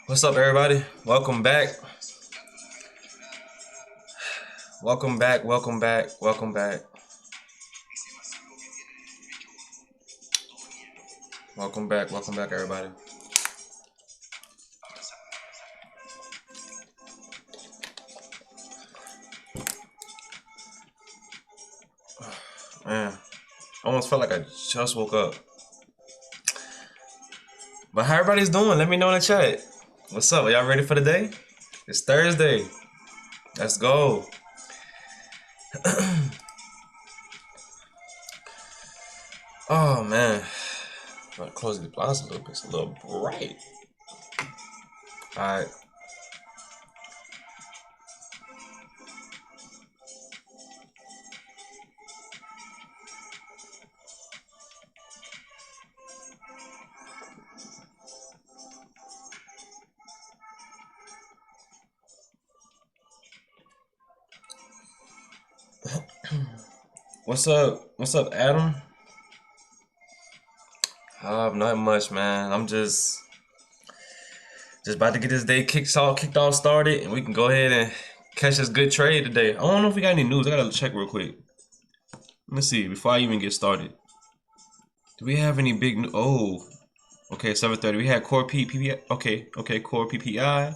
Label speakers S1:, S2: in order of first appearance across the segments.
S1: What's up, everybody? Welcome back. Welcome back. Welcome back. Welcome back. Welcome back. Welcome back, everybody. Man, I almost felt like I just woke up. But how everybody's doing? Let me know in the chat. What's up? Are y'all ready for the day? It's Thursday. Let's go. Oh man, I'm gonna close the blinds a little bit. It's a little bright. All right. What's up? What's up, Adam? Not much, man. I'm just about to get this day kicked off, started, and we can go ahead and catch this good trade today. I don't know if we got any news. I gotta check real quick. Let me see before I even get started. Do we have any big news? Oh, okay, 7:30. We had core PPI. Okay, core PPI,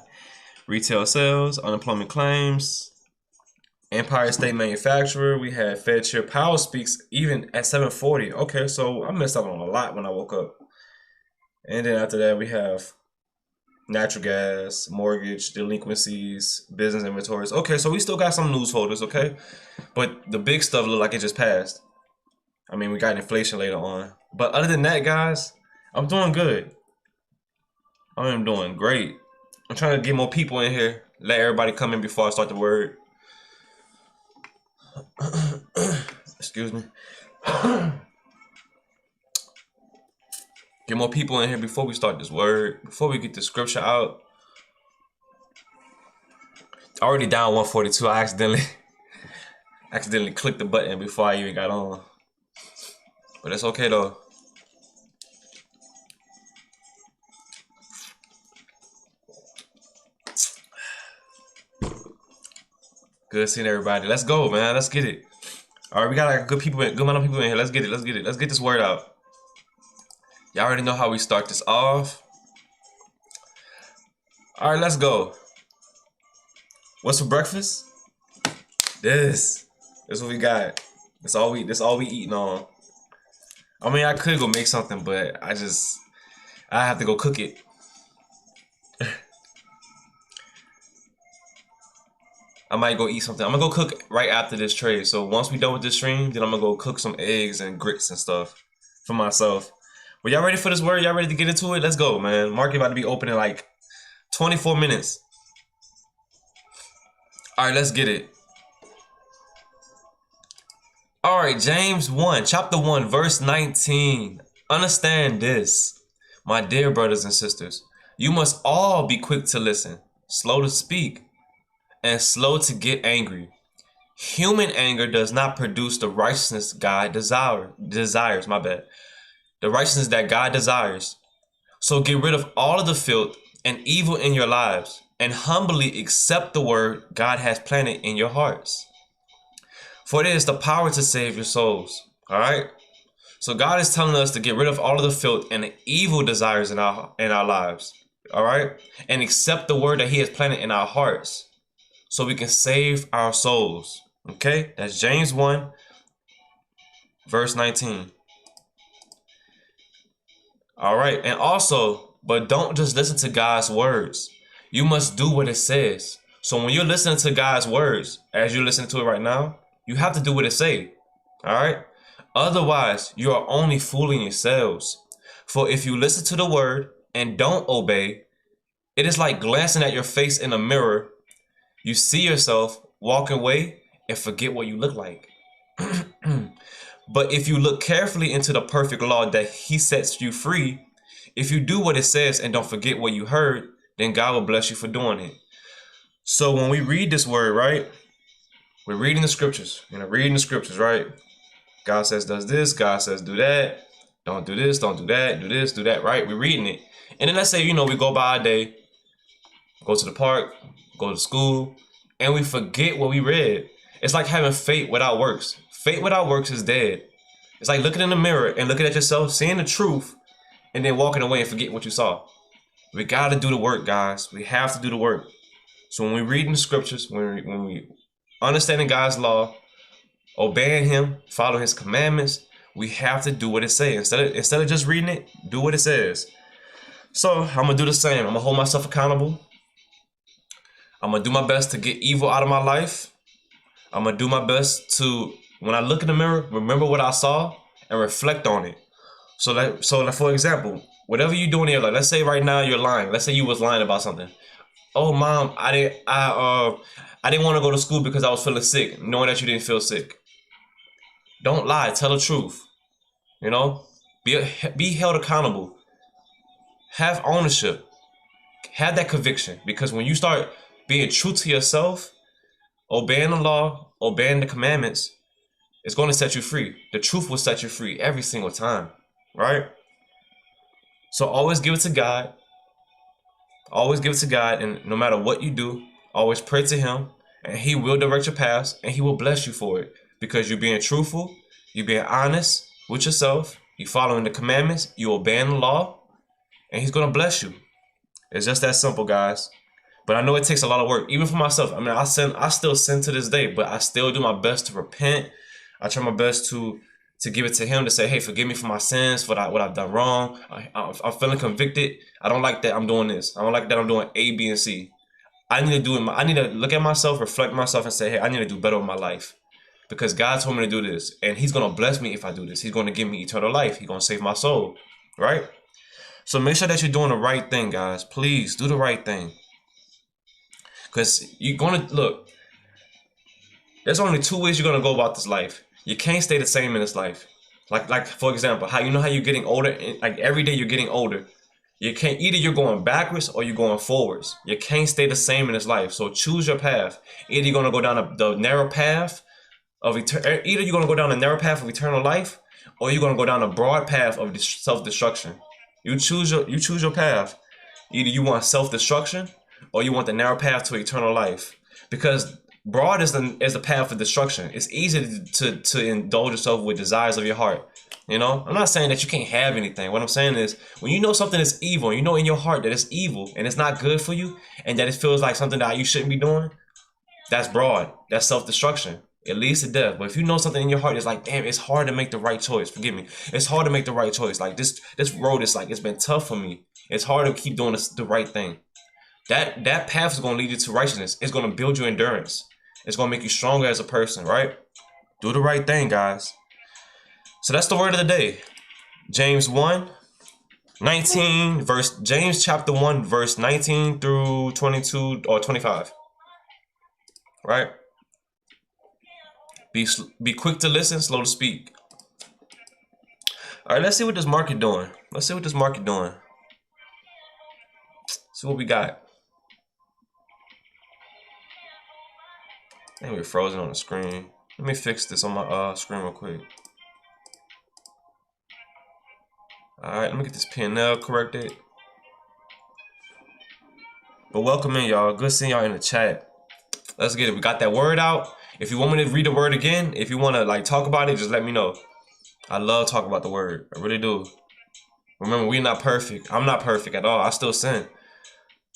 S1: retail sales, unemployment claims. Empire State Manufacturer. We had Fed Chair Powell speaks even at 7:40. Okay, so I missed out on a lot when I woke up. And then after that, we have natural gas, mortgage, delinquencies, business inventories. Okay, so we still got some news holders, okay? But the big stuff look like it just passed. I mean, we got inflation later on. But other than that, guys, I'm doing good. I am doing great. I'm trying to get more people in here. Let everybody come in before I start the word. Excuse me. Get more people in here before we start this word. Before we get the scripture out. Already down 142. I accidentally clicked the button before I even got on. But it's okay though. Good seeing everybody. Let's go, man. Let's get it. All right, we got like good amount of people in here. Let's get it. Let's get it. Let's get this word out. Y'all already know how we start this off. All right, let's go. What's for breakfast? This is what we got. That's all we eating on. I mean, I could go make something, but I have to go cook it. I might go eat something. I'm gonna go cook right after this trade. So once we done with this stream, then I'm gonna go cook some eggs and grits and stuff for myself. But y'all ready for this word? Y'all ready to get into it? Let's go, man. Market about to be open in like 24 minutes. All right, let's get it. All right, James 1, chapter 1, verse 19. Understand this, my dear brothers and sisters. You must all be quick to listen, slow to speak, and slow to get angry. Human anger does not produce the righteousness God desires. The righteousness that God desires. So get rid of all of the filth and evil in your lives and humbly accept the word God has planted in your hearts. For it is the power to save your souls. All right. So God is telling us to get rid of all of the filth and the evil desires in our lives. All right. And accept the word that he has planted in our hearts, so we can save our souls. Okay, that's James 1, verse 19. All right, and also, but don't just listen to God's words. You must do what it says. So when you're listening to God's words, as you're listening to it right now, you have to do what it says. All right? Otherwise, you are only fooling yourselves. For if you listen to the word and don't obey, it is like glancing at your face in a mirror. You see yourself, walk away, and forget what you look like. But if you look carefully into the perfect law that he sets you free, If you do what it says and don't forget what you heard, then God will bless you for doing it. So when we read this word, right? We're reading the scriptures. Reading the scriptures, right? God says does this. God says do that. Don't do this. Don't do that. Do this. Do that. Right? We're reading it. And then let's say, we go by our day, go to the park, go to school, and we forget what we read. It's like having faith without works. Faith without works is dead. It's like looking in the mirror and looking at yourself, seeing the truth, and then walking away and forgetting what you saw. We got to do the work, guys. We have to do the work. So when we read in the scriptures, when we understanding God's law, obeying Him, following His commandments, we have to do what it says. Instead of just reading it, do what it says. So I'm gonna do the same. I'm gonna hold myself accountable. I'm gonna do my best to get evil out of my life. I'm gonna do my best to, when I look in the mirror, remember what I saw and reflect on it. So for example, whatever you do in your life, let's say right now you're lying. Let's say you was lying about something. Oh, Mom, I didn't want to go to school because I was feeling sick, knowing that you didn't feel sick. Don't lie. Tell the truth. Be held accountable. Have ownership. Have that conviction. Because when you start being true to yourself, obeying the law, obeying the commandments, it's going to set you free. The truth will set you free every single time. Right? So always give it to God. Always give it to God, and no matter what you do, always pray to Him, and He will direct your paths, and He will bless you for it, because you're being truthful, you're being honest with yourself, you're following the commandments, you're obeying the law, and He's going to bless you. It's just that simple, guys. But I know it takes a lot of work, even for myself. I still sin to this day, but I still do my best to repent. I try my best to give it to Him, to say, hey, forgive me for my sins, for what I've done wrong. I'm feeling convicted. I don't like that I'm doing this. I don't like that I'm doing A, B, and C. I need to look at myself, reflect myself, and say, hey, I need to do better with my life. Because God told me to do this, and He's going to bless me if I do this. He's going to give me eternal life. He's going to save my soul, right? So make sure that you're doing the right thing, guys. Please do the right thing. Because you're going to, look, there's only two ways you're going to go about this life. You can't stay the same in this life. Like for example, how you're getting older, like every day you're getting older. You can't, either you're going backwards or you're going forwards. You can't stay the same in this life. So choose your path. Either you're going to go down the narrow path of either you're going to go down the narrow path of eternal life, or you're going to go down the broad path of self-destruction. You choose your path. Either you want self-destruction or you want the narrow path to eternal life. Because broad is the path of destruction. It's easy to indulge yourself with desires of your heart. I'm not saying that you can't have anything. What I'm saying is, when you know something is evil, you know in your heart that it's evil and it's not good for you, and that it feels like something that you shouldn't be doing, that's broad. That's self-destruction. It leads to death. But if you know something in your heart, it's like, damn, it's hard to make the right choice. Forgive me. It's hard to make the right choice. Like this road is like, it's been tough for me. It's hard to keep doing the right thing. That path is going to lead you to righteousness. It's going to build your endurance. It's going to make you stronger as a person, right? Do the right thing, guys. So that's the word of the day. James chapter 1, verse 19 through 22 or 25. Right? Be quick to listen, slow to speak. All right, let's see what this market doing. See what we got. I think we're frozen on the screen. Let me fix this on my screen real quick. Alright, let me get this P&L corrected. But welcome in, y'all. Good seeing y'all in the chat. Let's get it. We got that word out. If you want me to read the word again, if you want to talk about it, just let me know. I love talking about the word. I really do. Remember, we're not perfect. I'm not perfect at all. I still sin.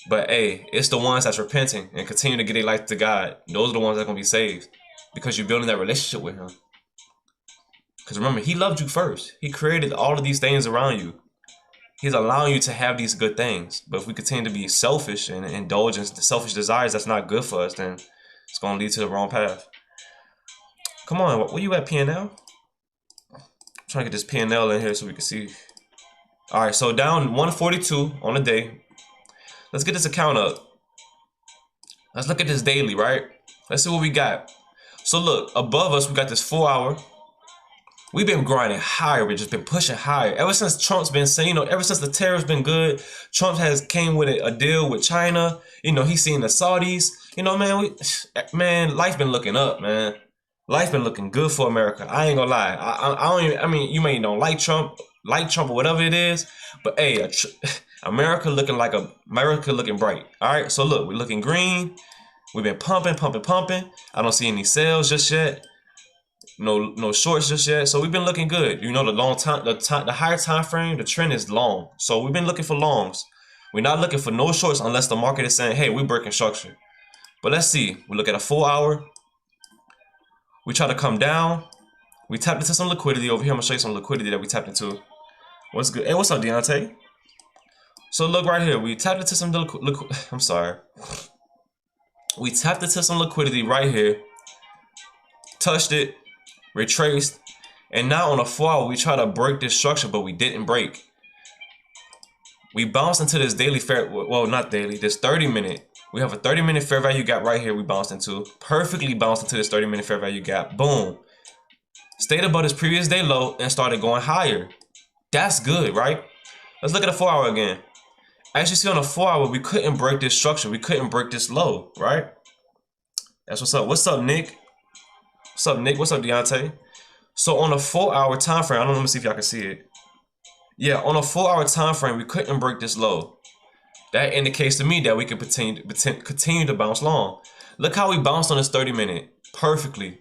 S1: But hey, it's the ones that's repenting and continue to get their life to God. Those are the ones that are going to be saved. Because you're building that relationship with Him. Because remember, He loved you first. He created all of these things around you. He's allowing you to have these good things. But if we continue to be selfish and indulge in selfish desires that's not good for us, then it's going to lead to the wrong path. Come on, where you at, P&L? I'm trying to get this P&L in here so we can see. All right, so down 142 on the day. Let's get this account up. Let's look at this daily, right? Let's see what we got. So look, above us, we got this 4 hour. We've been grinding higher. We've just been pushing higher. Ever since Trump's been saying, you know, ever since the tariffs been good, Trump has came with a deal with China. You know, he's seen the Saudis. You know, man, life been looking up, man. Life been looking good for America. I ain't gonna lie. I don't even, I mean, you may don't like Trump or whatever it is, but hey, America looking bright. All right, so look, we're looking green. We've been pumping. I don't see any sales just yet. No shorts just yet. So we've been looking good. You know, the higher time frame, the trend is long. So we've been looking for longs. We're not looking for no shorts unless the market is saying, hey, we're breaking structure. But let's see. We look at a 4 hour. We try to come down. We tapped into some liquidity over here. I'm gonna show you some liquidity that we tapped into. What's good? Hey, what's up, Deontay? So look right here. We tapped into some I'm sorry. We tapped into some liquidity right here. Touched it. Retraced, and now on a 4 hour we try to break this structure, but we didn't break. We bounced into this daily not daily, this 30-minute. We have a 30-minute fair value gap right here. We bounced into, perfectly bounced into this 30-minute fair value gap. Boom. Stayed above this previous day low and started going higher. That's good, right? Let's look at a 4 hour again. As you see on a 4 hour, we couldn't break this structure. We couldn't break this low, right? That's what's up. What's up, Nick? What's up, Nick? What's up, Deontay? So on a 4 hour time frame, I don't know, let me see if y'all can see it. Yeah, on a 4 hour time frame, we couldn't break this low. That indicates to me that we can continue to bounce long. Look how we bounced on this 30-minute perfectly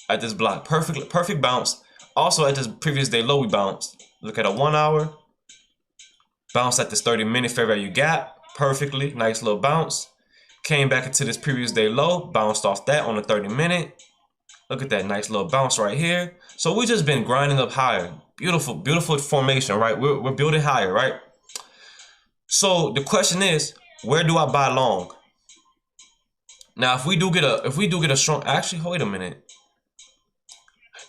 S1: at this block. Perfect bounce. Also at this previous day low, we bounced. Look at a 1 hour. Bounced at this 30-minute fair value gap perfectly. Nice little bounce. Came back into this previous day low. Bounced off that on the 30-minute. Look at that nice little bounce right here. So we just been grinding up higher. Beautiful, beautiful formation, right? We're building higher, right? So the question is, where do I buy long? Now, if we do get a strong, actually, wait a minute.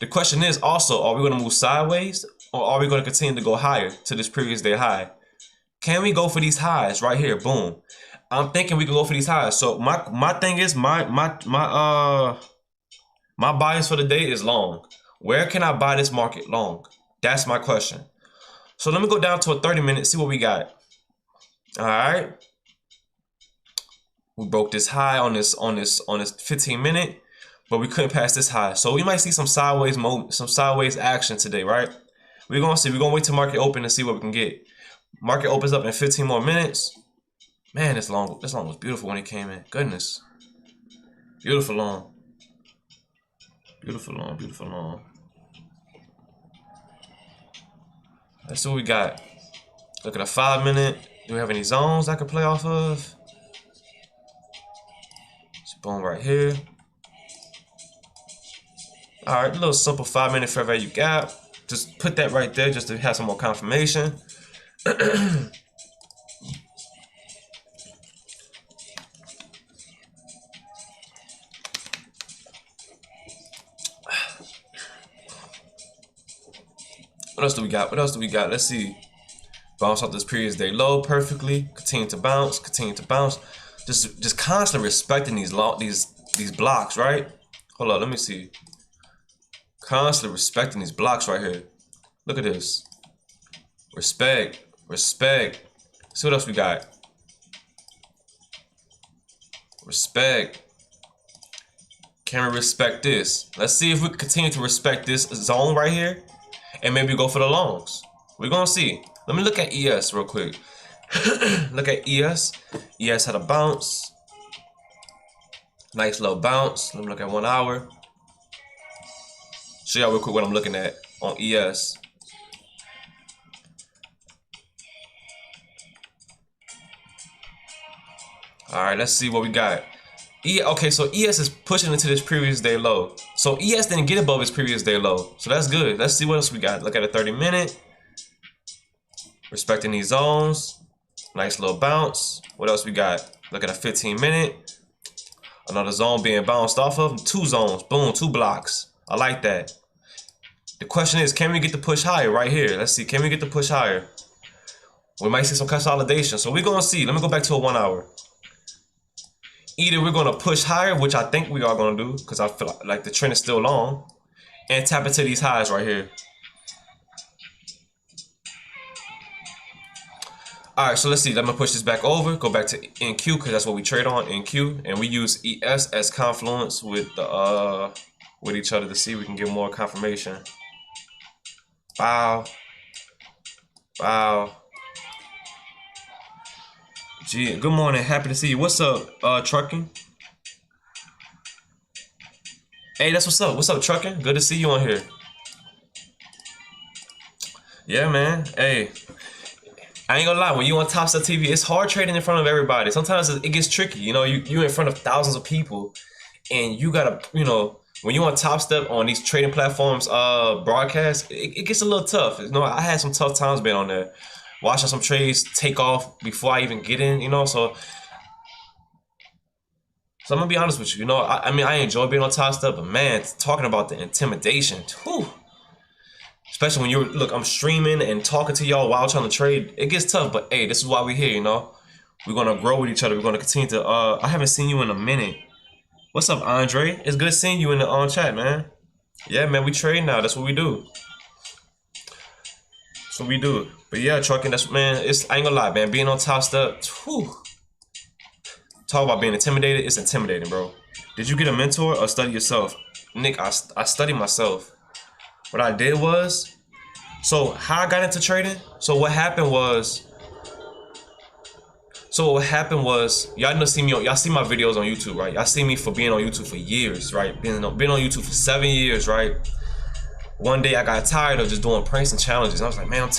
S1: The question is also, are we going to move sideways or are we going to continue to go higher to this previous day high? Can we go for these highs right here? Boom. I'm thinking we can go for these highs. So my thing is my bias for the day is long. Where can I buy this market long? That's my question. So let me go down to a 30-minute, see what we got. All right. We broke this high on this 15-minute, but we couldn't pass this high. So we might see some sideways action today, right? We're gonna see. We're gonna wait till market open and see what we can get. Market opens up in 15 more minutes. Man, this long was beautiful when it came in. Goodness. Beautiful long. Beautiful long, beautiful long. Let's see what we got. Look at a 5-minute. Do we have any zones I can play off of? It's boom right here. All right, a little simple 5-minute fair value gap. Just put that right there just to have some more confirmation. What else do we got? What else do we got? Let's see. Bounce off this previous day low perfectly. Continue to bounce. Continue to bounce. Just constantly respecting these blocks, right? Hold on, let me see. Constantly respecting these blocks right here. Look at this. Respect. Respect. See what else we got. Respect. Can we respect this? Let's see if we continue to respect this zone right here. And maybe go for the longs. We're gonna see. Let me look at ES real quick. Look at ES. ES had a bounce. Nice little bounce. Let me look at 1 hour. Show y'all real quick what I'm looking at on ES. All right, let's see what we got. Okay, so ES is pushing into this previous day low. So ES didn't get above its previous day low. So that's good. Let's see what else we got. Look at a 30-minute. Respecting these zones. Nice little bounce. What else we got? Look at a 15-minute. Another zone being bounced off of. 2 zones. Boom, 2 blocks. I like that. The question is, can we get the push higher right here? Let's see. Can we get the push higher? We might see some consolidation. So we're going to see. Let me go back to a 1 hour. Either we're going to push higher, which I think we are going to do because I feel like the trend is still long. and tap into these highs right here. All right, so let's see. Let me push this back over. Go back to NQ because that's what we trade on, NQ, and we use ES as confluence with the with each other to see if we can get more confirmation. Wow. Wow. Gee, good morning. Happy to see you. What's up, trucking? Hey, that's what's up. What's up, trucking? Good to see you on here. Yeah, man. Hey, I ain't gonna lie. When you on Top Step TV, it's hard trading in front of everybody. Sometimes it gets tricky. You know, you in front of thousands of people, and you gotta, you know, when you on Top Step on these trading platforms, broadcast, it gets a little tough. You know, I had some tough times being on there, watching some trades take off before I even get in. You know, so I'm gonna be honest with you. You know, I mean, I enjoy being on Top Step, but man, talking about the intimidation, whew, especially when look, I'm streaming and talking to y'all while trying to trade, it gets tough. But hey, this is why we're here. You know, we're gonna grow with each other. We're gonna continue to. I haven't seen you in a minute. What's up, Andre? It's good seeing you in the chat, man. Yeah, man, we trade now. That's what we do. That's what we do. But yeah, trucking. That's, man. I ain't gonna lie, man. Being on Top Step, whew. Talk about being intimidated. It's intimidating, bro. Did you get a mentor or study yourself? Nick, I studied myself. What I did was, so how I got into trading. So what happened was, y'all know see me on, y'all see my videos on YouTube, right? Y'all see me for being on YouTube for years, right? Been on YouTube for 7 years, right? One day I got tired of just doing pranks and challenges. And I was like, man, I'm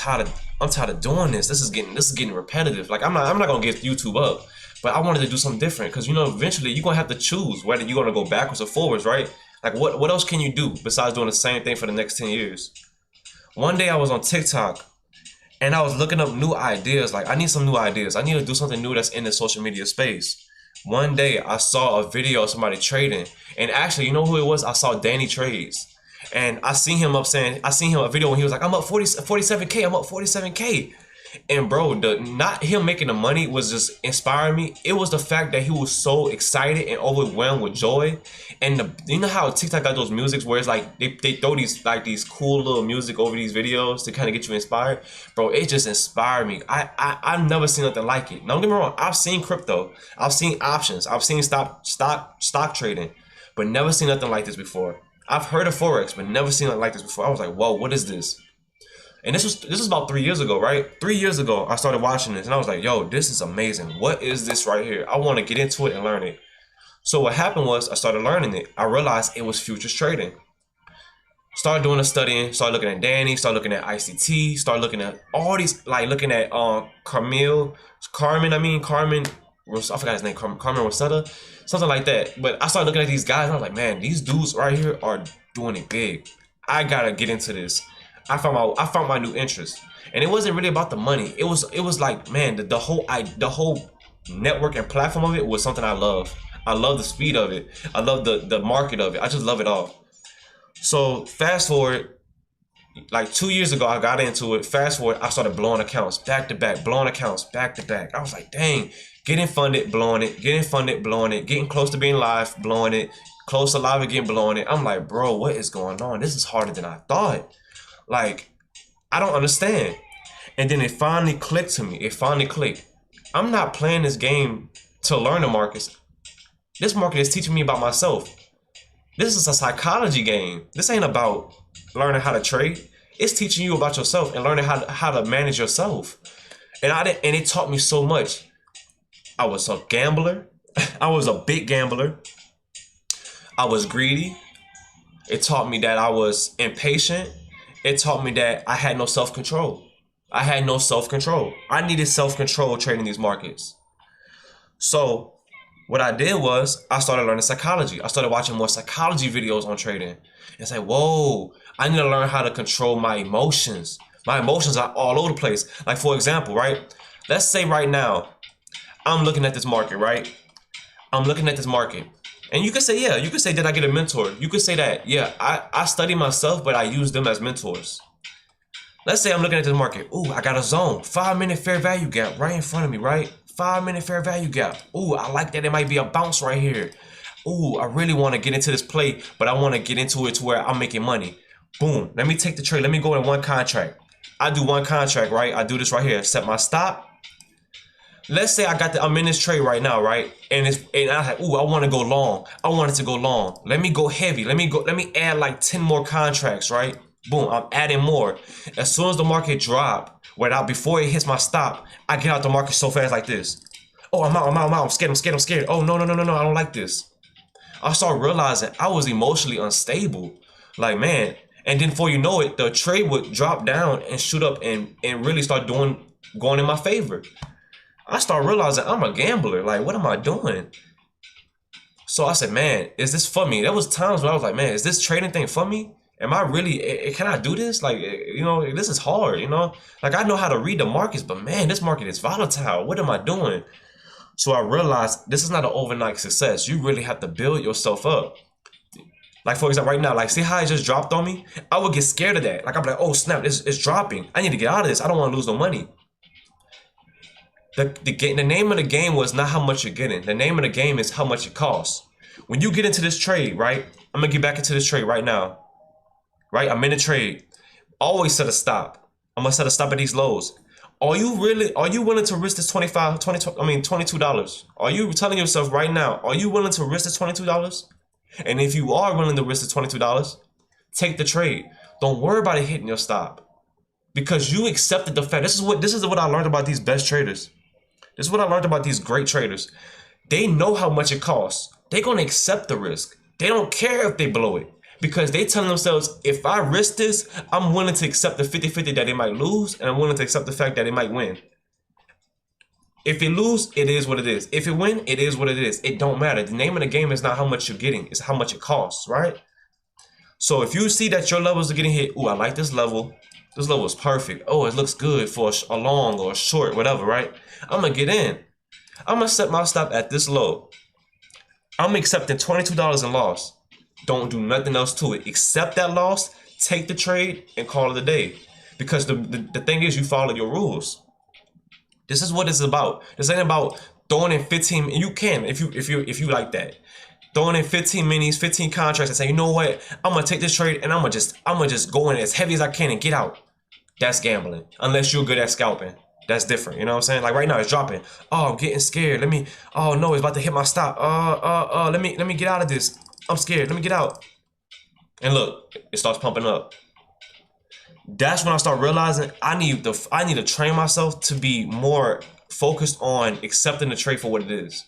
S1: tired of doing this. This is getting repetitive. Like I'm not gonna get YouTube up, but I wanted to do something different because, you know, eventually you're gonna have to choose whether you're gonna go backwards or forwards, right? Like what else can you do besides doing the same thing for the next 10 years? One day I was on TikTok and I was looking up new ideas. Like, I need some new ideas. I need to do something new that's in the social media space. One day I saw a video of somebody trading, and actually, you know who it was? I saw Danny Trades. And I seen him a video when he was like, I'm up 47K, I'm up 47K. And bro, not him making the money was just inspiring me. It was the fact that he was so excited and overwhelmed with joy. And you know how TikTok got those musics where it's like they throw these cool little music over these videos to kind of get you inspired. Bro, it just inspired me. I've never seen nothing like it. Don't get me wrong, I've seen crypto, I've seen options, I've seen stock trading, but never seen nothing like this before. I've heard of Forex, but never seen nothing like this before. I was like, whoa, what is this? And this was about 3 years ago, right? 3 years ago, I started watching this and I was like, yo, this is amazing. What is this right here? I want to get into it and learn it. So what happened was I started learning it. I realized it was futures trading. Started doing the studying, started looking at Danny, started looking at ICT, started looking at all these, like looking at Carmen, I forgot his name, Carmen Rosetta, something like that. But I started looking at these guys and I was like, man, these dudes right here are doing it big. I gotta get into this. I found my new interest, and it wasn't really about the money. It was like, man, the whole network and platform of it was something I love. I love the speed of it. I love the market of it. I just love it all. So fast forward, like 2 years ago, I got into it. Fast forward, I started blowing accounts back to back, blowing accounts back to back. I was like, dang, getting funded, blowing it, getting funded, blowing it, getting close to being live, blowing it, close to live again, blowing it. I'm like, bro, what is going on? This is harder than I thought. Like, I don't understand. And then it finally clicked to me. It finally clicked. I'm not playing this game to learn the markets. This market is teaching me about myself. This is a psychology game. This ain't about learning how to trade. It's teaching you about yourself and learning how to manage yourself. And it taught me so much. I was a gambler. I was a big gambler. I was greedy. It taught me that I was impatient. It taught me that I had no self-control. I had no self-control. I needed self-control trading these markets. So what I did was I started learning psychology. I started watching more psychology videos on trading. It's like, whoa, I need to learn how to control my emotions. My emotions are all over the place. Like, for example, right? Let's say right now, I'm looking at this market, right? I'm looking at this market. And you could say, yeah, you could say, did I get a mentor? You could say that, yeah, I study myself, but I use them as mentors. Let's say I'm looking at this market. Ooh, I got a zone, 5-minute fair value gap right in front of me, right? 5-minute fair value gap. Ooh, I like that. It might be a bounce right here. ooh, I really want to get into this play, but I want to get into it to where I'm making money. Boom, let me take the trade. Let me go in one contract. I do one contract, right? I do this right here. Set my stop. Let's say I'm in this trade right now, right? And I like, ooh, I want to go long. I want it to go long. Let me go heavy. Let me add like 10 more contracts, right? Boom, I'm adding more. As soon as the market drop, before it hits my stop, I get out the market so fast like this. Oh, I'm out. I'm scared. Oh, no, I don't like this. I started realizing I was emotionally unstable. Like, man. And then before you know it, the trade would drop down and shoot up and really start going in my favor. I started realizing I'm a gambler. Like, what am I doing? So I said, man, is this for me? There was times when I was like, man, is this trading thing for me? Am I really, can I do this? Like, this is hard, Like, I know how to read the markets, but man, this market is volatile. What am I doing? So I realized this is not an overnight success. You really have to build yourself up. Like, for example, right now, like, see how it just dropped on me? I would get scared of that. Like, I'm like, oh, snap, it's dropping. I need to get out of this. I don't want to lose no money. The name of the game was not how much you're getting. The name of the game is how much it costs. When you get into this trade, right? I'm going to get back into this trade right now. Right? I'm in a trade. Always set a stop. I'm going to set a stop at these lows. Are you willing to risk this $22? Are you telling yourself right now, are you willing to risk this $22? And if you are willing to risk the $22, take the trade. Don't worry about it hitting your stop. Because you accepted the fact. This is what I learned about these best traders. This is what I learned about these great traders. They know how much it costs. They're going to accept the risk. They don't care if they blow it. Because they tell themselves, if I risk this, I'm willing to accept the 50-50 that they might lose, and I'm willing to accept the fact that they might win. If it lose, it is what it is. If it win, it is what it is. It don't matter. The name of the game is not how much you're getting. It's how much it costs, right? So if you see that your levels are getting hit, ooh, I like this level. This level is perfect. Oh, it looks good for a long or a short, whatever, right? I'm going to get in. I'm going to set my stop at this low. I'm accepting $22 in loss. Don't do nothing else to it. Accept that loss, take the trade, and call it a day. Because the thing is, you follow your rules. This is what it's about. This ain't about throwing in 15. You can if you like that. Throwing in 15 minis, 15 contracts, and say, you know what? I'm gonna take this trade and I'm gonna just go in as heavy as I can and get out. That's gambling. Unless you're good at scalping. That's different. You know what I'm saying? Like right now it's dropping. Oh, I'm getting scared. Oh no, it's about to hit my stop. Let me get out of this. I'm scared. Let me get out. And look, it starts pumping up. That's when I start realizing I need to train myself to be more focused on accepting the trade for what it is.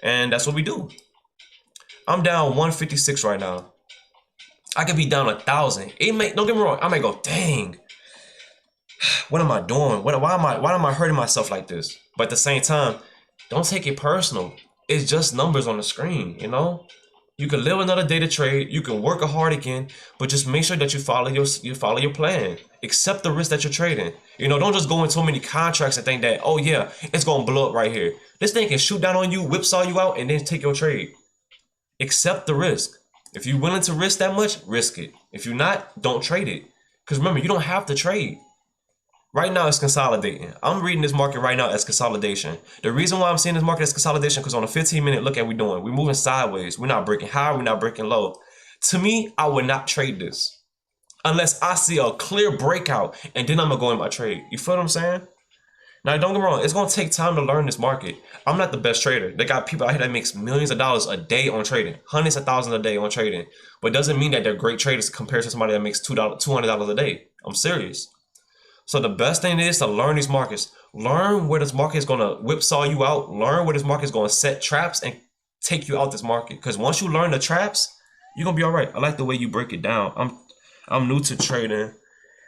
S1: And that's what we do. I'm down 156 right now. I could be down 1,000. Don't get me wrong. I might go, dang. What am I doing? Why am I hurting myself like this? But at the same time, don't take it personal. It's just numbers on the screen, You can live another day to trade. You can work hard again, but just make sure that you follow your plan. Accept the risk that you're trading. Don't just go in so many contracts and think that, oh yeah, it's gonna blow up right here. This thing can shoot down on you, whipsaw you out, and then take your trade. Accept the risk. If you're willing to risk that much, risk it. If you're not, don't trade it. Because remember, you don't have to trade. Right now, it's consolidating. I'm reading this market right now as consolidation. The reason why I'm seeing this market as consolidation, because on a 15-minute, look at what we're doing. We're moving sideways. We're not breaking high. We're not breaking low. To me, I would not trade this unless I see a clear breakout, and then I'm going to go in my trade. You feel what I'm saying? Now, don't get me wrong. It's going to take time to learn this market. I'm not the best trader. They got people out here that makes millions of dollars a day on trading. Hundreds of thousands a day on trading. But it doesn't mean that they're great traders compared to somebody that makes $200 a day. I'm serious. So the best thing is to learn these markets. Learn where this market is going to whipsaw you out. Learn where this market is going to set traps and take you out this market. Because once you learn the traps, you're going to be all right. I like the way you break it down. I'm new to trading.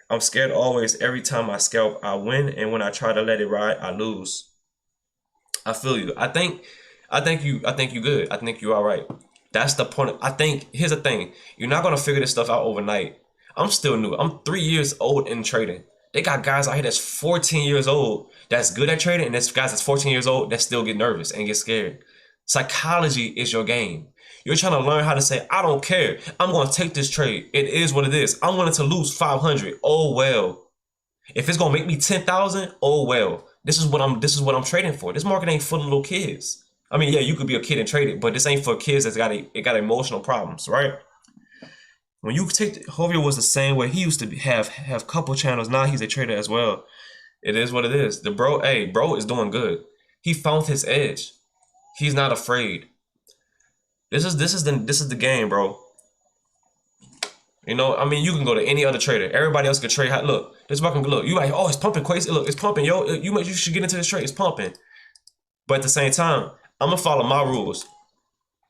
S1: I'm scared always. Every time I scalp, I win. And when I try to let it ride, I lose. I feel you. I think you good. I think you all right. That's the point. Here's the thing. You're not going to figure this stuff out overnight. I'm still new. I'm 3 years old in trading. They got guys out here that's 14 years old that's good at trading, and there's guys that's 14 years old that still get nervous and get scared. Psychology is your game. You're trying to learn how to say, I don't care. I'm going to take this trade. It is what it is. I'm willing to lose 500. Oh, well. If it's going to make me 10,000, oh, well. This is what I'm trading for. This market ain't full of little kids. I mean, yeah, you could be a kid and trade it, but this ain't for kids that's got emotional problems, right? When you take Hovio was the same way. He used to have couple channels. Now he's a trader as well. It is what it is. The bro, hey, bro is doing good. He found his edge. He's not afraid. This is the game, bro. You know, I mean, you can go to any other trader. Everybody else could trade. Look, this market, look. You like, oh, it's pumping crazy. Look, it's pumping, yo. You should get into this trade. It's pumping. But at the same time, I'm gonna follow my rules.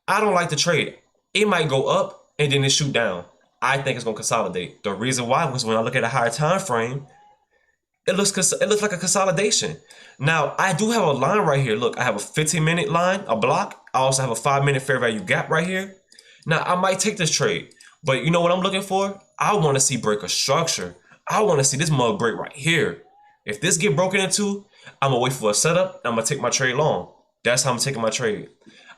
S1: I don't like to trade. It might go up and then it shoot down. I think it's gonna consolidate. The reason why was when I look at a higher time frame, it looks like a consolidation. Now, I do have a line right here. Look, I have a 15-minute line, a block. I also have a 5-minute fair value gap right here. Now, I might take this trade, but you know what I'm looking for? I want to see break a structure. I want to see this mug break right here. If this get broken into, I'm gonna wait for a setup. I'm gonna take my trade long. That's how I'm taking my trade.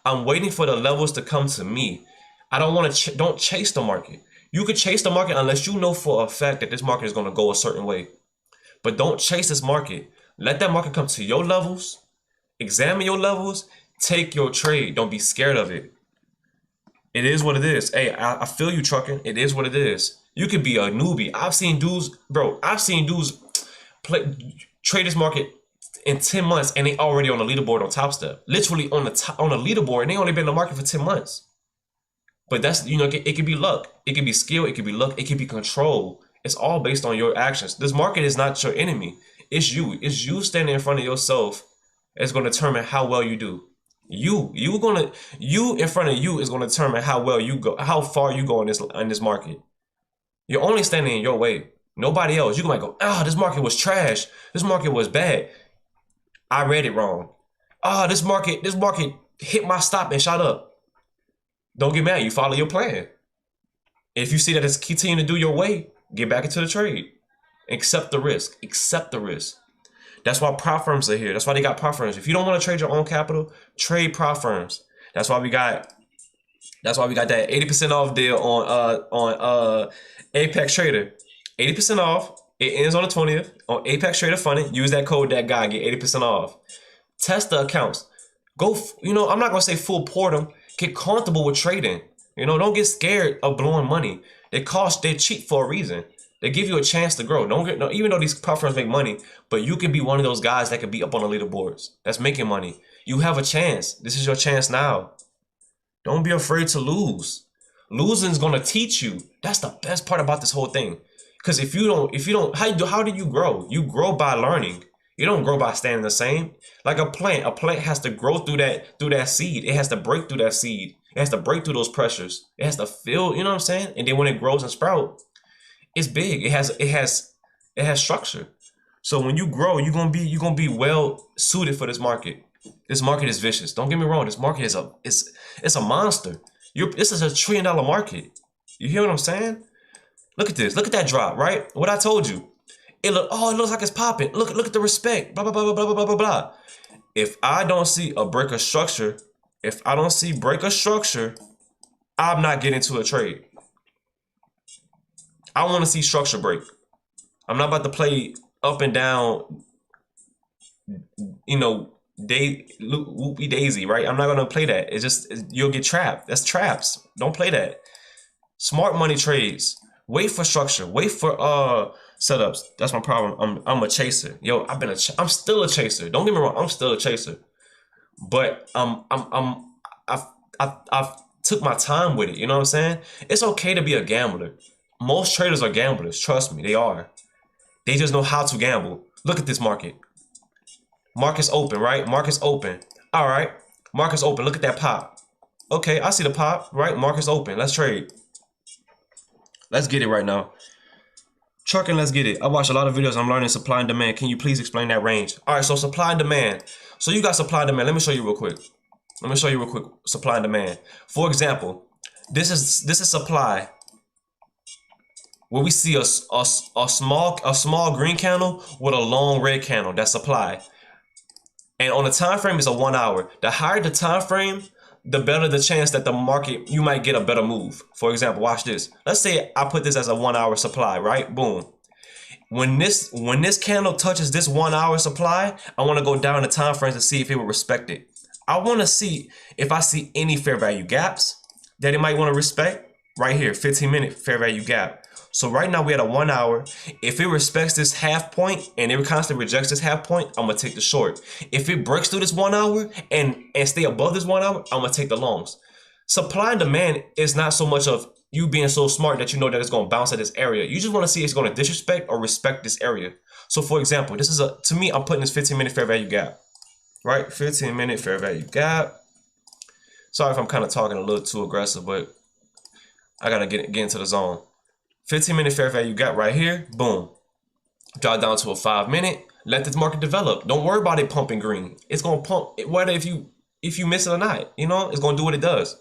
S1: I'm waiting for the levels to come to me. I don't want to don't chase the market. You could chase the market unless you know for a fact that this market is gonna go a certain way. But don't chase this market. Let that market come to your levels. Examine your levels. Take your trade. Don't be scared of it. It is what it is. Hey, I feel you trucking. It is what it is. You could be a newbie. I've seen dudes, bro. I've seen dudes trade this market in 10 months and they already on the leaderboard on Top Step. Literally on the leaderboard, and they only been in the market for 10 months. But that's, you know, it could be luck. It could be skill. It could be luck. It could be control. It's all based on your actions. This market is not your enemy. It's you. It's you standing in front of yourself that's going to determine how well you do. You in front of you is going to determine how well you go, how far you go in this market. You're only standing in your way. Nobody else. You might go, this market was trash. This market was bad. I read it wrong. This market hit my stop and shot up. Don't get mad. You follow your plan. If you see that it's continuing to do your way, get back into the trade. Accept the risk. Accept the risk. That's why prop firms are here. That's why they got prop firms. If you don't want to trade your own capital, trade prop firms. That's why we got that 80% off deal on Apex Trader. 80% off. It ends on the 20th on Apex Trader Funded. Use that code, that guy, get 80% off. Test the accounts. Go, I'm not gonna say full port them. Get comfortable with trading. Don't get scared of blowing money. They're cheap for a reason. They give you a chance to grow. Even though these prop firms make money, but you can be one of those guys that can be up on the leaderboards. That's making money. You have a chance. This is your chance now. Don't be afraid to lose. Losing is gonna teach you. That's the best part about this whole thing. Because if you don't, how do you grow? You grow by learning. You don't grow by staying the same. Like a plant has to grow through that seed. It has to break through that seed. It has to break through those pressures. It has to feel, you know what I'm saying? And then when it grows and sprout, it's big. It has structure. So when you grow, you're gonna be well suited for this market. This market is vicious. Don't get me wrong. This market is a monster. This is $1 trillion market. You hear what I'm saying? Look at this. Look at that drop, right? What I told you. It looks like it's popping. Look at the respect. Blah blah blah blah blah blah blah blah. If I don't see a break of structure, I'm not getting to a trade. I want to see structure break. I'm not about to play up and down, whoopie daisy, right? I'm not gonna play that. You'll get trapped. That's traps. Don't play that. Smart money trades. Wait for structure. Wait for setups. That's my problem. I'm a chaser. Yo, I'm still a chaser. Don't get me wrong. I'm still a chaser. But I've took my time with it. You know what I'm saying? It's okay to be a gambler. Most traders are gamblers. Trust me, they are. They just know how to gamble. Look at this market. Market's open, right? Market's open. All right. Market's open. Look at that pop. Okay, I see the pop, right? Market's open. Let's trade. Let's get it right now. Trucking, let's get it. I watch a lot of videos. I'm learning supply and demand. Can you please explain that range? All right, so supply and demand. So you got supply and demand. Let me show you real quick. Supply and demand. For example, this is supply. Where we see a small green candle with a long red candle. That's supply. And on the time frame is a 1 hour. The higher the time frame, the better the chance that the market, you might get a better move. For example, watch this. Let's say I put this as a 1 hour supply, right? Boom. When this candle touches this 1 hour supply, I want to go down the time frames to see if it will respect it. I want to see if I see any fair value gaps that it might want to respect. Right here, 15-minute fair value gap. So right now we at a 1 hour. If it respects this half point and it constantly rejects this half point, I'm gonna take the short. If it breaks through this 1 hour and stay above this 1 hour, I'm gonna take the longs. Supply and demand is not so much of you being so smart that you know that it's gonna bounce at this area. You just want to see if it's gonna disrespect or respect this area. So for example, this is to me, I'm putting this 15-minute fair value gap, right? 15-minute fair value gap. Sorry if I'm kind of talking a little too aggressive, but I gotta get into the zone. 15-minute fair value gap right here. Boom. Drop down to a 5-minute. Let this market develop. Don't worry about it pumping green. It's gonna pump whether if you miss it or not. You know, it's gonna do what it does.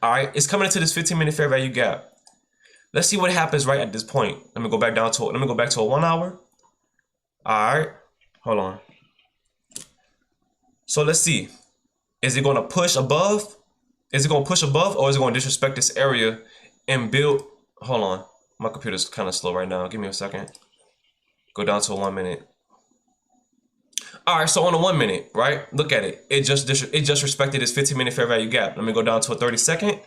S1: All right, it's coming into this 15-minute fair value gap. Let's see what happens right at this point. Let me go back to a 1 hour. All right, hold on. So let's see. Is it gonna push above? Is it gonna push above, or is it gonna disrespect this area and build? Hold on, my computer's kind of slow right now. Give me a second. Go down to a 1 minute. All right, so on a 1 minute, right? Look at it. It just respected this 15-minute fair value gap. Let me go down to a 30-second.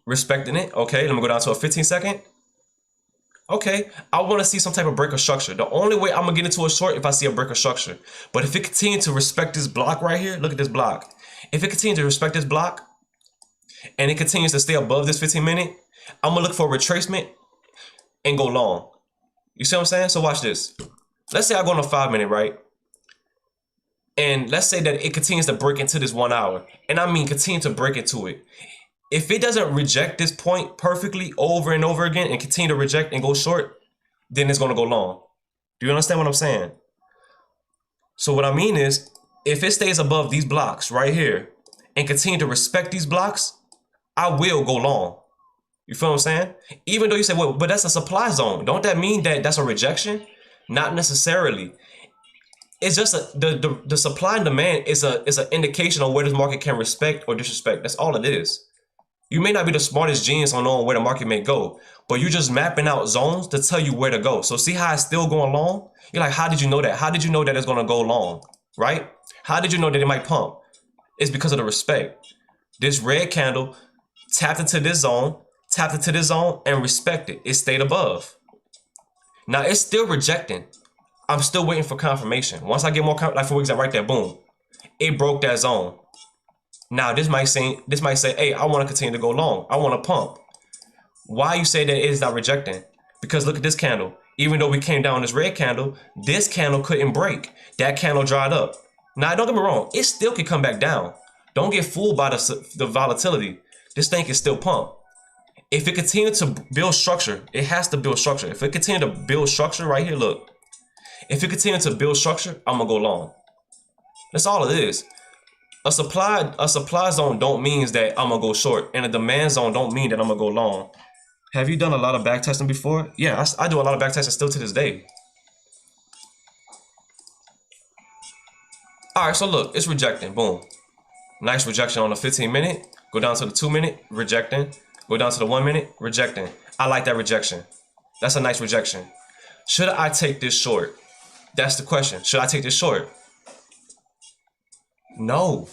S1: Respecting it. Okay, let me go down to a 15-second. Okay, I want to see some type of break of structure. The only way I'm gonna get into a short if I see a break of structure. But if it continues to respect this block right here, look at this block. If it continues to respect this block and it continues to stay above this 15-minute, I'm gonna look for a retracement and go long. You see what I'm saying? So watch this. Let's say I go on a 5-minute, right? And let's say that it continues to break into this 1 hour. And I mean continue to break into it. If it doesn't reject this point perfectly over and over again and continue to reject and go short, then it's gonna go long. Do you understand what I'm saying? So what I mean is, if it stays above these blocks right here and continue to respect these blocks, I will go long. You feel what I'm saying? Even though you say, well, but that's a supply zone. Don't that mean that that's a rejection? Not necessarily. It's just the supply and demand is an indication of where this market can respect or disrespect. That's all it is. You may not be the smartest genius on knowing where the market may go, but you're just mapping out zones to tell you where to go. So see how it's still going long? You're like, how did you know that? How did you know that it's gonna go long, right? How did you know that it might pump? It's because of the respect. This red candle tapped into this zone, and respected. It stayed above. Now it's still rejecting. I'm still waiting for confirmation. Once I get more like for example, right there, boom, it broke that zone. Now this might say, hey, I want to continue to go long. I want to pump. Why you say that it is not rejecting? Because look at this candle. Even though we came down this red candle, this candle couldn't break. That candle dried up. Now don't get me wrong, it still could come back down. Don't get fooled by the volatility. This thing can still pump. If it continues to build structure, it has to build structure. If it continues to build structure right here, look. If it continues to build structure, I'm gonna go long. That's all it is. A supply zone don't mean that I'm gonna go short, and a demand zone don't mean that I'm gonna go long. Have you done a lot of back testing before? Yeah, I do a lot of back testing still to this day. All right, so look, it's rejecting. Boom, nice rejection on the 15-minute. Go down to the 2-minute, rejecting. Go down to the 1 minute, rejecting. I like that rejection. That's a nice rejection. Should I take this short? That's the question. Should I take this short? No.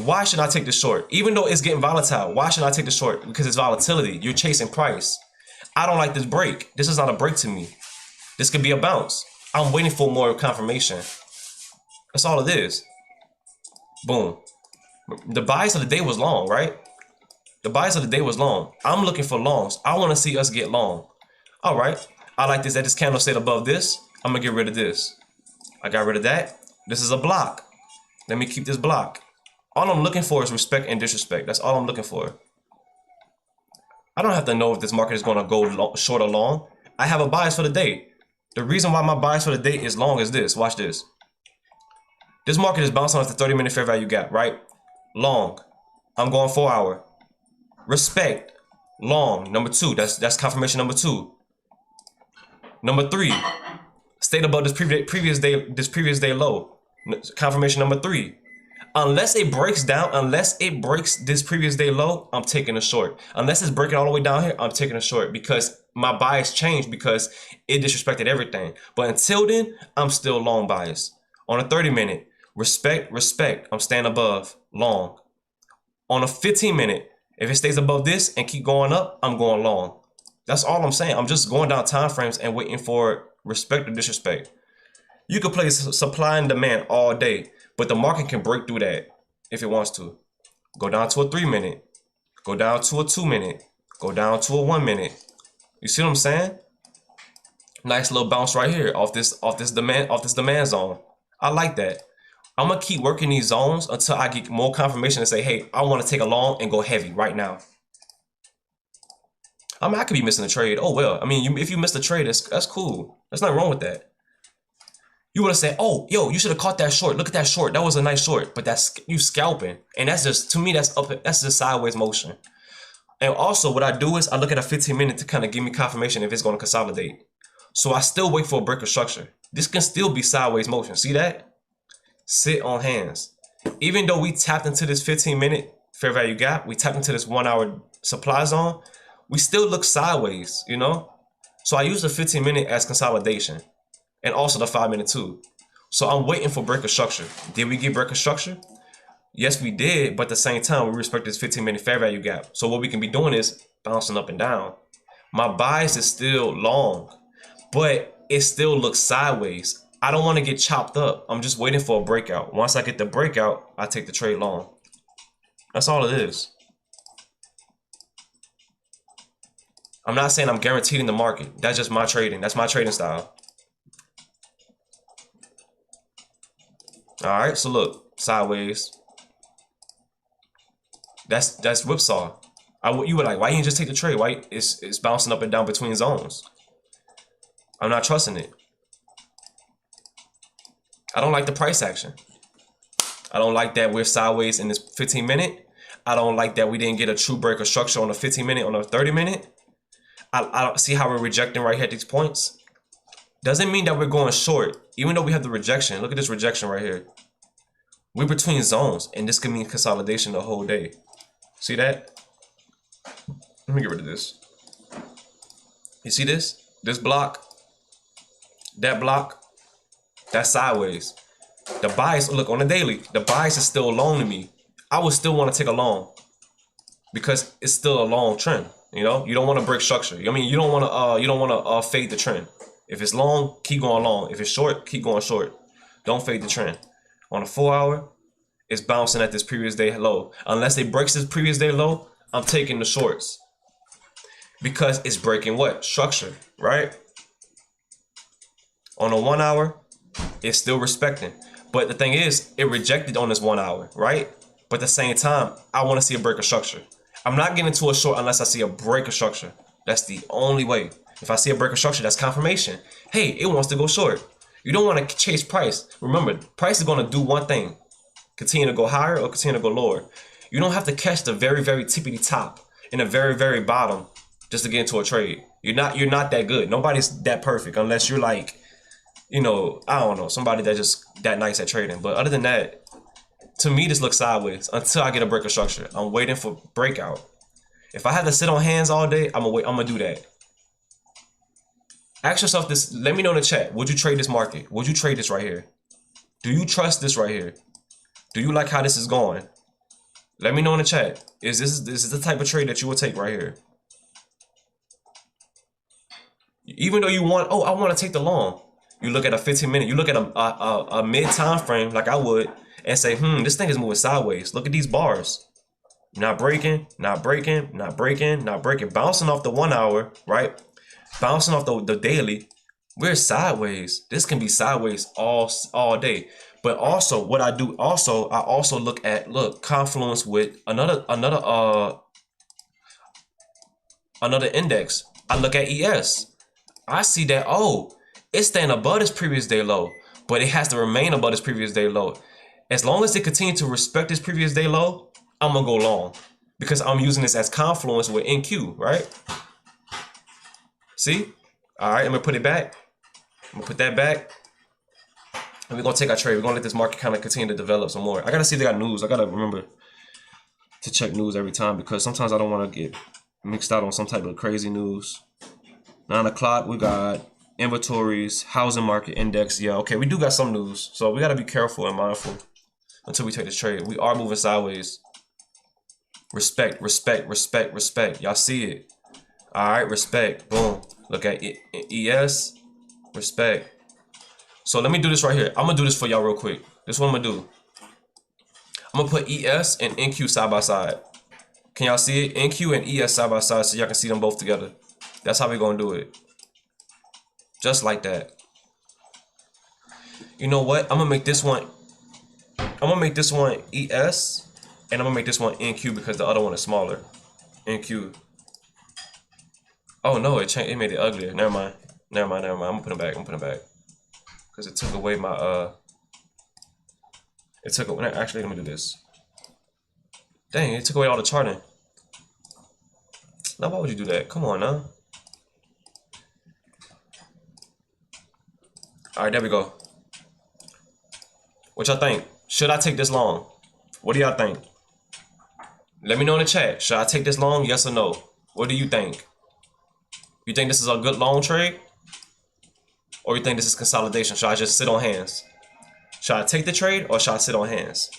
S1: Why should I take this short? Even though it's getting volatile, why should I take the short? Because it's volatility. You're chasing price. I don't like this break. This is not a break to me. This could be a bounce. I'm waiting for more confirmation. That's all it is. Boom. The bias of the day was long, right? The bias of the day was long. I'm looking for longs. I want to see us get long. All right. I like this that this candle stayed above this. I'm going to get rid of this. I got rid of that. This is a block. Let me keep this block. All I'm looking for is respect and disrespect. That's all I'm looking for. I don't have to know if this market is going to go short or long. I have a bias for the day. The reason why my bias for the day is long is this. Watch this. This market is bouncing off the 30-minute fair value gap, right? Long. I'm going 4 hour. Respect. Long. Number 2. That's confirmation number 2. Number 3. Stayed above this previous day low. Confirmation number 3. Unless it breaks down, unless it breaks this previous day low, I'm taking a short. Unless it's breaking all the way down here, I'm taking a short because my bias changed because it disrespected everything. But until then, I'm still long bias. On a 30-minute, Respect, respect. I'm staying above long. On a 15-minute, if it stays above this and keep going up, I'm going long. That's all I'm saying. I'm just going down time frames and waiting for respect or disrespect. You can play supply and demand all day, but the market can break through that if it wants to. Go down to a 3-minute, go down to a 2-minute, go down to a 1-minute. You see what I'm saying? Nice little bounce right here off this demand zone. I like that. I'm gonna keep working these zones until I get more confirmation and say, hey, I want to take a long and go heavy right now. I mean, I could be missing a trade. Oh well. I mean, if you missed a trade, that's cool. There's nothing wrong with that. You would have said, oh, yo, you should have caught that short. Look at that short. That was a nice short. But that's you scalping, and that's just, to me, that's just sideways motion. And also, what I do is I look at a 15-minute to kind of give me confirmation if it's going to consolidate. So I still wait for a break of structure. This can still be sideways motion. See that? Sit on hands. Even though we tapped into this 15-minute fair value gap, we tapped into this 1-hour supply zone, we still look sideways, you know? So I use the 15-minute as consolidation and also the 5-minute too. So I'm waiting for break of structure. Did we get break of structure? Yes, we did, but at the same time, we respect this 15-minute fair value gap. So what we can be doing is bouncing up and down. My bias is still long, but it still looks sideways. I don't want to get chopped up. I'm just waiting for a breakout. Once I get the breakout, I take the trade long. That's all it is. I'm not saying I'm guaranteed in the market. That's just my trading. That's my trading style. All right, so look, sideways. That's whipsaw. You were like, why you just take the trade? Why it's bouncing up and down between zones? I'm not trusting it. I don't like the price action. I don't like that we're sideways in this 15-minute. I don't like that we didn't get a true break of structure on a 15-minute, on a 30-minute. I don't see how we're rejecting right here at these points. Doesn't mean that we're going short, even though we have the rejection. Look at this rejection right here. We're between zones, and this could mean consolidation the whole day. See that? Let me get rid of this. You see this? This block, that block, that's sideways. The bias, look, on the daily, the bias is still long to me. I would still want to take a long because it's still a long trend. You know, you don't want to break structure. I mean, you don't want to fade the trend. If it's long, keep going long. If it's short, keep going short. Don't fade the trend. On a 4-hour, it's bouncing at this previous day low. Unless it breaks this previous day low, I'm taking the shorts because it's breaking what? Structure, right? On a 1-hour, it's still respecting. But the thing is, it rejected on this 1 hour, right? But at the same time, I want to see a break of structure. I'm not getting to a short unless I see a break of structure. That's the only way. If I see a break of structure, that's confirmation. Hey, it wants to go short. You don't want to chase price. Remember, price is going to do one thing. Continue to go higher or continue to go lower. You don't have to catch the very, very tippity top and the very, very bottom just to get into a trade. You're not that good. Nobody's that perfect unless you're like, you know, I don't know, somebody that's just that nice at trading. But other than that, to me, this looks sideways until I get a break of structure. I'm waiting for breakout. If I have to sit on hands all day, I'm gonna do that. Ask yourself this. Let me know in the chat. Would you trade this market? Would you trade this right here? Do you trust this right here? Do you like how this is going? Let me know in the chat. Is this the type of trade that you would take right here? Even though you want, oh, I want to take the long. You look at a 15-minute. You look at a mid time frame like I would, and say, this thing is moving sideways. Look at these bars. Not breaking, not breaking, not breaking, not breaking. Bouncing off the 1 hour, right? Bouncing off the daily. We're sideways. This can be sideways all day. But also, what I do also, I also look at confluence with another index. I look at ES. I see that, oh, it's staying above this previous day low, but it has to remain above this previous day low. As long as it continues to respect this previous day low, I'm gonna go long because I'm using this as confluence with NQ, right? See? All right, I'm gonna put it back. I'm gonna put that back. And we're gonna take our trade. We're gonna let this market kind of continue to develop some more. I gotta see if they got news. I gotta remember to check news every time because sometimes I don't want to get mixed out on some type of crazy news. 9 o'clock, we got inventories, housing market index. Yeah, okay, we do got some news, so we gotta be careful and mindful until we take this trade. We are moving sideways. Respect, respect, respect, respect. Y'all see it? All right, respect. Boom. Look at ES. Respect. So let me do this right here. I'm gonna do this for y'all real quick. This is what I'm gonna do. I'm gonna put ES and NQ side by side. Can y'all see it? NQ and ES side by side so y'all can see them both together. That's how we're gonna do it. Just like that. You know what? I'm gonna make this one ES, and I'm gonna make this one NQ because the other one is smaller. NQ. Oh no, it changed. It made it uglier. Never mind. Never mind. Never mind. I'm gonna put it back. Because it took away my actually, let me do this. Dang, it took away all the charting. Now why would you do that? Come on now. Alright, there we go. What y'all think? Should I take this long? What do y'all think? Let me know in the chat. Should I take this long? Yes or no? What do you think? You think this is a good long trade? Or you think this is consolidation? Should I just sit on hands? Should I take the trade or should I sit on hands?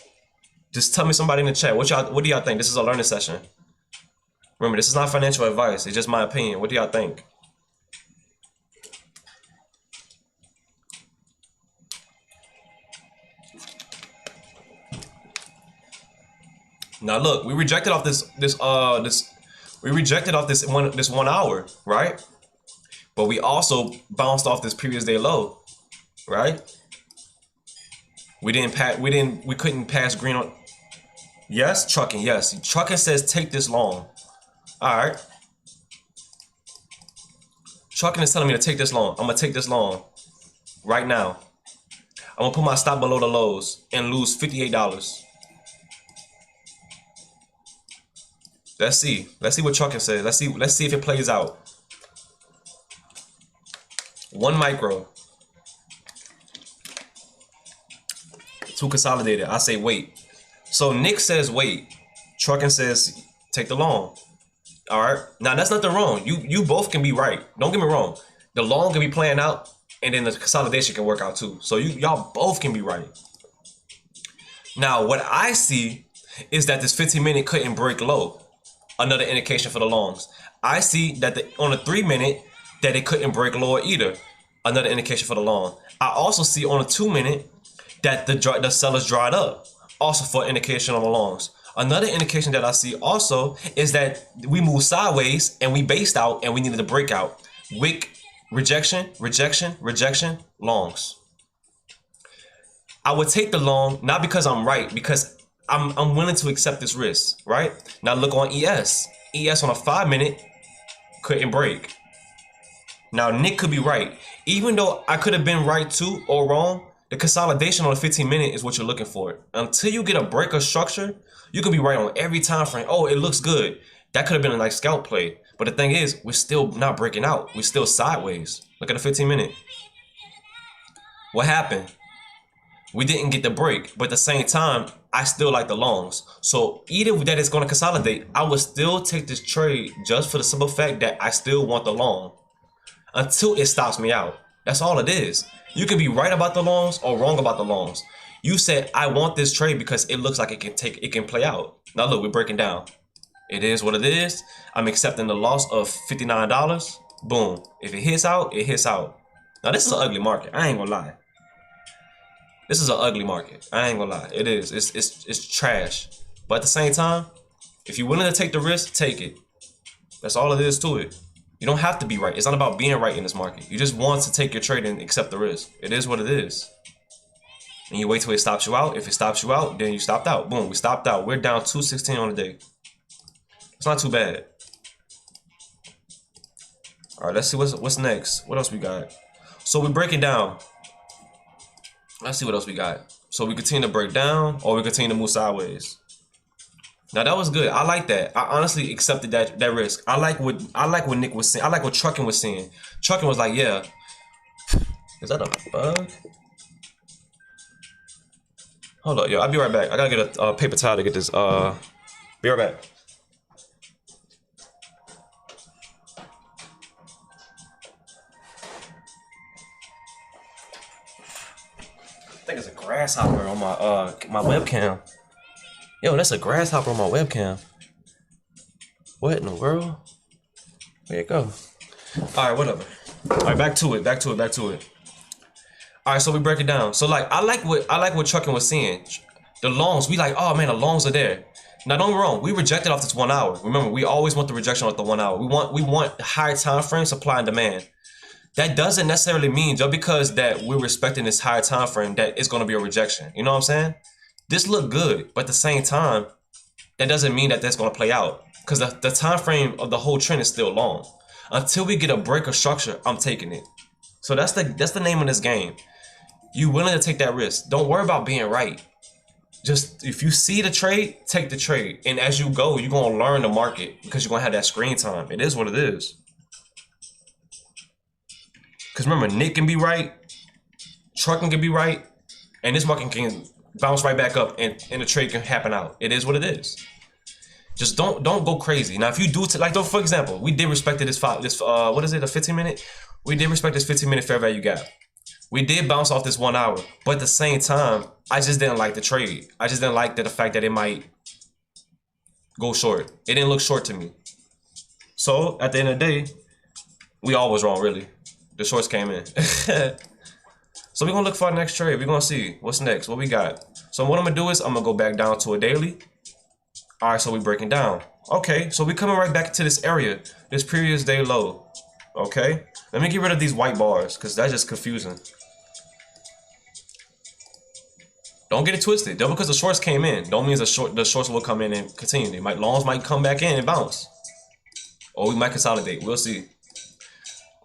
S1: Just tell me, somebody in the chat. What do y'all think? This is a learning session. Remember, this is not financial advice. It's just my opinion. What do y'all think? Now look, we rejected off this 1 hour, right? But we also bounced off this previous day low, right? We couldn't pass green on. Yes, trucking, yes. Trucking says take this long. All right. Trucking is telling me to take this long. I'm gonna take this long right now. I'm gonna put my stop below the lows and lose $58. Let's see. Let's see what trucking says. Let's see if it plays out. 1 micro. 2 consolidated. I say wait. So Nick says wait. Trucking says take the long. All right. Now that's nothing wrong. You both can be right. Don't get me wrong. The long can be playing out, and then the consolidation can work out too. So y'all both can be right. Now what I see is that this 15-minute couldn't break low. Another indication for the longs. I see that on the 3-minute that it couldn't break lower either. Another indication for the long. I also see on a 2-minute that the sellers dried up. Also for indication on the longs. Another indication that I see also is that we moved sideways and we based out and we needed a breakout. Wick, rejection, rejection, rejection, longs. I would take the long, not because I'm right, because I'm willing to accept this risk, right? Now look on ES. ES on a 5-minute couldn't break. Now Nick could be right. Even though I could have been right too or wrong, the consolidation on the 15-minute is what you're looking for. Until you get a break of structure, you can be right on every time frame. Oh, it looks good. That could have been a nice scalp play. But the thing is, we're still not breaking out. We're still sideways. Look at the 15-minute. What happened? We didn't get the break, but at the same time, I still like the longs. So either that it's going to consolidate, I would still take this trade just for the simple fact that I still want the long until it stops me out. That's all it is. You can be right about the longs or wrong about the longs. You said, I want this trade because it looks like it can play out. Now look, we're breaking down. It is what it is. I'm accepting the loss of $59. Boom. If it hits out, it hits out. Now this is an ugly market. I ain't gonna lie. This is an ugly market. I ain't gonna lie. It is. It's trash. But at the same time, if you're willing to take the risk, take it. That's all it is to it. You don't have to be right. It's not about being right in this market. You just want to take your trade and accept the risk. It is what it is. And you wait till it stops you out. If it stops you out, then you stopped out. Boom, we stopped out. We're down 216 on the day. It's not too bad. All right, let's see what's next. What else we got? So we're breaking down. Let's see what else we got. So we continue to break down or we continue to move sideways. Now that was good. I like that. I honestly accepted that risk. I like what Nick was saying. I like what Trucking was saying. Trucking was like, yeah. Is that a bug? Hold up, yo. I'll be right back. I gotta get a paper towel to get this. Be right back. think it's a grasshopper on my webcam. Yo, that's a grasshopper on my webcam. What in the world? Where'd it go? Alright, whatever. Alright, back to it. Alright, so we break it down. So like I like what Trucking was saying. The longs, we like, oh man, the longs are there. Now don't get me wrong, we rejected off this 1 hour. Remember, we always want the rejection off the 1 hour. We want higher time frame, supply and demand. That doesn't necessarily mean just because that we're respecting this higher time frame that it's gonna be a rejection. You know what I'm saying? This look good, but at the same time, that doesn't mean that that's gonna play out. Because the time frame of the whole trend is still long. Until we get a break of structure, I'm taking it. So that's the name of this game. You willing to take that risk. Don't worry about being right. Just if you see the trade, take the trade. And as you go, you're gonna learn the market because you're gonna have that screen time. It is what it is. Because remember, Nick can be right, Trucking can be right, and this market can bounce right back up and the trade can happen out. It is what it is. Just don't go crazy. Now, if you do, for example, we did respect this what is it, a 15-minute? We did respect this 15-minute fair value gap. We did bounce off this 1 hour, but at the same time, I just didn't like the trade. I just didn't like the fact that it might go short. It didn't look short to me. So at the end of the day, we all was wrong, really. The shorts came in. So we're gonna look for our next trade. We're gonna see what's next, what we got. So what I'm gonna do is I'm gonna go back down to a daily. All right, so we're breaking down. Okay, so we're coming right back to this area, this previous day low. Okay, let me get rid of these white bars because that's just confusing. Don't get it twisted. Just because the shorts came in, don't mean the shorts will come in and continue. Longs might come back in and bounce, or we might consolidate. We'll see.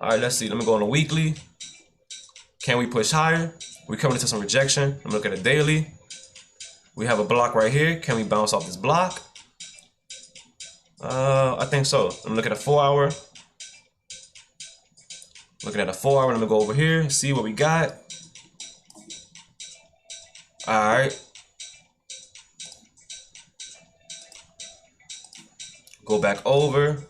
S1: All right, let's see. Let me go on a weekly. Can we push higher? We're coming into some rejection. Let me look at a daily. We have a block right here. Can we bounce off this block? I think so. Let me look at a 4 hour. Looking at a 4 hour. Let me go over here and see what we got. All right. Go back over.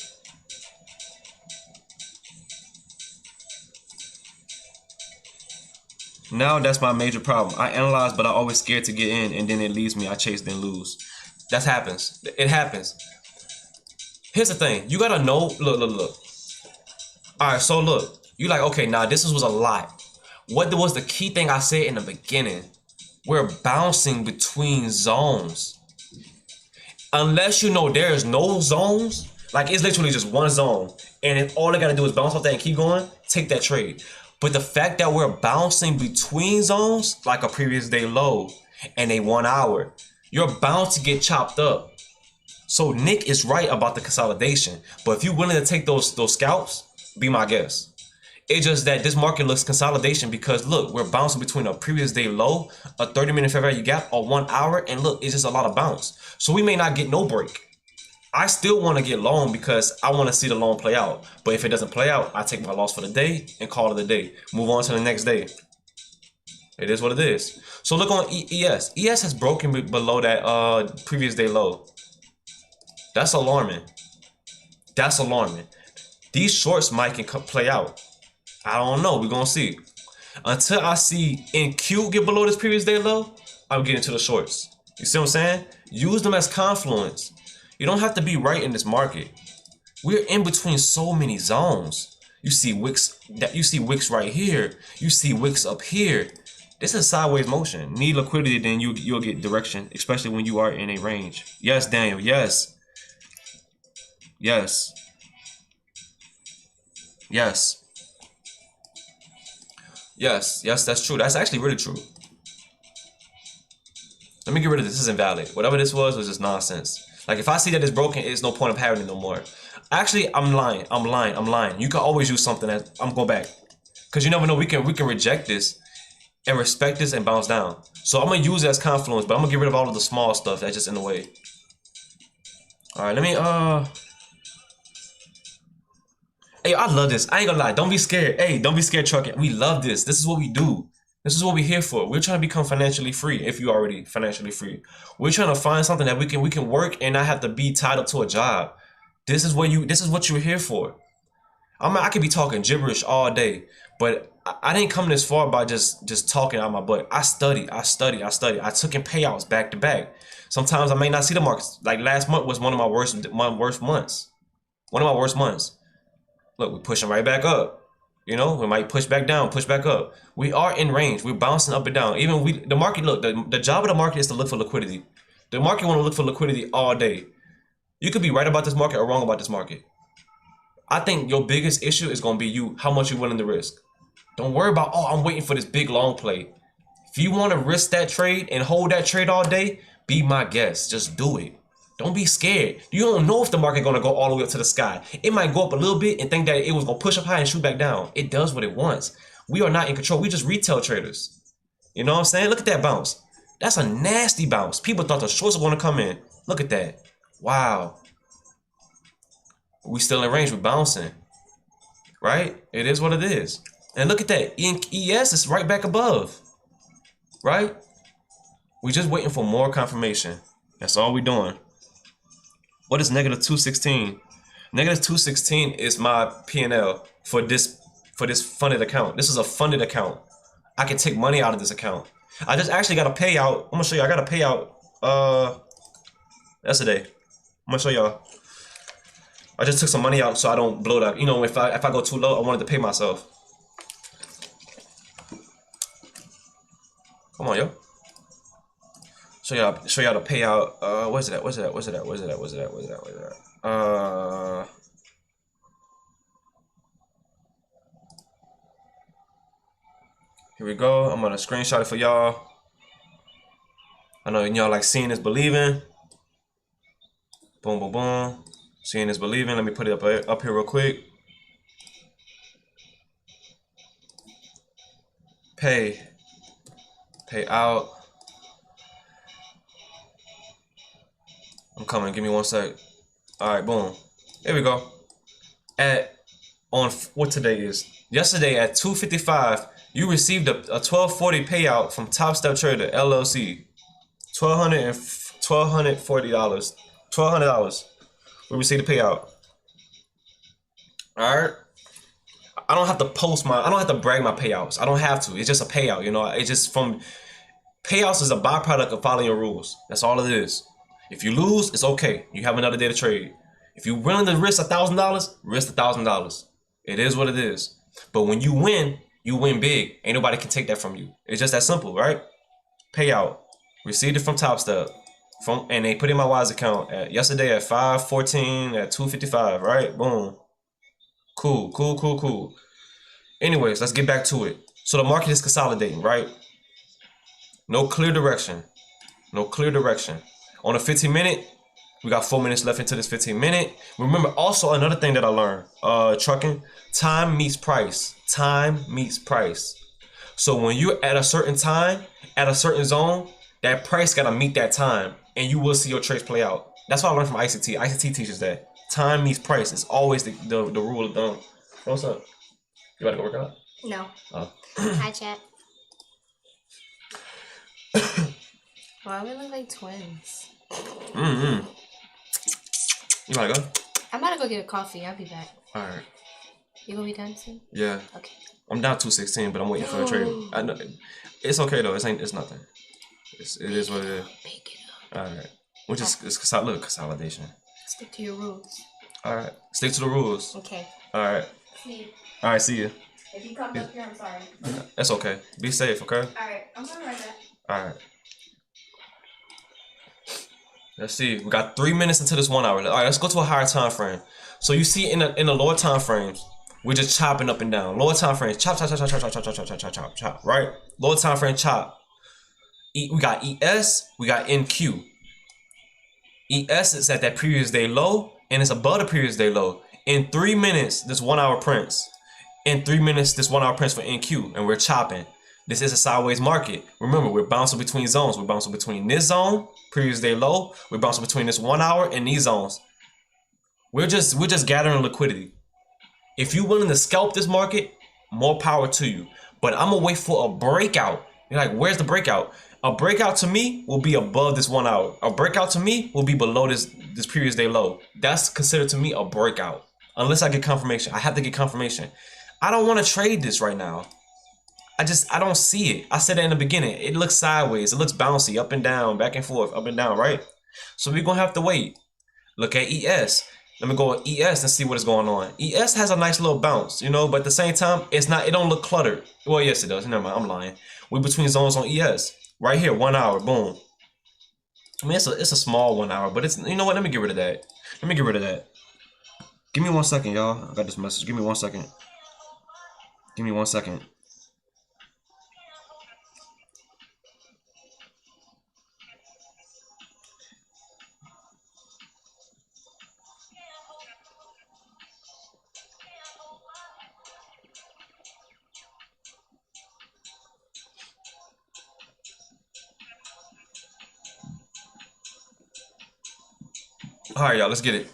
S1: Now that's my major problem. I analyze, but I always scared to get in, and then it leaves me. I chase, then lose. That happens. It happens. Here's the thing. You gotta know. Look. All right. So look. You like, okay, nah, this was a lot. What was the key thing I said in the beginning? We're bouncing between zones. Unless you know there's no zones, like it's literally just one zone, and if all they gotta do is bounce off that and keep going, take that trade. But the fact that we're bouncing between zones, like a previous day low and a 1 hour, you're bound to get chopped up. So Nick is right about the consolidation. But if you're willing to take those scalps, be my guest. It's just that this market looks consolidation because look, we're bouncing between a previous day low, a 30-minute fair value gap, or 1 hour, and look, it's just a lot of bounce. So we may not get no break. I still want to get long because I want to see the long play out. But if it doesn't play out, I take my loss for the day and call it a day. Move on to the next day. It is what it is. So look on ES. ES has broken below that previous day low. That's alarming. That's alarming. These shorts might can play out. I don't know. We're going to see. Until I see NQ get below this previous day low, I'm getting to the shorts. You see what I'm saying? Use them as confluence. You don't have to be right in this market. We're in between so many zones. You see wicks right here. You see wicks up here. This is sideways motion. Need liquidity, then you'll get direction, especially when you are in a range. Yes, Daniel. Yes. Yes. Yes. Yes. Yes, that's true. That's actually really true. Let me get rid of this. This is invalid. Whatever this was just nonsense. Like if I see that it's broken, it's no point of having it no more. Actually, I'm lying. You can always use something that I'm going back. Because you never know, we can reject this and respect this and bounce down. So I'm gonna use it as confluence, but I'm gonna get rid of all of the small stuff that's just in the way. Alright, let me Hey, I love this. I ain't gonna lie. Don't be scared. Hey, don't be scared, Trucking. We love this. This is what we do. This is what we're here for. We're trying to become financially free. If you're already financially free, we're trying to find something that we can work and not have to be tied up to a job. This is what you're here for. I could be talking gibberish all day, but I didn't come this far by just talking out my butt. I studied. I took in payouts back to back. Sometimes I may not see the markets. Like last month was one of my worst months. One of my worst months. Look, we're pushing right back up. You know, we might push back down, push back up. We are in range. We're bouncing up and down. Even the market, look, the job of the market is to look for liquidity. The market want to look for liquidity all day. You could be right about this market or wrong about this market. I think your biggest issue is going to be how much you're willing to risk. Don't worry about, oh, I'm waiting for this big long play. If you want to risk that trade and hold that trade all day, be my guest. Just do it. Don't be scared. You don't know if the market going to go all the way up to the sky. It might go up a little bit and think that it was going to push up high and shoot back down. It does what it wants. We are not in control. We just retail traders. You know what I'm saying? Look at that bounce. That's a nasty bounce. People thought the shorts were going to come in. Look at that. Wow. We still in range. We're bouncing. Right? It is what it is. And look at that. ES is right back above. Right? We're just waiting for more confirmation. That's all we're doing. What is negative 216? Negative 216 is my P&L for this funded account. This is a funded account. I can take money out of this account. I just actually got a payout. I'm gonna show you. I got a payout yesterday. I'm gonna show y'all. I just took some money out so I don't blow that. You know, if I go too low, I wanted to pay myself. Come on, yo. Show y'all the payout. Where's it at? Here we go. I'm gonna screenshot it for y'all. I know y'all like seeing is believing. Boom, boom, boom. Seeing is believing. Let me put it up here real quick. Pay out. I'm coming. Give me 1 sec. All right, boom. Here we go. On what today is? Yesterday at 2:55, you received a 1240 payout from Top Step Trader LLC. $1,240. $1,200. We received the payout. All right. I don't have to I don't have to brag my payouts. I don't have to. It's just a payout. You know, it's just payouts is a byproduct of following your rules. That's all it is. If you lose, it's okay. You have another day to trade. If you're willing to risk $1,000, risk $1,000. It is what it is. But when you win big. Ain't nobody can take that from you. It's just that simple, right? Payout. Received it from Top Step. And they put it in my Wise account yesterday at 5:14 at 2:55, right? Boom. Cool. Anyways, let's get back to it. So the market is consolidating, right? No clear direction. On a 15-minute, we got 4 minutes left into this 15-minute. Remember, also another thing that I learned, trucking, time meets price. So when you're at a certain time, at a certain zone, that price gotta meet that time, and you will see your trades play out. That's what I learned from ICT. ICT teaches that time meets price. It's always the rule of thumb. What's up? You about to go work out?
S2: No. Hi, chat. Why we look like twins?
S1: You wanna go?
S2: I'm about to go get a coffee. I'll be back.
S1: All right.
S2: You gonna be done soon?
S1: Yeah.
S2: Okay.
S1: I'm down 216, but I'm waiting for the trade. I know it's okay though. It's nothing. It is what it is.
S2: Pick it up.
S1: All right. Which is consolidation.
S2: Stick to your rules.
S1: All right. Stick to the rules.
S2: Okay.
S1: All right.
S2: See you.
S1: All right. See you.
S2: If you come up here, I'm sorry.
S1: That's okay. Be safe, okay?
S2: All right. I'm coming right back.
S1: All right. Let's see. We got 3 minutes into this 1 hour. All right. Let's go to a higher time frame. So you see in the lower time frames, we're just chopping up and down. Lower time frames, chop. Right. Lower time frame, chop. We got ES. We got NQ. ES is at that previous day low, and it's above the previous day low. In 3 minutes, this 1 hour prints. In 3 minutes, this 1 hour prints for NQ, and we're chopping. This is a sideways market. Remember, we're bouncing between zones. We're bouncing between this zone, previous day low. We're bouncing between this 1 hour and these zones. We're just gathering liquidity. If you're willing to scalp this market, more power to you. But I'm gonna wait for a breakout. You're like, where's the breakout? A breakout to me will be above this 1 hour. A breakout to me will be below this previous day low. That's considered to me a breakout. Unless I get confirmation. I have to get confirmation. I don't want to trade this right now. I don't see it. I said that in the beginning. It looks sideways. It looks bouncy, up and down, back and forth, up and down, right? So we're gonna have to wait. Look at ES. Let me go with ES and see what is going on. ES has a nice little bounce, you know, but at the same time, it's not. It don't look cluttered. Well, yes, it does. Never mind. I'm lying. We're between zones on ES. Right here, 1 hour. Boom. I mean, it's a small 1 hour, but it's, you know what? Let me get rid of that. Let me get rid of that. Give me 1 second, y'all. I got this message. Give me 1 second. Give me 1 second. All right, y'all. Let's get it.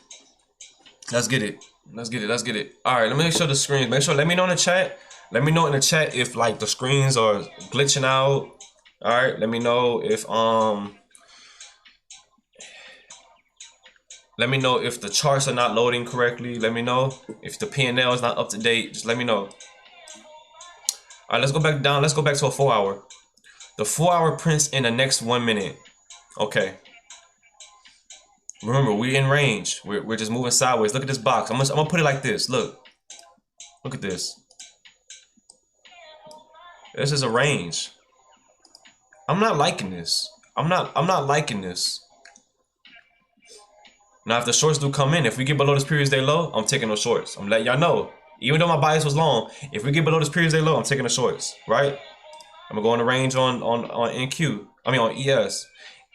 S1: Let's get it. Let's get it. Let's get it. All right. Let me make sure the screens. Make sure. Let me know in the chat. Let me know in the chat if like the screens are glitching out. All right. Let me know if Let me know if the charts are not loading correctly. Let me know if the P&L is not up to date. Just let me know. All right. Let's go back down. Let's go back to a 4 hour. The 4 hour prints in the next 1 minute. Okay. Remember, we're in range. We're just moving sideways. Look at this box. I'm gonna put it like this. Look at this. This is a range. I'm not liking this. I'm not liking this. Now, if the shorts do come in, if we get below this previous day low, I'm taking those shorts. I'm letting y'all know. Even though my bias was long, if we get below this previous day low, I'm taking the shorts. Right? I'm gonna go in the range on NQ. I mean on ES.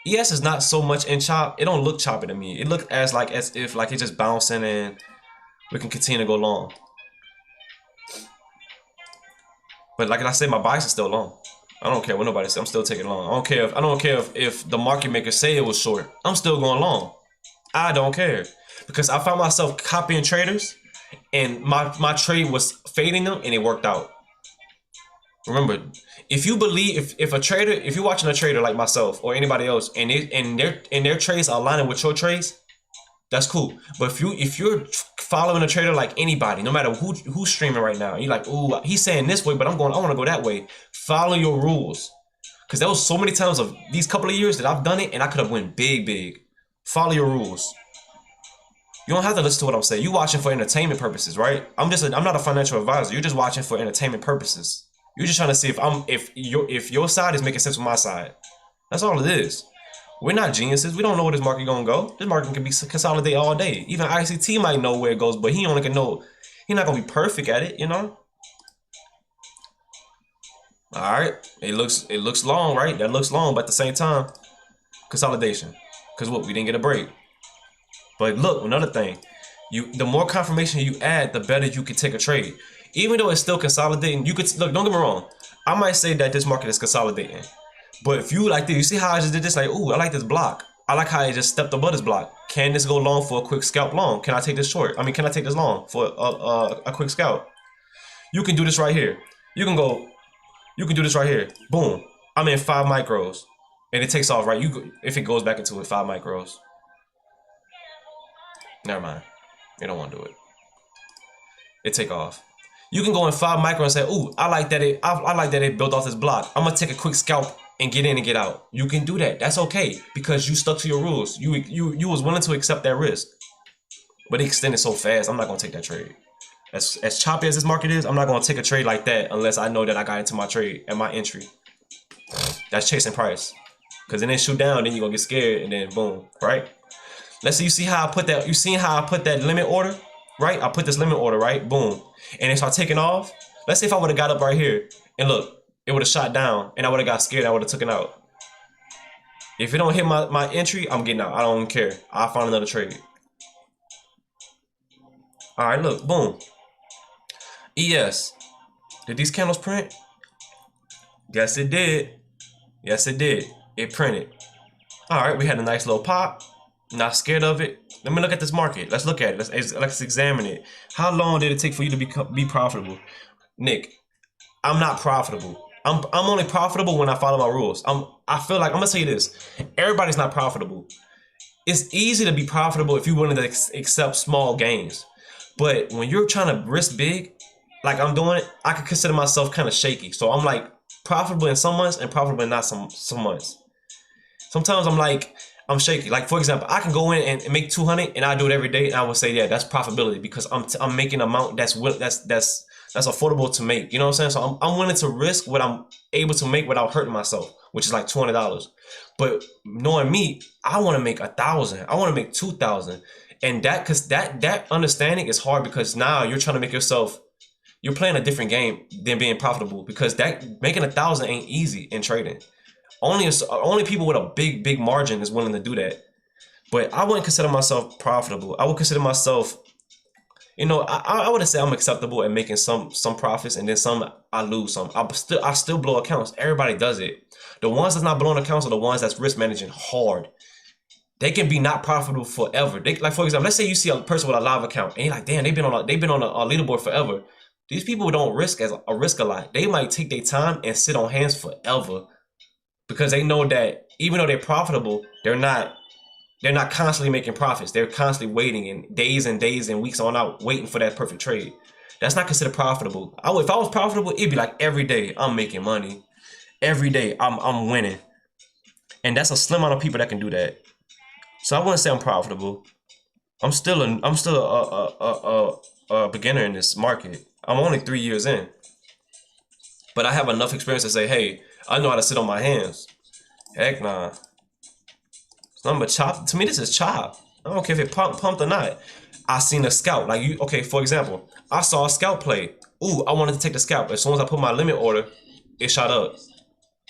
S1: ES is not so much in chop. It don't look choppy to me. It looks as if like it's just bouncing and we can continue to go long. But like I said, my bias is still long. I don't care what nobody says. I'm still taking long. I don't care if the market makers say it was short. I'm still going long. I don't care because I found myself copying traders, and my trade was fading them, and it worked out. Remember, if you believe, if you're watching a trader like myself or anybody else, and their trades are aligning with your trades, that's cool. But if you're following a trader like anybody, no matter who's streaming right now, you're like, ooh, he's saying this way, but I want to go that way. Follow your rules, because there was so many times of these couple of years that I've done it, and I could have went big. Follow your rules. You don't have to listen to what I'm saying. You watching for entertainment purposes, right? I'm not a financial advisor. You're just watching for entertainment purposes. You're just trying to see if your side is making sense with my side. That's all it is. We're not geniuses. We don't know where this market gonna go. This market can be consolidated all day. Even ICT might know where it goes, but he only can know. He's not gonna be perfect at it, you know. All right. It looks long, right? That looks long, but at the same time, consolidation. Cause what? We didn't get a break. But look, another thing. The more confirmation you add, the better you can take a trade. Even though it's still consolidating, you could look. Don't get me wrong. I might say that this market is consolidating, but if you like this, you see how I just did this? Like, ooh, I like this block. I like how I just stepped above this block. Can this go long for a quick scalp long? Can I take this short? I mean, can I take this long for a quick scalp? You can do this right here. You can do this right here. Boom. I'm in 5 micros, and it takes off right. If it goes back into it, 5 micros. Never mind. You don't want to do it. It take off. You can go in 5 micro and say, "Ooh, I like that it built off this block. I'm gonna take a quick scalp and get in and get out." You can do that. That's okay because you stuck to your rules. You was willing to accept that risk, but it extended so fast. I'm not gonna take that trade. As choppy as this market is, I'm not gonna take a trade like that unless I know that I got into my trade and my entry. That's chasing price, because then it shoot down, then you are gonna get scared, and then boom, right? Let's see. You see how I put that? You seen how I put that limit order? Right? I put this limit order, right? Boom. And it start taking off. Let's say if I would have got up right here and look, it would have shot down and I would have got scared. I would have taken out. If it don't hit my entry, I'm getting out. I don't care. I'll find another trade. All right, look, boom. ES. Did these candles print? Yes, it did. Yes, it did. It printed. All right, we had a nice little pop. Not scared of it. Let me look at this market. Let's look at it. Let's examine it. How long did it take for you to be profitable? Nick, I'm not profitable. I'm only profitable when I follow my rules. I feel like I'm gonna tell you this. Everybody's not profitable. It's easy to be profitable if you're willing to accept small gains. But when you're trying to risk big, like I'm doing it, I could consider myself kind of shaky. So I'm like profitable in some months and profitable in not some months. Sometimes I'm shaky. Like for example, I can go in and make 200 and I do it every day, and I would say, yeah, that's profitability because I'm making an amount that's affordable to make. You know what I'm saying? So I'm willing to risk what I'm able to make without hurting myself, which is like $200. But knowing me, I want to make 1,000. I want to make 2,000, and that understanding is hard because now you're trying to make yourself. You're playing a different game than being profitable because that making 1,000 ain't easy in trading. Only people with a big margin is willing to do that. But I wouldn't consider myself profitable. I would consider myself, I would say I'm acceptable at making some profits, and then some I lose some. I still blow accounts. Everybody does it. The ones that's not blowing accounts are the ones that's risk managing hard. They can be not profitable forever. Like for example, let's say you see a person with a live account and you're like, damn, they've been on a leaderboard forever. These people don't risk a lot. They might take their time and sit on hands forever because they know that even though they're profitable, they're not constantly making profits. They're constantly waiting and days and weeks on out waiting for that perfect trade. That's not considered profitable. If I was profitable, it'd be like every day I'm making money. Every day I'm winning. And that's a slim amount of people that can do that. So I wouldn't say I'm profitable. I'm still a beginner in this market. I'm only 3 years in. But I have enough experience to say, hey, I know how to sit on my hands. Heck nah. It's nothing but chop. To me, this is chop. I don't care if it pumped or not. I seen a scalp. Okay, for example, I saw a scalp play. Ooh, I wanted to take the scalp. As soon as I put my limit order, it shot up.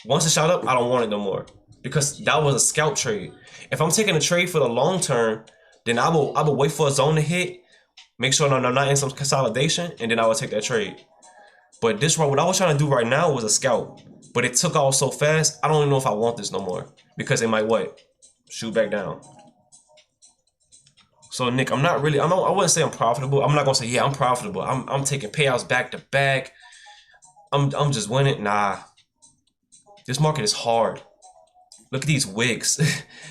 S1: Once it shot up, I don't want it no more. Because that was a scalp trade. If I'm taking a trade for the long term, then I will wait for a zone to hit, make sure I'm not in some consolidation, and then I will take that trade. But what I was trying to do right now was a scalp. But it took off so fast, I don't even know if I want this no more. Because it might what? Shoot back down. So Nick, I wouldn't say I'm profitable. I'm not gonna say, yeah, I'm profitable. I'm taking payouts back to back. I'm just winning. Nah. This market is hard. Look at these wicks.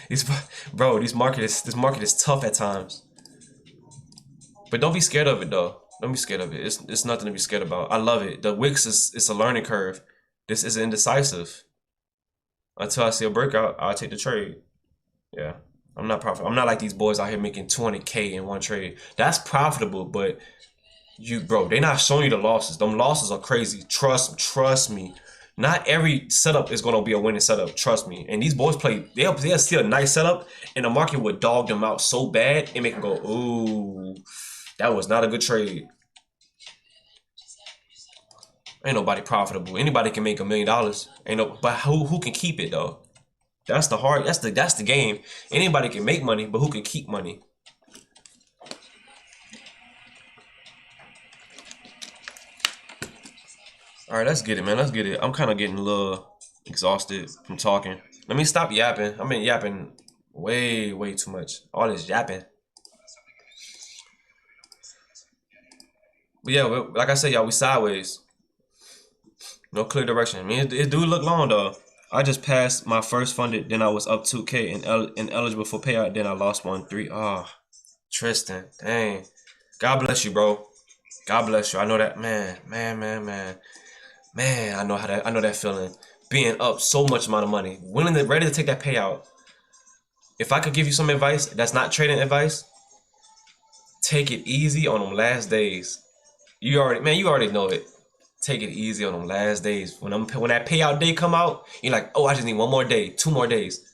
S1: This market is tough at times. But don't be scared of it though. Don't be scared of it. It's nothing to be scared about. I love it. The wicks it's a learning curve. This is indecisive. Until I see a breakout, I'll take the trade. Yeah. I'm not profitable. I'm not like these boys out here making 200K in one trade. That's profitable, but they're not showing you the losses. Them losses are crazy. Trust me. Not every setup is gonna be a winning setup. Trust me. And these boys they'll see a nice setup, and the market would dog them out so bad and make them go, ooh, that was not a good trade. Ain't nobody profitable. Anybody can make $1 million. But who can keep it though? That's the game. Anybody can make money, but who can keep money? All right, let's get it, man. Let's get it. I'm kind of getting a little exhausted from talking. Let me stop yapping. I've been yapping way too much. All this yapping. But yeah, like I said, y'all, we sideways. No clear direction. I mean, it do look long though. I just passed my first funded, then I was up 2K and eligible for payout. Then I lost 1-3. Oh, Tristan, dang. God bless you, bro. God bless you. I know that, man. I know that feeling. Being up so much amount of money, ready to take that payout. If I could give you some advice, that's not trading advice. Take it easy on them last days. You already know it. Take it easy on them last days. When that payout day come out, you're like, oh, I just need 1 more day, 2 more days.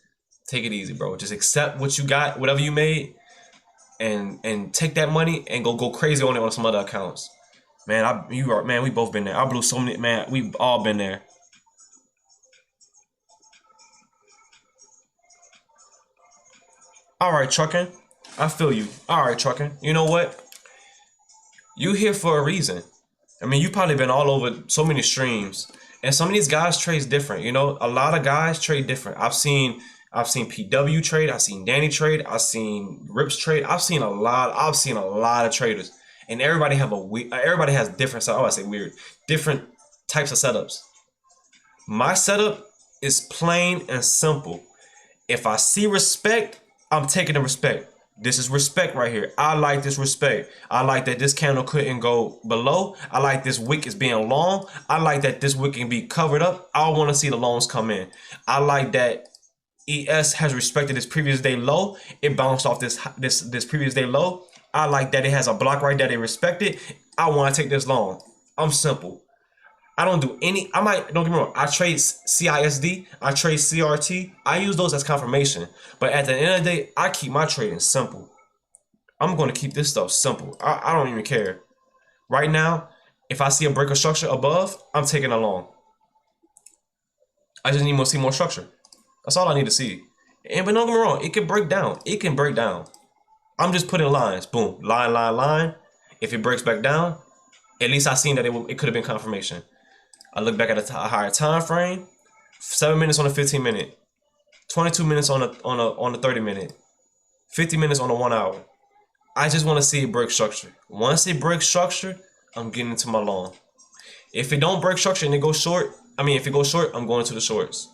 S1: Take it easy, bro. Just accept what you got, whatever you made, and take that money and go crazy on it on some other accounts. Man, we both been there. I blew so many, man. We've all been there. All right, trucking. I feel you. All right, trucking. You know what? You here for a reason. I mean, you've probably been all over so many streams, and some of these guys trade different. You know, a lot of guys trade different. I've seen PW trade. I've seen Danny trade. I've seen Rips trade. I've seen a lot of traders, and everybody has different. I say weird, different types of setups. My setup is plain and simple. If I see respect, I'm taking the respect. This is respect right here. I like this respect. I like that this candle couldn't go below. I like this wick is being long. I like that this wick can be covered up. I want to see the longs come in. I like that ES has respected this previous day low. It bounced off this previous day low. I like that it has a block right there. They respect it. I want to take this long. I'm simple. I don't do any. Don't get me wrong. I trade CISD. I trade CRT. I use those as confirmation. But at the end of the day, I keep my trading simple. I'm going to keep this stuff simple. I don't even care. Right now, if I see a break of structure above, I'm taking a long. I just need to see more structure. That's all I need to see. But don't get me wrong. It can break down. It can break down. I'm just putting lines. Boom. Line, line, line. If it breaks back down, at least I seen that it could have been confirmation. I look back at a higher time frame. 7 minutes on a 15 minute, 22 minutes on a 30 minute, 50 minutes on a 1 hour. I just want to see it break structure. Once it breaks structure, I'm getting into my long. If it don't break structure and it goes short, if it goes short, I'm going to the shorts.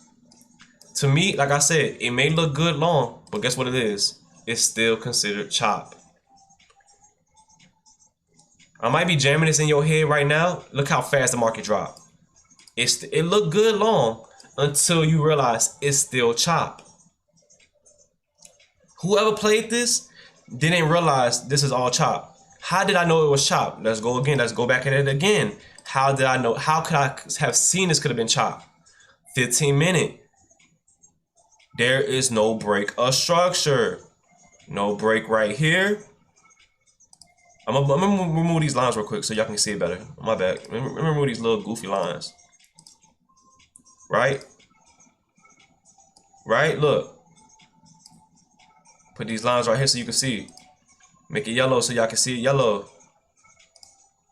S1: To me, like I said, it may look good long, but guess what it is? It's still considered chop. I might be jamming this in your head right now. Look how fast the market dropped. It looked good long until you realize it's still chop. Whoever played this didn't realize this is all chop. How did I know it was chop? Let's go again. Let's go back at it again. How did I know? How could I have seen this could have been chop? 15 minute. There is no break of structure. No break right here. I'm gonna remove these lines real quick so y'all can see it better. My bad. Let me remove these little goofy lines. Right? Right? Look. Put these lines right here so you can see. Make it yellow so y'all can see it yellow.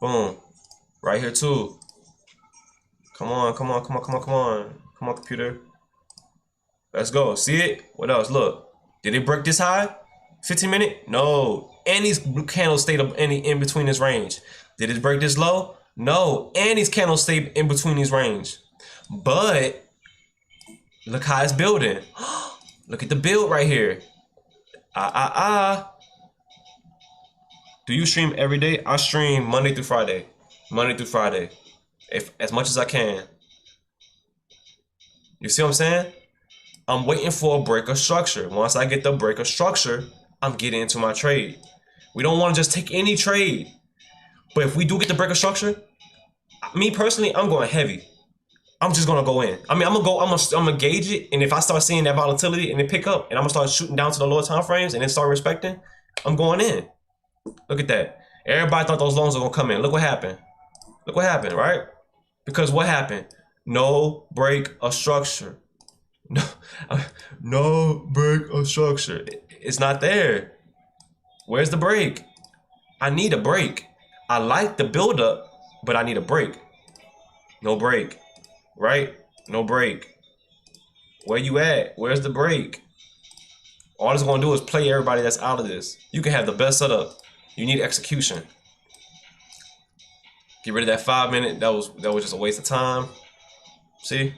S1: Boom. Right here too. Come on, come on, come on, come on, come on. Come on, computer. Let's go. See it? What else? Look. Did it break this high? 15 minute? No. And these candles stayed up in between this range. Did it break this low? No. And these candles stayed in between these range. But look how it's building. Look at the build right here. Do you stream every day? I stream Monday through Friday. Monday through Friday. As much as I can. You see what I'm saying? I'm waiting for a break of structure. Once I get the break of structure, I'm getting into my trade. We don't want to just take any trade. But if we do get the break of structure, me personally, I'm going heavy. I'm just gonna go in. I'm gonna gauge it, and if I start seeing that volatility and it pick up, and I'm gonna start shooting down to the lower time frames and then start respecting, I'm going in. Look at that. Everybody thought those loans were gonna come in. Look what happened. Look what happened, right? Because what happened? No break of structure. No break of structure. It's not there. Where's the break? I need a break. I like the build up, but I need a break. No break. Right? No break. Where you at? Where's the break? All it's gonna do is play everybody that's out of this. You can have the best setup. You need execution. Get rid of that 5 minute. That was just a waste of time. See?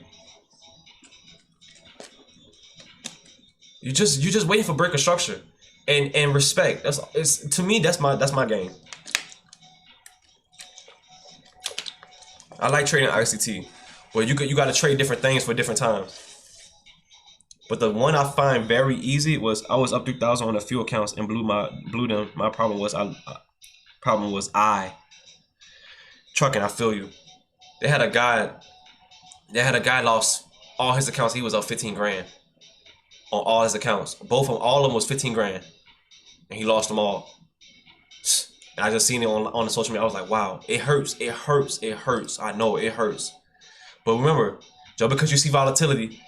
S1: You just waiting for break of structure and respect. To me that's my game. I like trading ICT. Well, you got to trade different things for different times. But the one I find very easy was I was up 3,000 on a few accounts and blew them. My problem was trucking. I feel you. They had a guy lost all his accounts. He was up 15 grand on all his accounts. All of them was 15 grand, and he lost them all. And I just seen it on the social media. I was like, wow, it hurts. It hurts. It hurts. I know it hurts. But remember, just because you see volatility,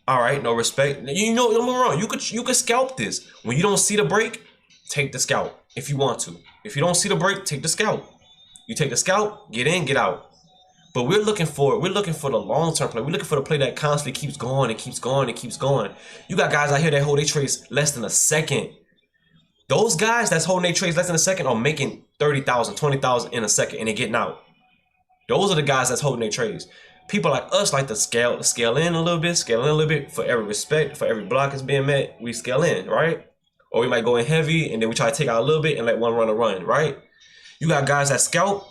S1: all right, no respect. You know, don't get me wrong. You could scalp this. When you don't see the break, take the scalp if you want to. If you don't see the break, take the scalp. You take the scalp, get in, get out. But we're looking for the long-term play. We're looking for the play that constantly keeps going and keeps going and keeps going. You got guys out here that hold their trades less than a second. Those guys that's holding their trades less than a second are making 30,000, 20,000 in a second and they're getting out. Those are the guys that's holding their trades. People like us like to scale in a little bit for every respect, for every block is being met, we scale in, right? or we might go in heavy and then we try to take out a little bit and let one runner run, right? You got guys that scalp.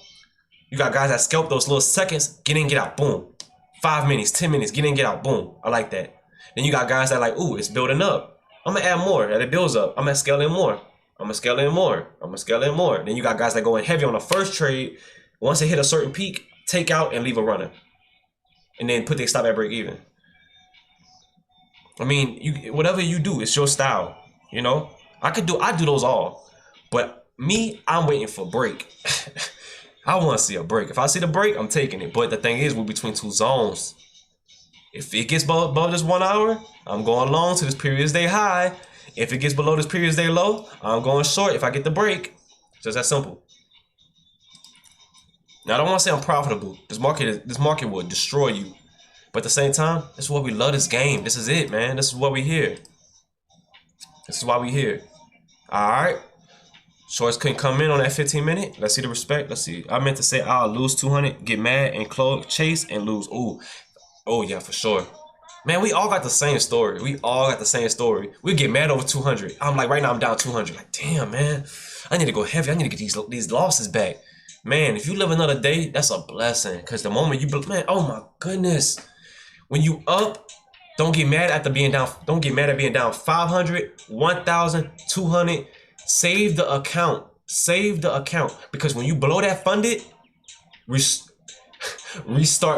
S1: You got guys that scalp those little seconds, get in, get out, boom. 5 minutes, 10 minutes, get in, get out, boom. I like that. Then you got guys that like, ooh, it's building up. I'm gonna add more as it builds up. I'm gonna scale in more. I'm gonna scale in more. I'm gonna scale in more. Then you got guys that go in heavy on the first trade. Once they hit a certain peak, take out and leave a runner. And then put their stop at break even. I mean, you whatever you do, it's your style. You know? I do those all. But me, I'm waiting for break. I want to see a break. If I see the break, I'm taking it. But the thing is, we're between two zones. If it gets above this 1 hour, I'm going long to this previous day high. If it gets below this previous day low, I'm going short if I get the break. Just that simple. Now, I don't want to say I'm profitable. This market will destroy you. But at the same time, this is why we love this game. This is it, man. This is what we here. This is why we here. All right. Shorts couldn't come in on that 15 minute. Let's see the respect. Let's see. I meant to say I'll lose 200, get mad and chase and lose. Ooh. Oh, yeah, for sure. Man, we all got the same story. We all got the same story. We get mad over 200. I'm like, right now I'm down 200. Like, damn, man. I need to go heavy. I need to get these losses back. Man, if you live another day, that's a blessing. Because the moment you, man, oh my goodness. When you up, don't get mad at being down. Don't get mad at being down 500, 1,000, 200. Save the account. Save the account. Because when you blow that funded, restart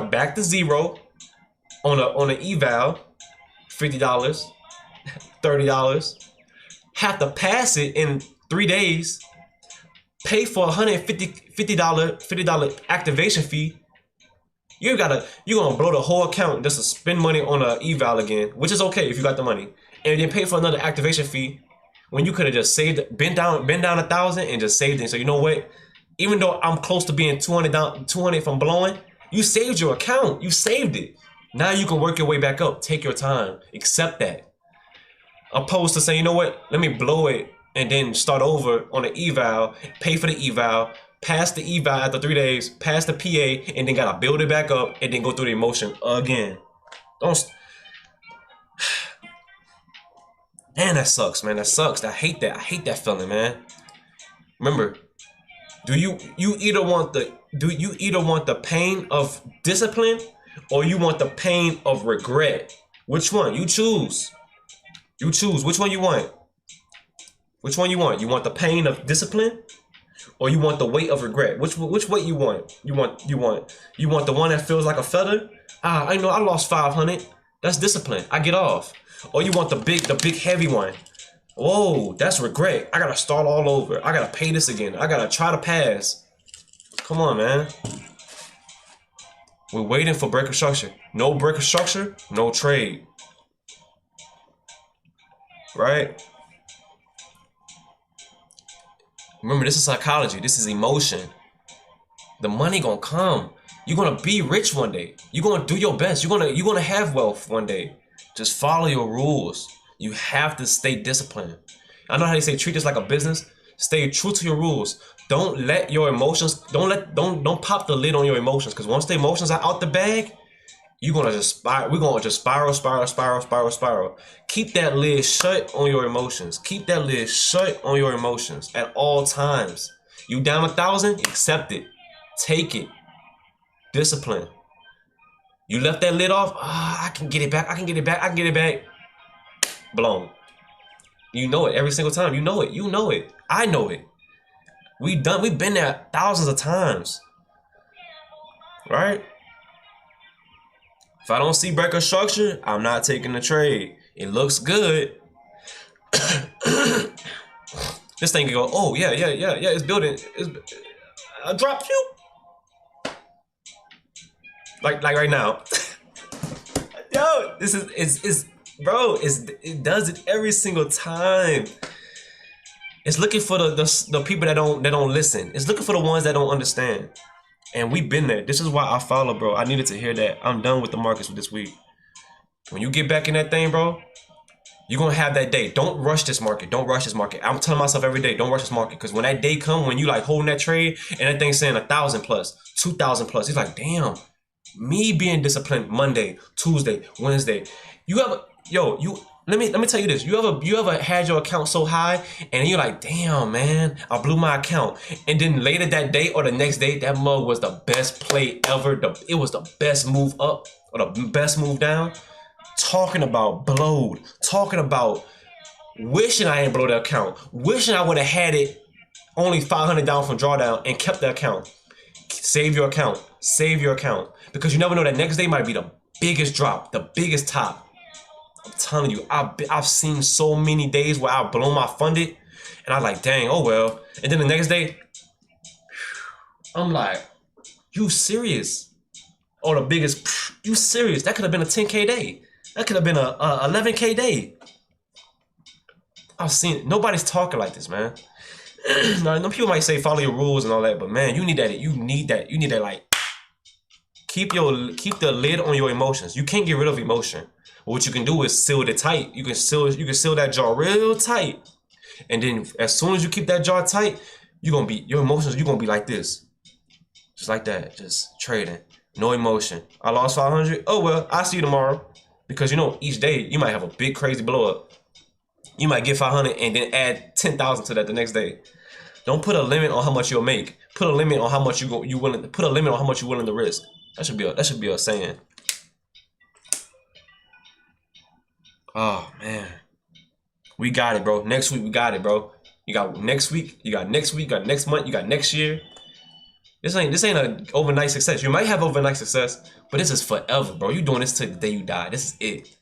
S1: back to zero on a eval, $50, $30. Have to pass it in 3 days. Pay for $50 activation fee. You're gonna blow the whole account just to spend money on a eval again, which is okay if you got the money, and then pay for another activation fee when you could have just saved, been down 1,000 and just saved it. So you know what? Even though I'm close to being 200 down, 200 from blowing, you saved your account. You saved it. Now you can work your way back up. Take your time. Accept that. Opposed to saying, you know what? Let me blow it and then start over on an eval, pay for the eval, pass the eval after 3 days, pass the PA, and then gotta build it back up and then go through the emotion again. Man, that sucks, man. That sucks. I hate that. I hate that feeling, man. Remember, you either want the pain of discipline or you want the pain of regret? Which one? You choose. You choose. Which one you want? Which one you want? You want the pain of discipline or you want the weight of regret? Which weight you want? You want the one that feels like a feather? I know I lost 500. That's discipline. I get off. Or you want the big heavy one? Whoa, that's regret. I gotta start all over. I gotta pay this again. I gotta try to pass. Come on, man. We're waiting for breaker structure. No breaker structure, no trade. Right? Remember, this is psychology. This is emotion. The money gonna come. You're gonna be rich one day. You're gonna do your best. You're gonna have wealth one day. Just follow your rules. You have to stay disciplined. I know how they say treat this like a business. Stay true to your rules. Don't let your emotions, don't pop the lid on your emotions. Because once the emotions are out the bag, we're gonna just spiral. Keep that lid shut on your emotions. Keep that lid shut on your emotions at all times. You down 1,000, accept it. Take it. Discipline. You left that lid off, I can get it back, I can get it back. Blown. You know it every single time. You know it. I know it. We've been there thousands of times. Right? If I don't see breaker structure, I'm not taking the trade. It looks good. This thing can go, oh yeah, it's building. I dropped you. Like right now. Yo, this is bro, it does it every single time. It's looking for the people that don't listen. It's looking for the ones that don't understand. And we've been there. This is why I follow, bro. I needed to hear that. I'm done with the markets for this week. When you get back in that thing, bro, you're gonna have that day. Don't rush this market. Don't rush this market. I'm telling myself every day, don't rush this market. Because when that day come, when you like holding that trade and that thing's saying 1,000 plus, 2,000 plus, it's like, damn. Me being disciplined Monday, Tuesday, Wednesday. You let me tell you this. You ever had your account so high and you're like, damn man, I blew my account. And then later that day or the next day, that mug was the best play ever. It was the best move up or the best move down. Talking about blowed. Talking about wishing I ain't blow the account. Wishing I would have had it only 500 down from drawdown and kept the account. Save your account. Save your account. Because you never know, that next day might be the biggest drop, the biggest top. I'm telling you, I've seen so many days where I've blown my funded and I'm like, dang, oh well. And then the next day, I'm like, you serious? Or the biggest, you serious? That could have been a 10K day. That could have been a 11K day. I've seen it. Nobody's talking like this, man. Now, people might say follow your rules and all that, but man, you need that. You need that. Like, keep the lid on your emotions. You can't get rid of emotion. What you can do is seal it tight. You can seal that jaw real tight, and then as soon as you keep that jaw tight, your emotions. You're gonna be like this, just like that, just trading, no emotion. I lost 500. Oh well, I'll see you tomorrow, because you know each day you might have a big crazy blow up. You might get 500 and then add 10,000 to that the next day. Don't put a limit on how much you'll make. Put a limit on how much you willing to put a limit on how much you're willing to risk. That should be a saying. Oh man, we got it, bro. Next week we got it, bro. You got next week. You got next week. You got next month. You got next year. This ain't an overnight success. You might have overnight success, but this is forever, bro. You doing this till the day you die. This is it.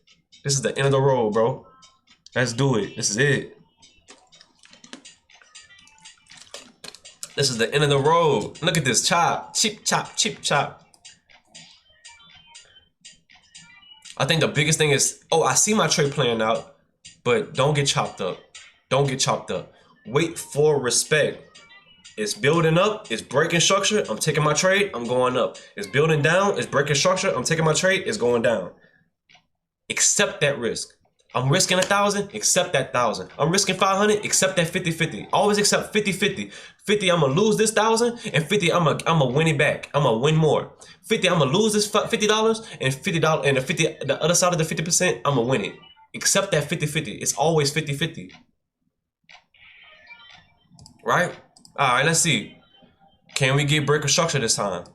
S1: This is the end of the road, bro. Let's do it. This is it. This is the end of the road. Look at this chop, cheap chop, cheap chop. I think the biggest thing is, oh, I see my trade playing out, but don't get chopped up. Don't get chopped up. Wait for respect. It's building up. It's breaking structure. I'm taking my trade. I'm going up. It's building down. It's breaking structure. I'm taking my trade. It's going down. Accept that risk. I'm risking 1,000. Accept that 1,000. I'm risking 500. Accept that 50-50. Always accept 50-50. 50, I'm gonna lose this 1,000, and 50, I'm gonna win it back. I'm gonna win more. 50, I'm gonna lose this $50, and $50, and the other side of the 50%, I'm gonna win it. Accept that 50-50. It's always 50-50. Right? All right, let's see. Can we get breaker structure this time?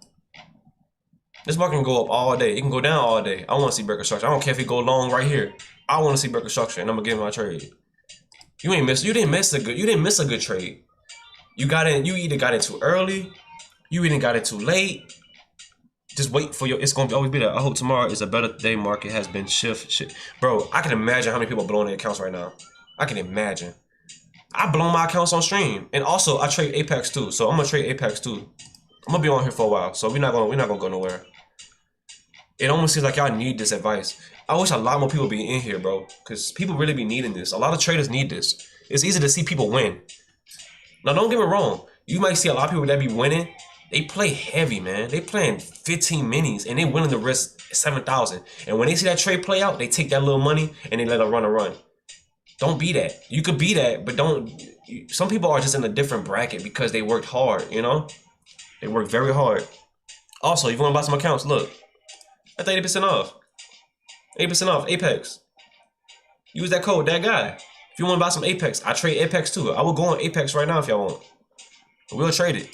S1: This market can go up all day. It can go down all day. I want to see breaker structure. I don't care if it go long right here. I want to see breaker structure, and I'm gonna get my trade. You didn't miss a good trade. You either got it too early, you either got it too late. Just wait for it's gonna always be there. I hope tomorrow is a better day. Market has been shit. Bro, I can imagine how many people are blowing their accounts right now. I can imagine. I blow my accounts on stream, and also I trade Apex too. So I'm gonna trade Apex too. I'm gonna be on here for a while, so we're not gonna go nowhere. It almost seems like y'all need this advice. I wish a lot more people be in here, bro, because people really be needing this. A lot of traders need this. It's easy to see people win. Now, don't get me wrong. You might see a lot of people that be winning. They play heavy, man. They playing 15 minis, and they willing to risk 7,000. And when they see that trade play out, they take that little money, and they let it run. Don't be that. You could be that, but don't. Some people are just in a different bracket because they worked hard, you know? They worked very hard. Also, if you want to buy some accounts, look. That's 80% off. 80% off Apex. Use that code, that guy. If you want to buy some Apex, I trade Apex too. I will go on Apex right now if y'all want. We'll trade it.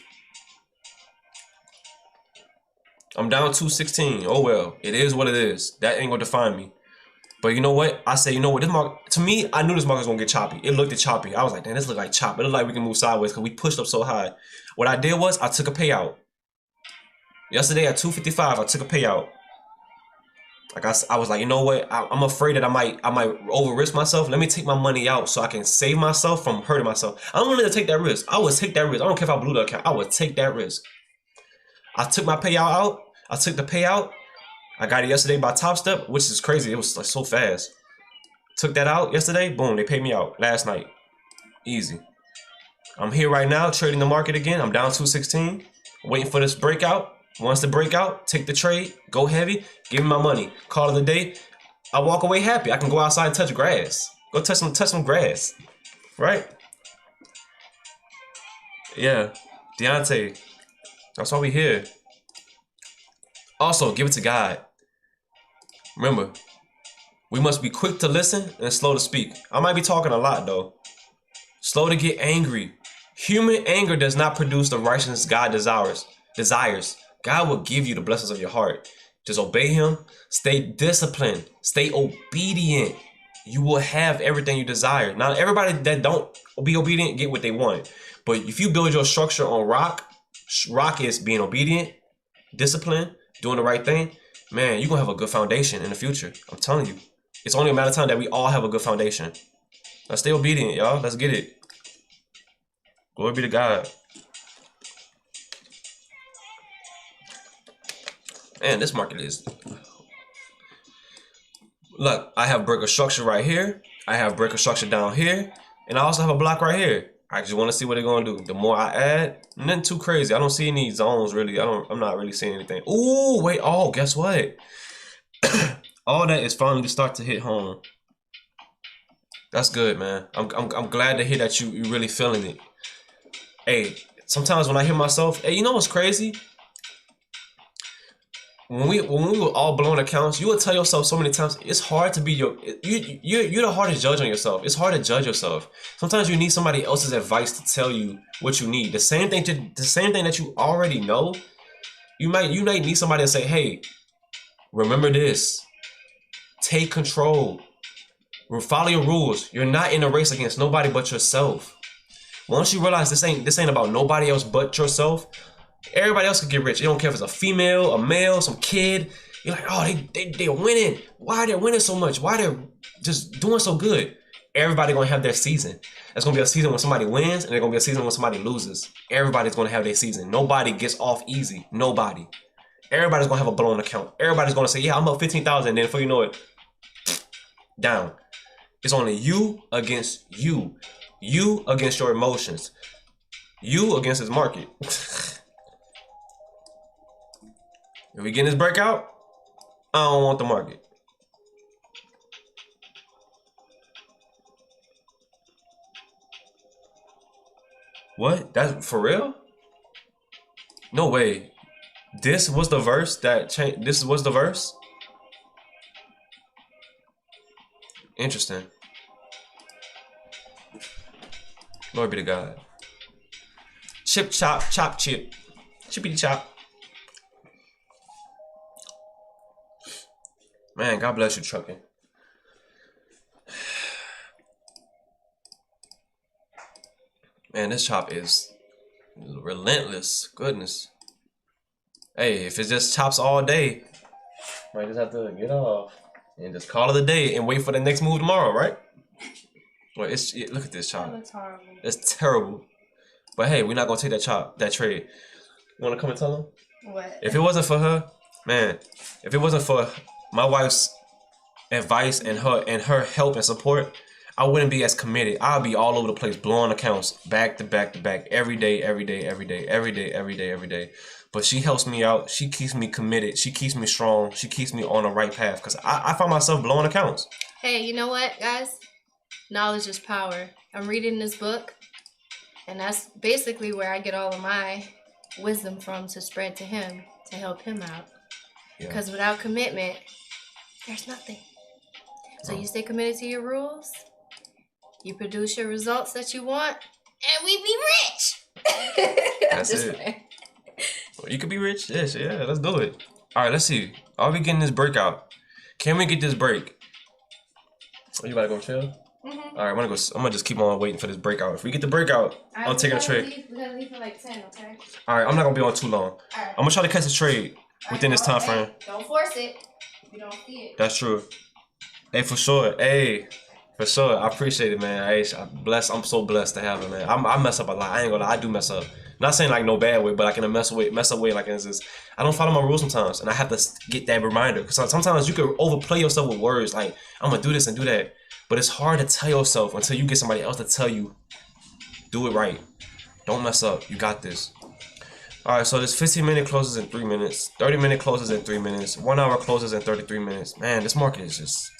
S1: I'm down 216. Oh well, it is what it is. That ain't gonna define me. But you know what? I say, you know what? This market, to me, I knew this market was gonna get choppy. It looked choppy. I was like, damn, this look like chop. It looked like we can move sideways because we pushed up so high. What I did was I took a payout. Yesterday at 255, I took a payout. Like I was like, you know what? I'm afraid that I might over risk myself. Let me take my money out so I can save myself from hurting myself. I'm willing to take that risk. I would take that risk. I don't care if I blew the account. I would take that risk. I took my payout out. I took the payout. I got it yesterday by Top Step, which is crazy. It was like so fast. Took that out yesterday. Boom, they paid me out last night. Easy. I'm here right now trading the market again. I'm down 216. Waiting for this breakout. Once the breakout, take the trade, go heavy, give me my money. Call it a day. I walk away happy. I can go outside and touch grass. Go touch some grass. Right? Yeah. Deontay. That's why we here. Also, give it to God. Remember, We must be quick to listen and slow to speak. I might be talking a lot though. Slow to get angry. Human anger does not produce the righteousness God desires. God will give you the blessings of your heart. Just obey him. Stay disciplined. Stay obedient. You will have everything you desire. Now, everybody that don't be obedient get what they want. But if you build your structure on rock is being obedient, discipline, doing the right thing, man, you're going to have a good foundation in the future. I'm telling you. It's only a matter of time that we all have a good foundation. Now stay obedient, y'all. Let's get it. Glory be to God. Man, this market is... Look, I have breaker structure right here. I have breaker structure down here. And I also have a block right here. I just want to see what they're going to do. The more I add, nothing too crazy. I don't see any zones really. I'm not really seeing anything. Ooh, wait. Oh, guess what? All that is finally to start to hit home. That's good, man. I'm glad to hear that you really feeling it. Hey, sometimes when I hear myself, hey, you know what's crazy? When we were all blowing accounts, you would tell yourself so many times, it's hard to be you're the hardest judge on yourself. It's hard to judge yourself. Sometimes you need somebody else's advice to tell you what you need. The same thing that you already know. You might need somebody to say, hey, remember this. Take control. Follow your rules. You're not in a race against nobody but yourself. Once you realize this ain't about nobody else but yourself, everybody else can get rich. You don't care if it's a female, a male, some kid. You're like, oh, they're winning. Why they're winning so much? Why they're just doing so good? Everybody gonna have their season. There's gonna be a season when somebody wins, and there's gonna be a season when somebody loses. Everybody's gonna have their season. Nobody gets off easy. Nobody. Everybody's gonna have a blown account. Everybody's gonna say, yeah, I'm up 15,000, and then before you know it, down. It's only you against you. You against your emotions. You against this market. If we get this breakout, I don't want the market. What? That's for real? No way. This was the verse that changed. This was the verse? Interesting. Glory be to God. Chip, chop, chop, chip. Chippity chop. Man, God bless you, trucking. Man, this chop is relentless. Goodness. Hey, if it just chops all day, might just have to get off and just call it a day and wait for the next move tomorrow, right? Well, look at this chop. That looks horrible. It's terrible. But hey, we're not gonna take that trade. You wanna come and tell them? What? If it wasn't for her, man, if it wasn't for my wife's advice and her help and support, I wouldn't be as committed. I'd be all over the place, blowing accounts back to back to back, every day. But she helps me out. She keeps me committed. She keeps me strong. She keeps me on the right path because I find myself blowing accounts.
S2: Hey, you know what, guys? Knowledge is power. I'm reading this book, and that's basically where I get all of my wisdom from to spread to him, to help him out. Because without commitment, there's nothing. So you stay committed to your rules, you produce your results that you want, and we be rich.
S1: That's it. Well, you could be rich. Yes, yeah, let's do it. All right, let's see. Are we getting this breakout? Can we get this break? Oh, you about to go chill? Mm-hmm. All right, I'm gonna just keep on waiting for this breakout. If we get the breakout, I'm taking a trade.
S2: We gotta leave for like 10, okay?
S1: All right, I'm not gonna be on too long. All right. I'm gonna try to catch a trade within this time frame.
S2: Don't force it. We don't see it.
S1: That's true. Hey, for sure. Hey, for sure. I appreciate it, man. Hey, I'm so blessed to have it, man. I mess up a lot. I ain't gonna lie. I do mess up. Not saying like no bad way, but like in a mess up way. Like it's just, I don't follow my rules sometimes, and I have to get that reminder because sometimes you can overplay yourself with words like I'm gonna do this and do that, but it's hard to tell yourself until you get somebody else to tell you, do it right. Don't mess up. You got this. All right, so this 15-minute closes in 3 minutes, 30-minute closes in 3 minutes, 1 hour closes in 33 minutes. Man, this market is just,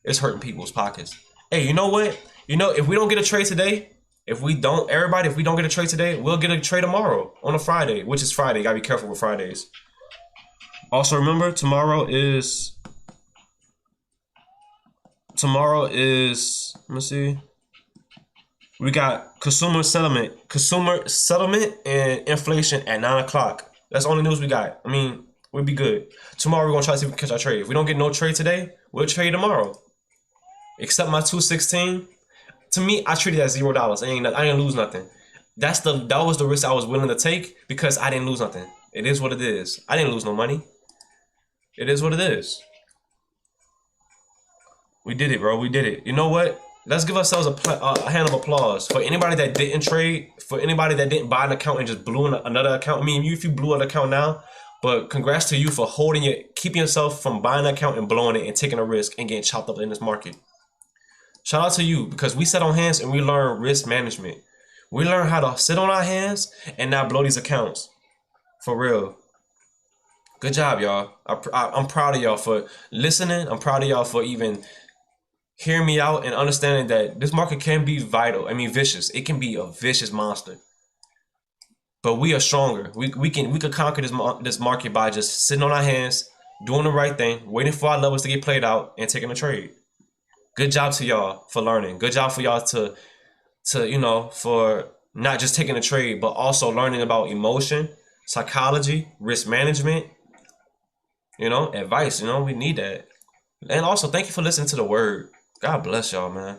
S1: it's hurting people's pockets. Hey, you know what? You know, if we don't get a trade today, if we don't get a trade today, we'll get a trade tomorrow on a Friday, which is Friday. You gotta be careful with Fridays. Also, remember, tomorrow is tomorrow is, let me see. We got consumer settlement and inflation at 9 o'clock. That's the only news we got. I mean, we'll be good. Tomorrow we're gonna try to see if we can catch our trade. If we don't get no trade today, we'll trade tomorrow. Except my 216. To me, I treat it as $0. I ain't gonna lose nothing. That was the risk I was willing to take because I didn't lose nothing. It is what it is. I didn't lose no money. It is what it is. We did it, bro. We did it. You know what? Let's give ourselves a hand of applause for anybody that didn't trade, for anybody that didn't buy an account and just blew another account. I mean, if you blew an account now, but congrats to you for keeping yourself from buying an account and blowing it and taking a risk and getting chopped up in this market. Shout out to you because we sat on hands and we learned risk management. We learned how to sit on our hands and not blow these accounts. For real. Good job, y'all. I'm proud of y'all for listening. I'm proud of y'all for even hearing me out and understanding that this market can be vicious. It can be a vicious monster. But we are stronger. We could conquer this market by just sitting on our hands, doing the right thing, waiting for our levels to get played out, and taking a trade. Good job to y'all for learning. Good job for y'all to for not just taking a trade, but also learning about emotion, psychology, risk management, advice. We need that. And also, thank you for listening to the word. God bless y'all, man.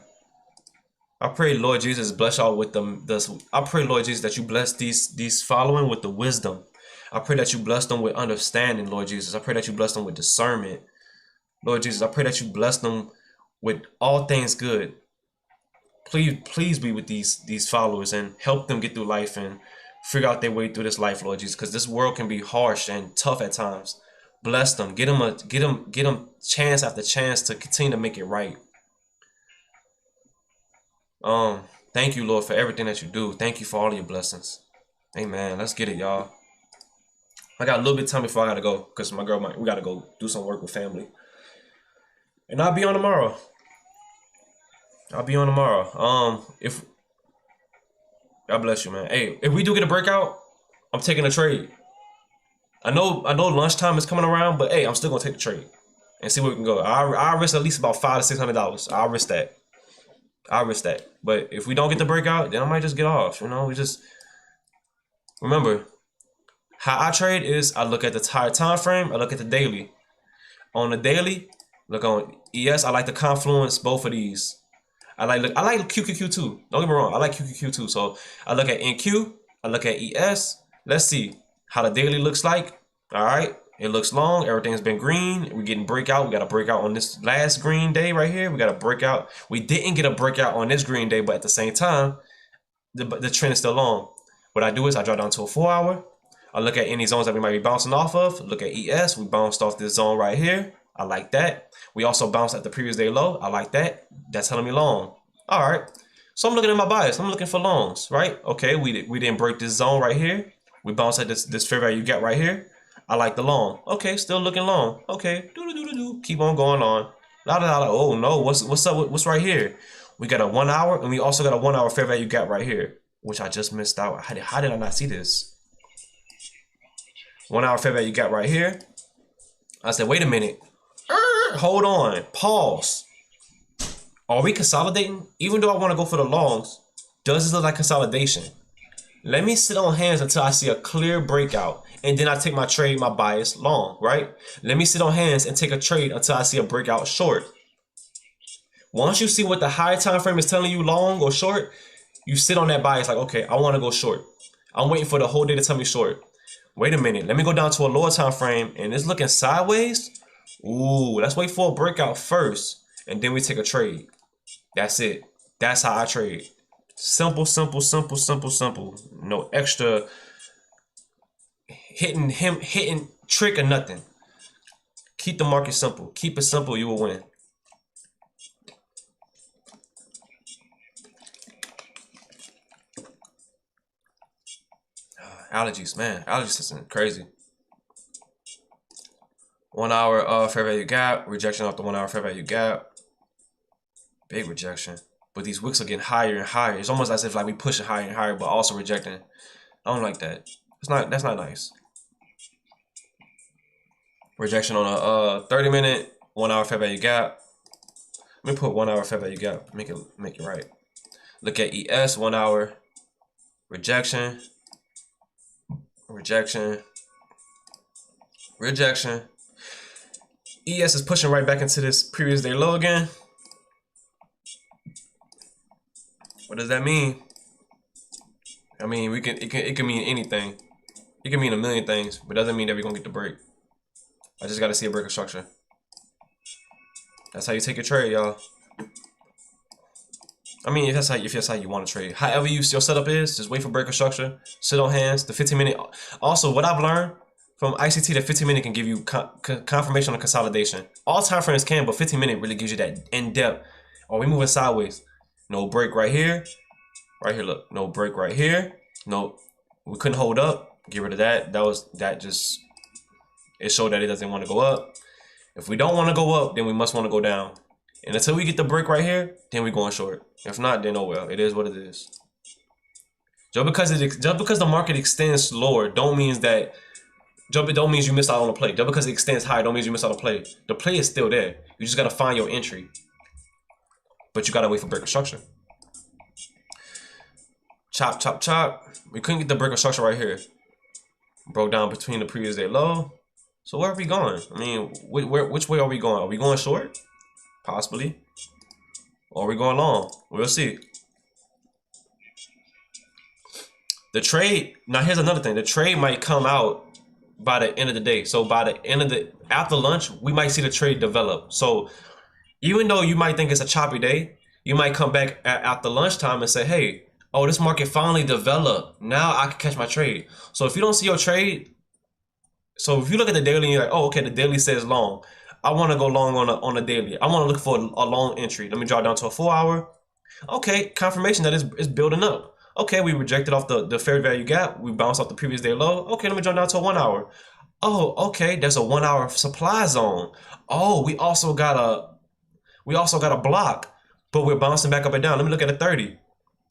S1: I pray, Lord Jesus, bless y'all with I pray, Lord Jesus, that you bless these following with the wisdom. I pray that you bless them with understanding, Lord Jesus. I pray that you bless them with discernment. Lord Jesus, I pray that you bless them with all things good. Please be with these followers and help them get through life and figure out their way through this life, Lord Jesus, because this world can be harsh and tough at times. Bless them. Get them chance after chance to continue to make it right. Thank you, Lord, for everything that you do. Thank you for all of your blessings. Amen. Let's get it, y'all. I got a little bit of time before I gotta go because my girl we gotta go do some work with family. And I'll be on tomorrow. If God bless you, man. Hey, if we do get a breakout, I'm taking a trade. I know lunchtime is coming around, but hey, I'm still gonna take the trade and see where we can go. I'll risk at least about $500 to $600. I'll risk that. But if we don't get the breakout, then I might just get off. We just remember how I trade is I look at the entire time frame. I look at the daily. On the daily, look on ES. I like the confluence both of these. I like QQQ too. Don't get me wrong. I like QQQ too. So I look at NQ. I look at ES. Let's see how the daily looks like. All right. It looks long. Everything's been green. We're getting breakout. We got a breakout on this last green day right here. We got a breakout. We didn't get a breakout on this green day, but at the same time, the trend is still long. What I do is I drop down to a 4 hour. I look at any zones that we might be bouncing off of. Look at ES. We bounced off this zone right here. I like that. We also bounced at the previous day low. I like that. That's telling me long. All right. So I'm looking at my bias. I'm looking for longs, right? Okay, we didn't break this zone right here. We bounced at this fair value gap right here. I like the long. Okay, still looking long. Okay, keep on going on. Oh no, what's up? What's right here? We got a 1 hour, and we also got a 1 hour fair value gap right here, which I just missed out. How did I not see this? 1 hour fair value gap right here. I said, wait a minute. Hold on. Pause. Are we consolidating? Even though I want to go for the longs, does this look like consolidation? Let me sit on hands until I see a clear breakout, and then I take my trade, my bias long, right? Let me sit on hands and take a trade until I see a breakout short. Once you see what the higher time frame is telling you, long or short, you sit on that bias like, okay, I want to go short. I'm waiting for the whole day to tell me short. Wait a minute, let me go down to a lower time frame, and it's looking sideways. Ooh, let's wait for a breakout first, and then we take a trade. That's it. That's how I trade. Simple. No extra hitting trick or nothing. Keep the market simple. Keep it simple, you will win. Allergies, man. Allergies is crazy. 1 hour fair value gap. Rejection off the 1 hour fair value gap. Big rejection. But these wicks are getting higher and higher. It's almost as if like we pushing higher and higher, but also rejecting. I don't like that. That's not nice. Rejection on a 30-minute 1 hour fair value gap. Let me put 1 hour fair value gap. Make it right. Look at ES 1 hour. Rejection. Rejection. Rejection. ES is pushing right back into this previous day low again. What does that mean? I mean, it can mean anything. It can mean a million things, but it doesn't mean that we're gonna get the break. I just gotta see a break of structure. That's how you take your trade, y'all. I mean, if that's how you want to trade. However your setup is, just wait for break of structure. Sit on hands. The 15-minute. Also, what I've learned from ICT, the 15-minute can give you confirmation on consolidation. All time frames can, but 15-minute really gives you that in-depth. Are we moving sideways? No break right here. Right here, look. No break right here. No, we couldn't hold up. Get rid of that. It showed that it doesn't want to go up. If we don't want to go up, then we must want to go down. And until we get the break right here, then we're going short. If not, then oh well. It is what it is. Just because the market extends lower, don't mean you miss out on the play. Just because it extends higher, don't mean you miss out on the play. The play is still there. You just gotta find your entry. But you gotta wait for break of structure. Chop, chop, chop. We couldn't get the break of structure right here. Broke down between the previous day low. So where are we going? I mean, which way are we going? Are we going short? Possibly. Or are we going long? We'll see. The trade, now here's another thing. The trade might come out by the end of the day. So by the end of after lunch, we might see the trade develop. So even though you might think it's a choppy day, you might come back after lunchtime and say, hey, oh, this market finally developed. Now I can catch my trade. So if you don't see your trade, so if you look at the daily and you're like, oh, okay, the daily says long. I want to go long on a daily. I want to look for a long entry. Let me draw down to a 4 hour. Okay, confirmation that it's building up. Okay, we rejected off the fair value gap. We bounced off the previous day low. Okay, let me jump down to a 1 hour. Oh, okay, there's a 1 hour supply zone. Oh, we also got a block, but we're bouncing back up and down. Let me look at a 30.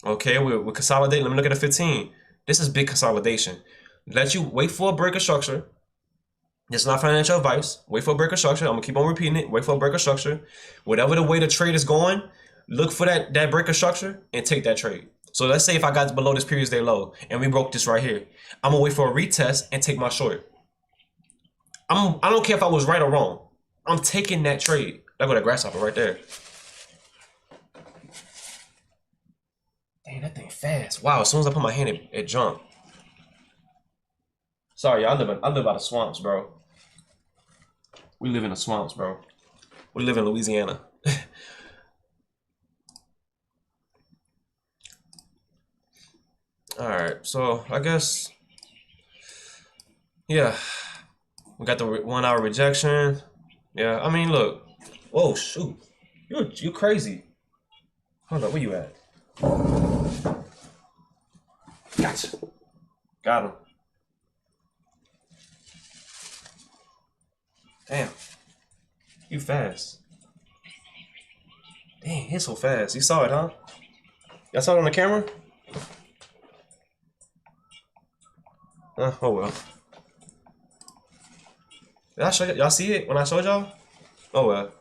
S1: Okay, we're consolidating. Let me look at a 15. This is big consolidation. Let you wait for a break of structure. It's not financial advice. Wait for a break of structure. I'm gonna keep on repeating it. Wait for a break of structure. Whatever the way the trade is going, look for that break of structure and take that trade. So let's say if I got below this previous day low and we broke this right here, I'm gonna wait for a retest and take my short. I don't care if I was right or wrong. I'm taking that trade. There go that grasshopper right there. Dang, that thing fast. Wow, as soon as I put my hand, it jumped. Sorry, I live by the swamps, bro. We live in the swamps, bro. We live in Louisiana. Alright, so I guess, yeah. We got the 1 hour rejection. Yeah, I mean, look. Whoa, shoot. You crazy. Hold up, where you at? Gotcha. Got him. Damn. You fast. Dang, he's so fast. You saw it, huh? Y'all saw it on the camera? Oh well. Did I show y'all see it when I showed y'all? Oh well.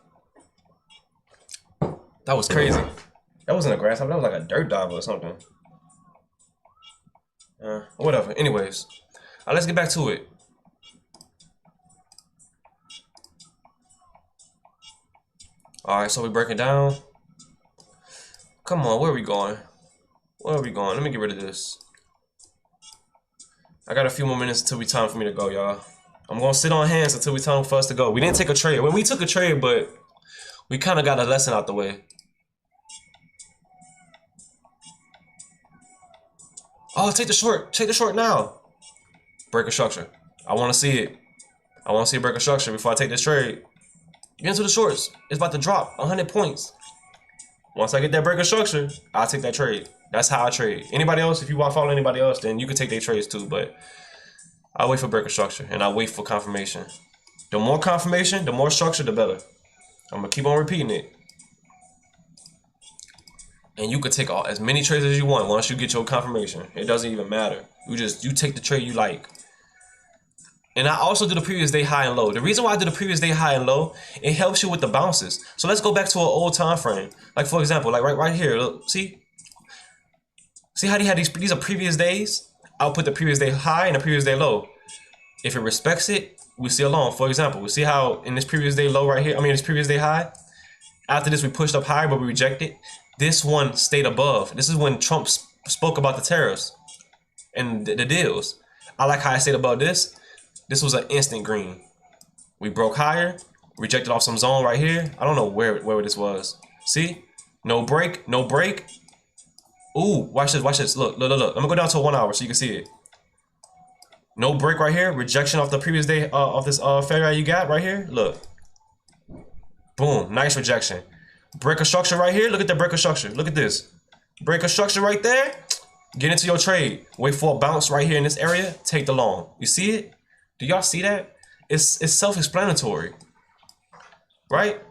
S1: That was crazy. That wasn't a grasshopper, that was like a dirt diver or something. Whatever. Anyways. Let's get back to it. Alright, so we break it down. Come on, where are we going? Where are we going? Let me get rid of this. I got a few more minutes until we time for me to go, y'all. I'm gonna sit on hands until we time for us to go. We didn't take a trade. Well, we took a trade, but we kind of got a lesson out the way. Oh, take the short. Take the short now. Break of structure. I want to see it. I want to see a break of structure before I take this trade. Get into the shorts. It's about to drop 100 points. Once I get that break of structure, I'll take that trade. That's how I trade. Anybody else, if you want to follow anybody else, then you can take their trades too. But I wait for break of structure and I wait for confirmation. The more confirmation, the more structure, the better. I'm gonna keep on repeating it. And you could take as many trades as you want once you get your confirmation. It doesn't even matter. You take the trade you like. And I also do the previous day high and low. The reason why I do the previous day high and low, it helps you with the bounces. So let's go back to an old time frame. Like for example, like right here, look, see how they had these are previous days? I'll put the previous day high and the previous day low. If it respects it, we see along. For example, we see how in this previous day low right here, this previous day high, after this we pushed up higher but we rejected. This one stayed above. This is when Trump spoke about the tariffs and the deals. I like how I stayed above this. This was an instant green. We broke higher, rejected off some zone right here. I don't know where this was. See? No break, no break. Ooh, watch this, watch this. Look. I'm gonna go down to 1 hour so you can see it. No break right here. Rejection off the previous day of this fair value gap right here. Look. Boom, nice rejection. Break of structure right here. Look at the break of structure. Look at this. Break of structure right there. Get into your trade. Wait for a bounce right here in this area. Take the long. You see it? Do y'all see that? It's self-explanatory, right?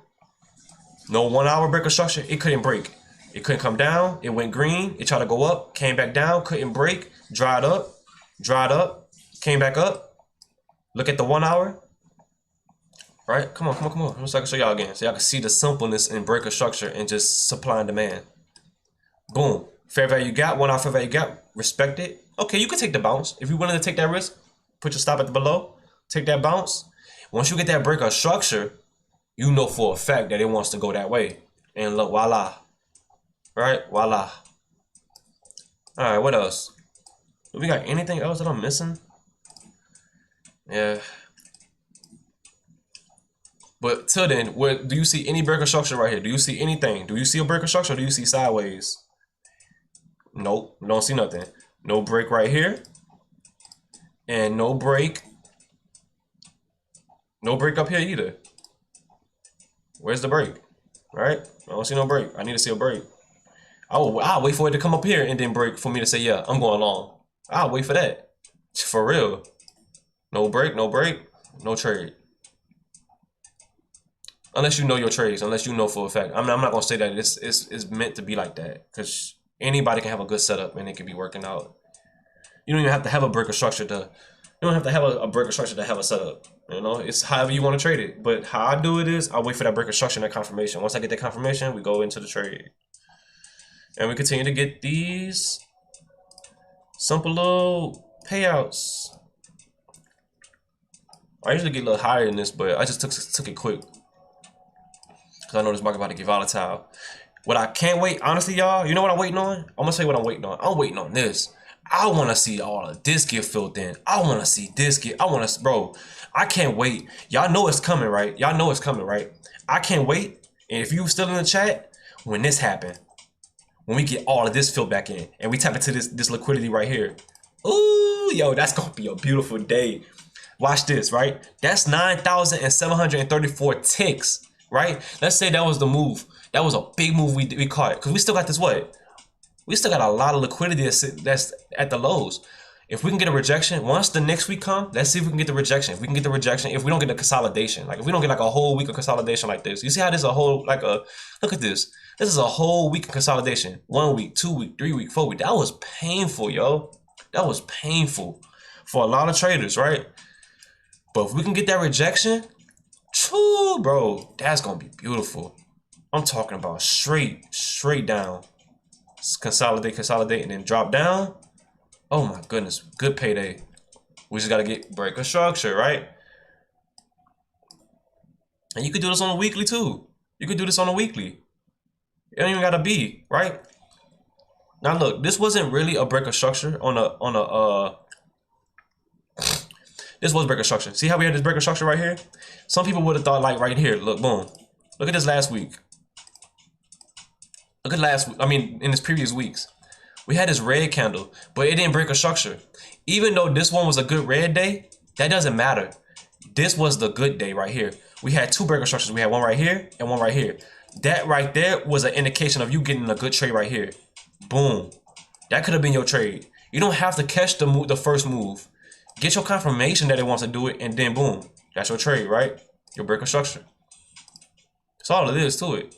S1: No 1 hour break of structure. It couldn't break. It couldn't come down. It went green. It tried to go up. Came back down. Couldn't break. Dried up. Came back up. Look at the 1 hour. Right? Come on. Let me show y'all again. So y'all can see the simpleness in break of structure and just supply and demand. Boom. Fair value gap. 1 hour fair value gap. Respect it. Okay, you can take the bounce. If you're willing to take that risk, put your stop at the below. Take that bounce. Once you get that break of structure, you know for a fact that it wants to go that way. And look, voila. Right? Voila. All right, what else? Do we got anything else that I'm missing? Yeah. But till then, do you see any break of structure right here? Do you see anything? Do you see a break of structure or do you see sideways? Nope, don't see nothing. No break right here. And no break. No break up here either. Where's the break? Right? I don't see no break. I need to see a break. I'll wait for it to come up here and then break for me to say, yeah, I'm going long. I'll wait for that. For real. No break, no trade. Unless you know your trades, unless you know for a fact. I'm not going to say that it's meant to be like that. Because anybody can have a good setup and it can be working out. You don't even have to have a break of structure to... You don't have to have a break of structure to have a setup. You know, it's however you want to trade it. But how I do it is I wait for that break of structure and that confirmation. Once I get that confirmation, we go into the trade. And we continue to get these simple little payouts. I usually get a little higher than this, but I just took it quick. Because I know this market about to get volatile. What I can't wait, honestly, y'all, you know what I'm waiting on? I'm going to tell you what I'm waiting on. I'm waiting on this. I want to see all of this get filled in. I want to see this get, bro, I can't wait. Y'all know it's coming, right? Y'all know it's coming, right? I can't wait. And if you still in the chat, when this happen, when we get all of this filled back in and we tap into this liquidity right here. Ooh, yo, that's going to be a beautiful day. Watch this, right? That's 9,734 ticks, right? Let's say that was the move. That was a big move we caught. Because we still got this what? We still got a lot of liquidity that's at the lows. If we can get a rejection, once the next week come, let's see if we can get the rejection. If we can get the rejection, if we don't get a consolidation, like if we don't get like a whole week of consolidation like this, you see how this is a whole, look at this. This is a whole week of consolidation. 1 week, 2 week, 3 week, 4 week. That was painful, yo. That was painful for a lot of traders, right? But if we can get that rejection, true, bro, that's going to be beautiful. I'm talking about straight down. Consolidate, and then drop down. Oh my goodness, good payday. We just gotta get break of structure, right? And you could do this on a weekly too. You could do this on a weekly. It don't even gotta be, right? Now look, this wasn't really a break of structure this was break of structure. See how we had this break of structure right here? Some people would have thought like right here, look, boom. Look at this last week. Look at last week, in this previous weeks. We had this red candle, but it didn't break a structure. Even though this one was a good red day, that doesn't matter. This was the good day right here. We had two break of structures. We had one right here and one right here. That right there was an indication of you getting a good trade right here. Boom. That could have been your trade. You don't have to catch the first move. Get your confirmation that it wants to do it, and then boom. That's your trade, right? Your break of structure. That's all it is to it.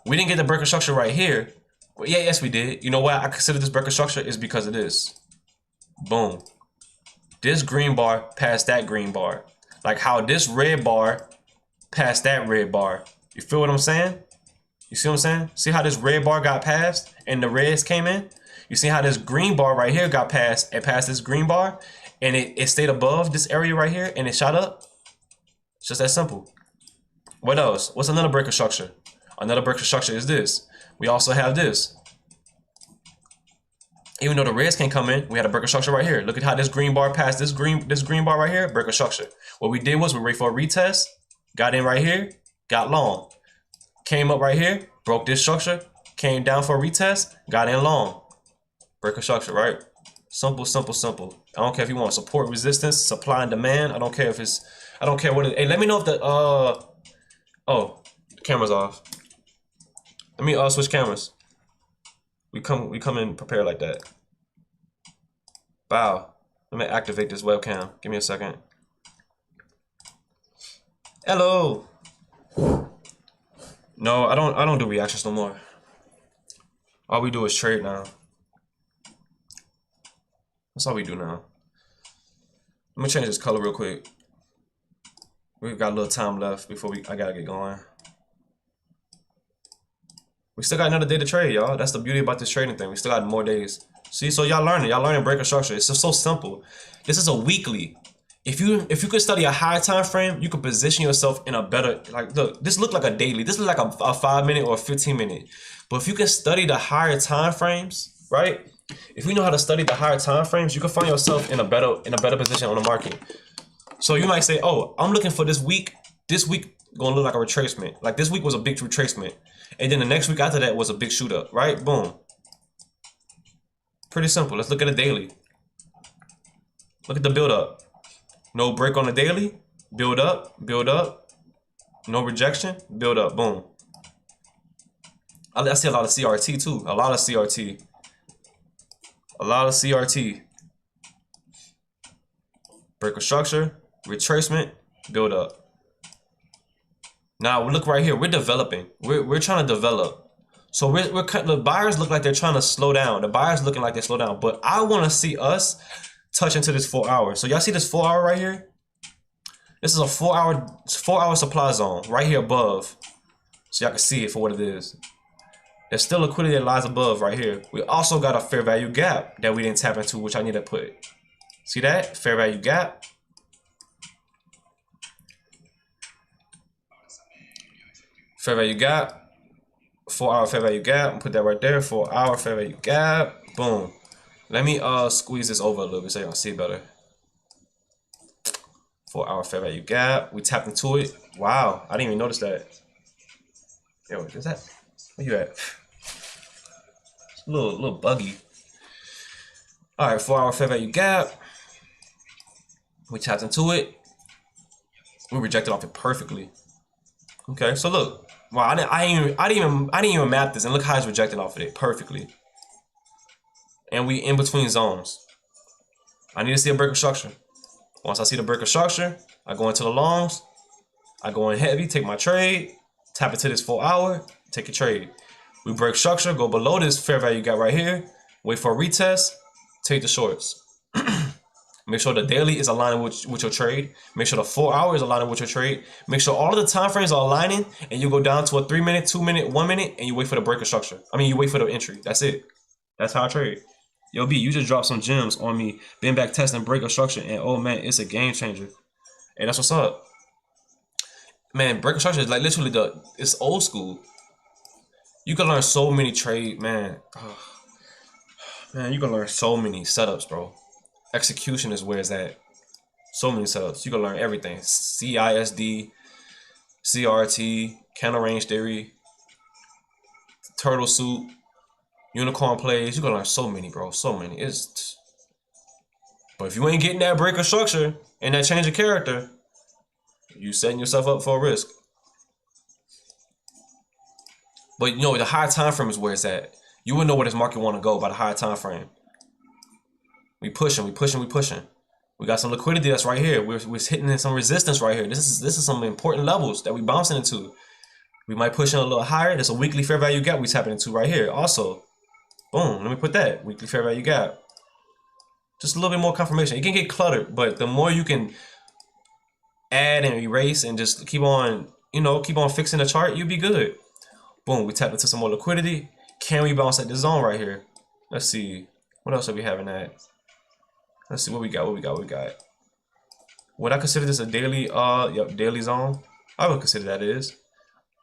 S1: We didn't get the break of structure right here. But yeah, yes, we did. You know why I consider this break of structure is because of this. Boom. this green bar past that green bar. Like how this red bar past that red bar. You feel what I'm saying? You see what I'm saying? See how this red bar got passed and the reds came in? You see how this green bar right here got passed and past this green bar and it stayed above this area right here and it shot up? It's just that simple. What else? What's another breaker structure? Another breaker structure is this. We also have this. Even though the reds can't come in, we had a breaker structure right here. Look at how this green bar passed this green bar right here, breaker structure. What we did was we wait for a retest, got in right here, got long. Came up right here, broke this structure, came down for a retest, got in long. Breaker structure, right? Simple, simple, simple. I don't care if you want support, resistance, supply and demand. I don't care if it's, I don't care what it is. Hey, let me know if the, oh, the camera's off. Let me switch cameras. We come in prepared like that. Bow. Let me activate this webcam. Give me a second. Hello. No, I don't do reactions no more. All we do is trade now. That's all we do now. Let me change this color real quick. We've got a little time left before I gotta get going. We still got another day to trade, y'all. That's the beauty about this trading thing. We still got more days. See, so y'all learning breaker structure. It's just so simple. This is a weekly. If you could study a higher time frame, you could position yourself in a better, like, look, this look like a daily. This look like a 5-minute or a 15-minute. But if you can study the higher time frames, right? If you know how to study the higher time frames, you can find yourself in a better position on the market. So you might say, oh, I'm looking for this week. This week gonna look like a retracement. Like this week was a big retracement. And then the next week after that was a big shoot up, right? Boom. Pretty simple. Let's look at a daily. Look at the build up. No break on the daily. Build up, build up. No rejection, build up, boom. I see a lot of CRT too. A lot of CRT. A lot of CRT. Breaker structure, retracement, build up. Now look right here. We're developing. We're trying to develop. So the buyers look like they're trying to slow down. The buyers looking like they slow down. But I want to see us touch into this 4 hours. So y'all see this 4 hour right here? This is a 4 hour supply zone right here above. So y'all can see it for what it is. There's still liquidity that lies above right here. We also got a fair value gap that we didn't tap into, which I need to put. See that? Fair value gap. Fair value gap. 4 hour fair value gap. Put that right there. 4 hour fair value gap. Boom. Let me squeeze this over a little bit so y'all see better. 4 hour fair value gap. We tapped into it. Wow. I didn't even notice that. Yo, what is that? Where you at? It's a little buggy. All right, 4 hour fair value gap. We tapped into it. We rejected off it perfectly. Okay, so look. Wow, I didn't even map this, and look how it's rejected off of it perfectly. And we in between zones. I need to see a breaker structure. Once I see the breaker structure, I go into the longs. I go in heavy, take my trade, tap into this 4 hour, take a trade. We break structure, go below this fair value gap right here, wait for a retest, take the shorts. Make sure the daily is aligning with your trade. Make sure the 4 hour is aligning with your trade. Make sure all of the time frames are aligning, and you go down to a 3 minute, 2 minute, 1 minute, and you wait for the breaker structure. I mean, you wait for the entry. That's it. That's how I trade. Yo, B, you just dropped some gems on me. Been back testing breaker structure, and oh man, it's a game changer. And that's what's up. Man, breaker structure is like literally it's old school. You can learn so many trade, man. Oh, man, you can learn so many setups, bro. Execution is where it's at. So many setups. You can learn everything. CISD, CRT, counter range theory, turtle soup, unicorn plays. You can learn so many, bro. So many. But if you ain't getting that breaker structure and that change of character, you setting yourself up for a risk. But you know, the higher time frame is where it's at. You will know where this market want to go by the higher time frame. We pushing. We got some liquidity that's right here. We're hitting some resistance right here. This is some important levels that we bouncing into. We might push in a little higher. There's a weekly fair value gap we tapping into right here. Also, boom. Let me put that weekly fair value gap. Just a little bit more confirmation. It can get cluttered, but the more you can add and erase and just keep on, keep on fixing the chart, you'll be good. Boom, we tapped into some more liquidity. Can we bounce at this zone right here? Let's see. What else are we having at? Let's see what we got. Would I consider this a daily daily zone? I would consider that is.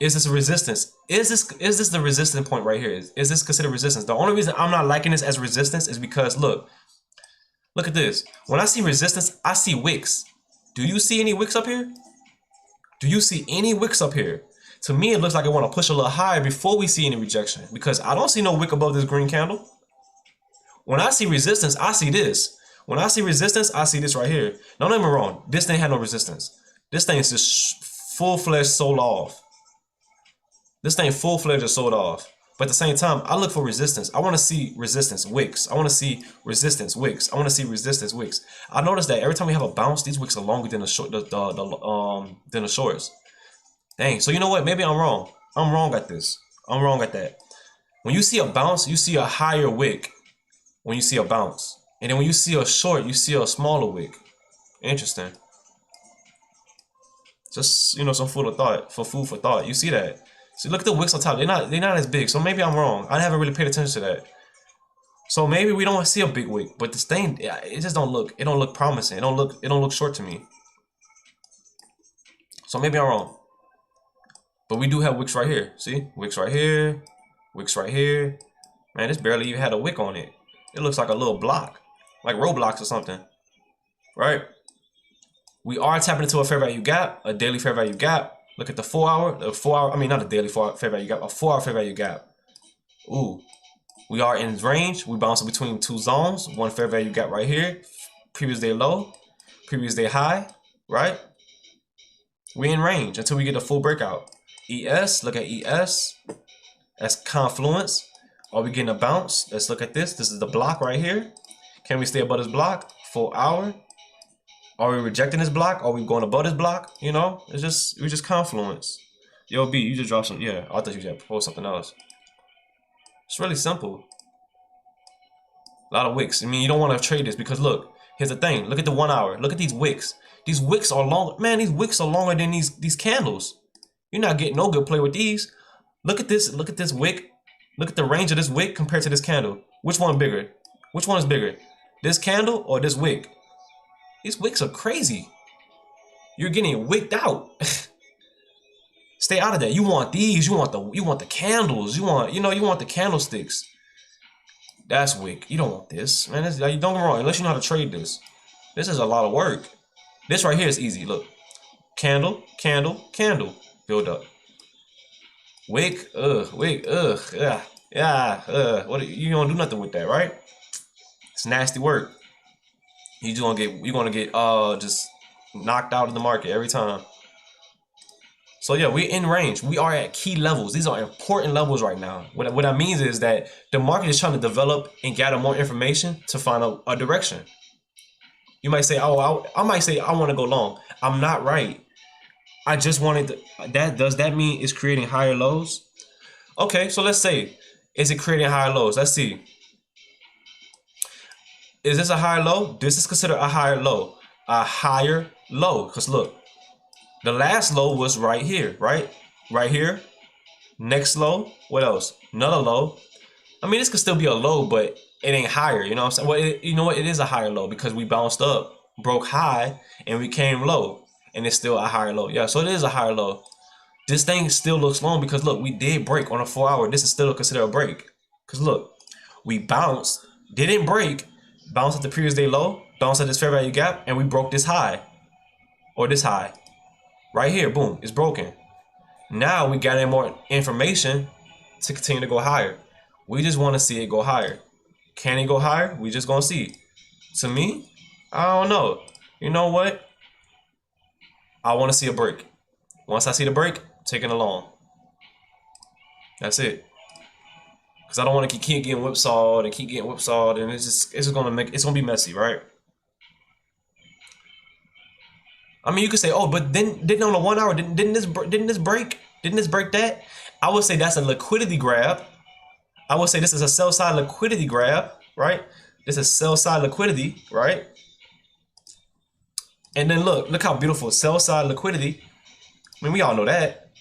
S1: Is this a resistance? Is this the resistance point right here? Is this considered resistance? The only reason I'm not liking this as resistance is because look at this. When I see resistance, I see wicks. Do you see any wicks up here? Do you see any wicks up here? To me, it looks like I want to push a little higher before we see any rejection, because I don't see no wick above this green candle. When I see resistance, I see this. When I see resistance, I see this right here. Don't get me wrong. This thing had no resistance. This thing is just full-fledged sold off. This thing full-fledged sold off. But at the same time, I look for resistance. I want to see resistance, wicks. I want to see resistance, wicks. I want to see resistance, wicks. I noticed that every time we have a bounce, these wicks are longer than the short, than the shorts. Dang. So you know what? Maybe I'm wrong. I'm wrong at this. I'm wrong at that. When you see a bounce, you see a higher wick. When you see a bounce, and then when you see a short, you see a smaller wick. Interesting. Just some food for thought. You see that? See, look at the wicks on top. They're not as big. So maybe I'm wrong. I haven't really paid attention to that. So maybe we don't see a big wick, but this thing, it just don't look. It don't look promising. It don't look short to me. So maybe I'm wrong. But we do have wicks right here. See, wicks right here, wicks right here. Man, this barely even had a wick on it. It looks like a little block, like Roblox or something, right? We are tapping into a fair value gap, a daily fair value gap. Look at the 4 hour, I mean, not a daily fair value gap, a 4 hour fair value gap. Ooh, we are in range. We bouncing between two zones, one fair value gap right here, previous day low, previous day high, right? We in range until we get a full breakout. ES, look at ES, that's confluence. Are we getting a bounce? Let's look at this. This is the block right here. Can we stay above this block? 4 hour. Are we rejecting this block? Are we going above this block? We just confluence. Yo, B, you just dropped some. Yeah, I thought you had proposed something else. It's really simple. A lot of wicks. I mean, you don't want to trade this because look, here's the thing. Look at the 1 hour. Look at these wicks. These wicks are long. Man, these wicks are longer than these candles. You're not getting no good play with these. Look at this. Look at this wick. Look at the range of this wick compared to this candle. Which one bigger? Which one is bigger? This candle or this wick? These wicks are crazy. You're getting wicked out. Stay out of that. You want these. You want the candles. You want the candlesticks. That's wick. You don't want this, man. Don't get me wrong. Unless you know how to trade this. This is a lot of work. This right here is easy. Look, candle, candle, candle. Build up. Wick, yeah, what you don't do nothing with that, right? It's nasty work. You're gonna get just knocked out of the market every time. So yeah, we're in range. We are at key levels. These are important levels right now. What that means is that the market is trying to develop and gather more information to find a direction. You might say, oh, I might say I want to go long. I'm not right. I just wanted to, does that mean it's creating higher lows? Okay, so let's say, is it creating higher lows? Let's see. Is this a higher low? This is considered a higher low. A higher low. Because look, the last low was right here, right? Right here. Next low. What else? Another low. I mean, this could still be a low, but it ain't higher. You know what I'm saying? Well, you know what? It is a higher low because we bounced up, broke high, and we came low. And it's still a higher low. Yeah, so it is a higher low. This thing still looks long because look, we did break on a 4 hour. This is still considered a break. Because look, we bounced, didn't break, bounced at the previous day low, bounced at this fair value gap, and we broke this high. Or this high. Right here, boom, it's broken. Now we got in more information to continue to go higher. We just want to see it go higher. Can it go higher? We just gonna see. To me, I don't know. You know what? I want to see a break. Once I see the break, taking it along. That's it. Because I don't want to keep getting whipsawed and keep getting whipsawed, and it's gonna be messy, right? I mean, you could say, oh, but didn't on the 1 hour didn't this break? Didn't this break that? I would say that's a liquidity grab. I would say this is a sell side liquidity grab, right? This is sell side liquidity, right? And then look how beautiful sell side liquidity. I mean, we all know that.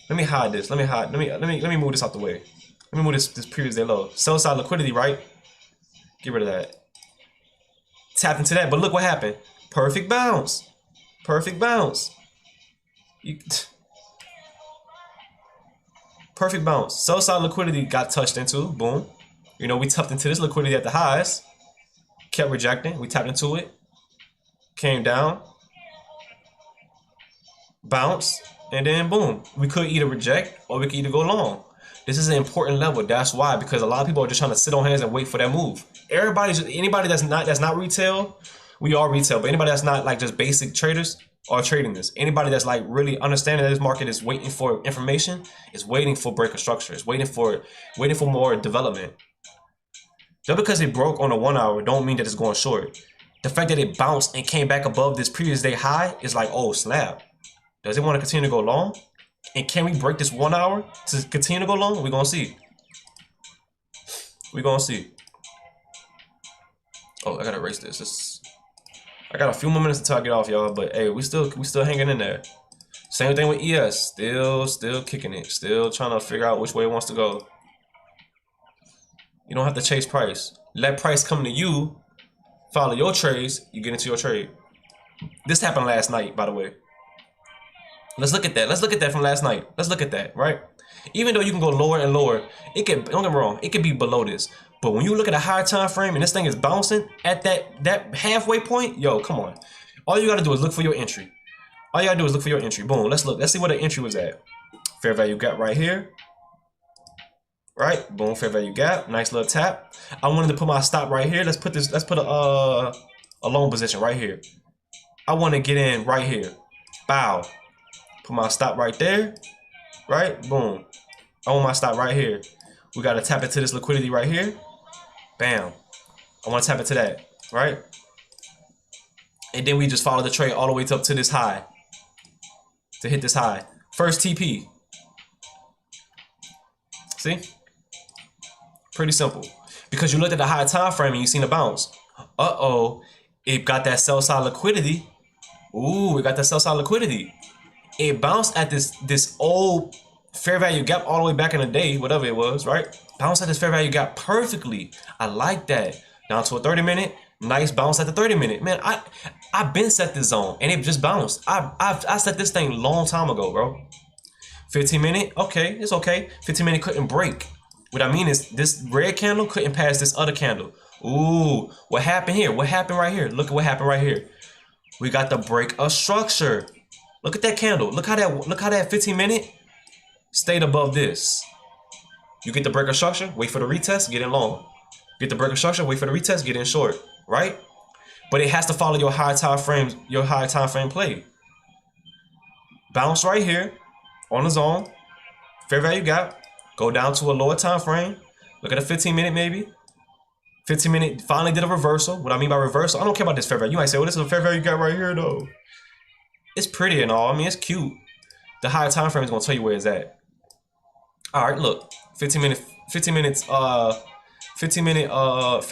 S1: Let me hide this. Let me move this out the way. Let me move this previous day low. Sell side liquidity, right? Get rid of that. Tapped into that, but look what happened. Perfect bounce. Perfect bounce. Perfect bounce. Sell side liquidity got touched into. Boom. You know, we tapped into this liquidity at the highs. Kept rejecting. We tapped into it. Came down. Bounce. And then boom. We could either reject or we could either go long. This is an important level. That's why, because a lot of people are just trying to sit on hands and wait for that move. Anybody that's not retail, we are retail, but anybody that's not like just basic traders are trading this. Anybody that's like really understanding that this market is waiting for information, is waiting for breaker structure, is waiting for more development. Just because it broke on a 1 hour don't mean that it's going short. The fact that it bounced and came back above this previous day high is like, oh snap. Does it want to continue to go long? And can we break this 1 hour to continue to go long? We're gonna see. We're gonna see. Oh, I gotta erase this. I got a few more minutes until I get off, y'all. But hey, we still hanging in there. Same thing with ES. Still kicking it. Still trying to figure out which way it wants to go. You don't have to chase price. Let price come to you. Follow your trades. You get into your trade. This happened last night, by the way. Let's look at that. Let's look at that from last night. Let's look at that, right? Even though you can go lower and lower, don't get me wrong, it could be below this. But when you look at a higher time frame and this thing is bouncing at that halfway point, yo, come on. All you gotta do is look for your entry. All you gotta do is look for your entry. Boom. Let's look. Let's see where the entry was at. Fair value gap right here. Right? Boom. Fair value gap. Nice little tap. I wanted to put my stop right here. Let's put a long position right here. I want to get in right here. Bow. Put my stop right there. Right? Boom. I want my stop right here. We got to tap into this liquidity right here. Bam. I want to tap into that. Right? And then we just follow the trade all the way up to this high. To hit this high. First TP. See? Pretty simple. Because you looked at the high time frame and you seen a bounce. Uh-oh. It got that sell side liquidity. Ooh, it got that sell side liquidity. It bounced at this old fair value gap all the way back in the day, whatever it was, right? Bounced at this fair value gap perfectly. I like that. Down to a 30-minute. Nice bounce at the 30-minute. Man, I've been set this zone and it just bounced. I set this thing a long time ago, bro. 15-minute, okay, it's okay. 15-minute couldn't break. What I mean is this red candle couldn't pass this other candle. Ooh, what happened here? What happened right here? Look at what happened right here. We got the break of structure. Look at that candle. Look how that 15-minute stayed above this. You get the break of structure, wait for the retest, get in long. Get the break of structure, wait for the retest, get in short, right? But it has to follow your high time frame play. Bounce right here on the zone, fair value gap, go down to a lower time frame. Look at a 15-minute maybe. 15-minute finally did a reversal. What I mean by reversal, I don't care about this fair value. You might say, well, this is a fair value gap right here though. It's pretty and all. I mean, it's cute. The higher time frame is gonna tell you where it's at. All right, look, 15 minute fair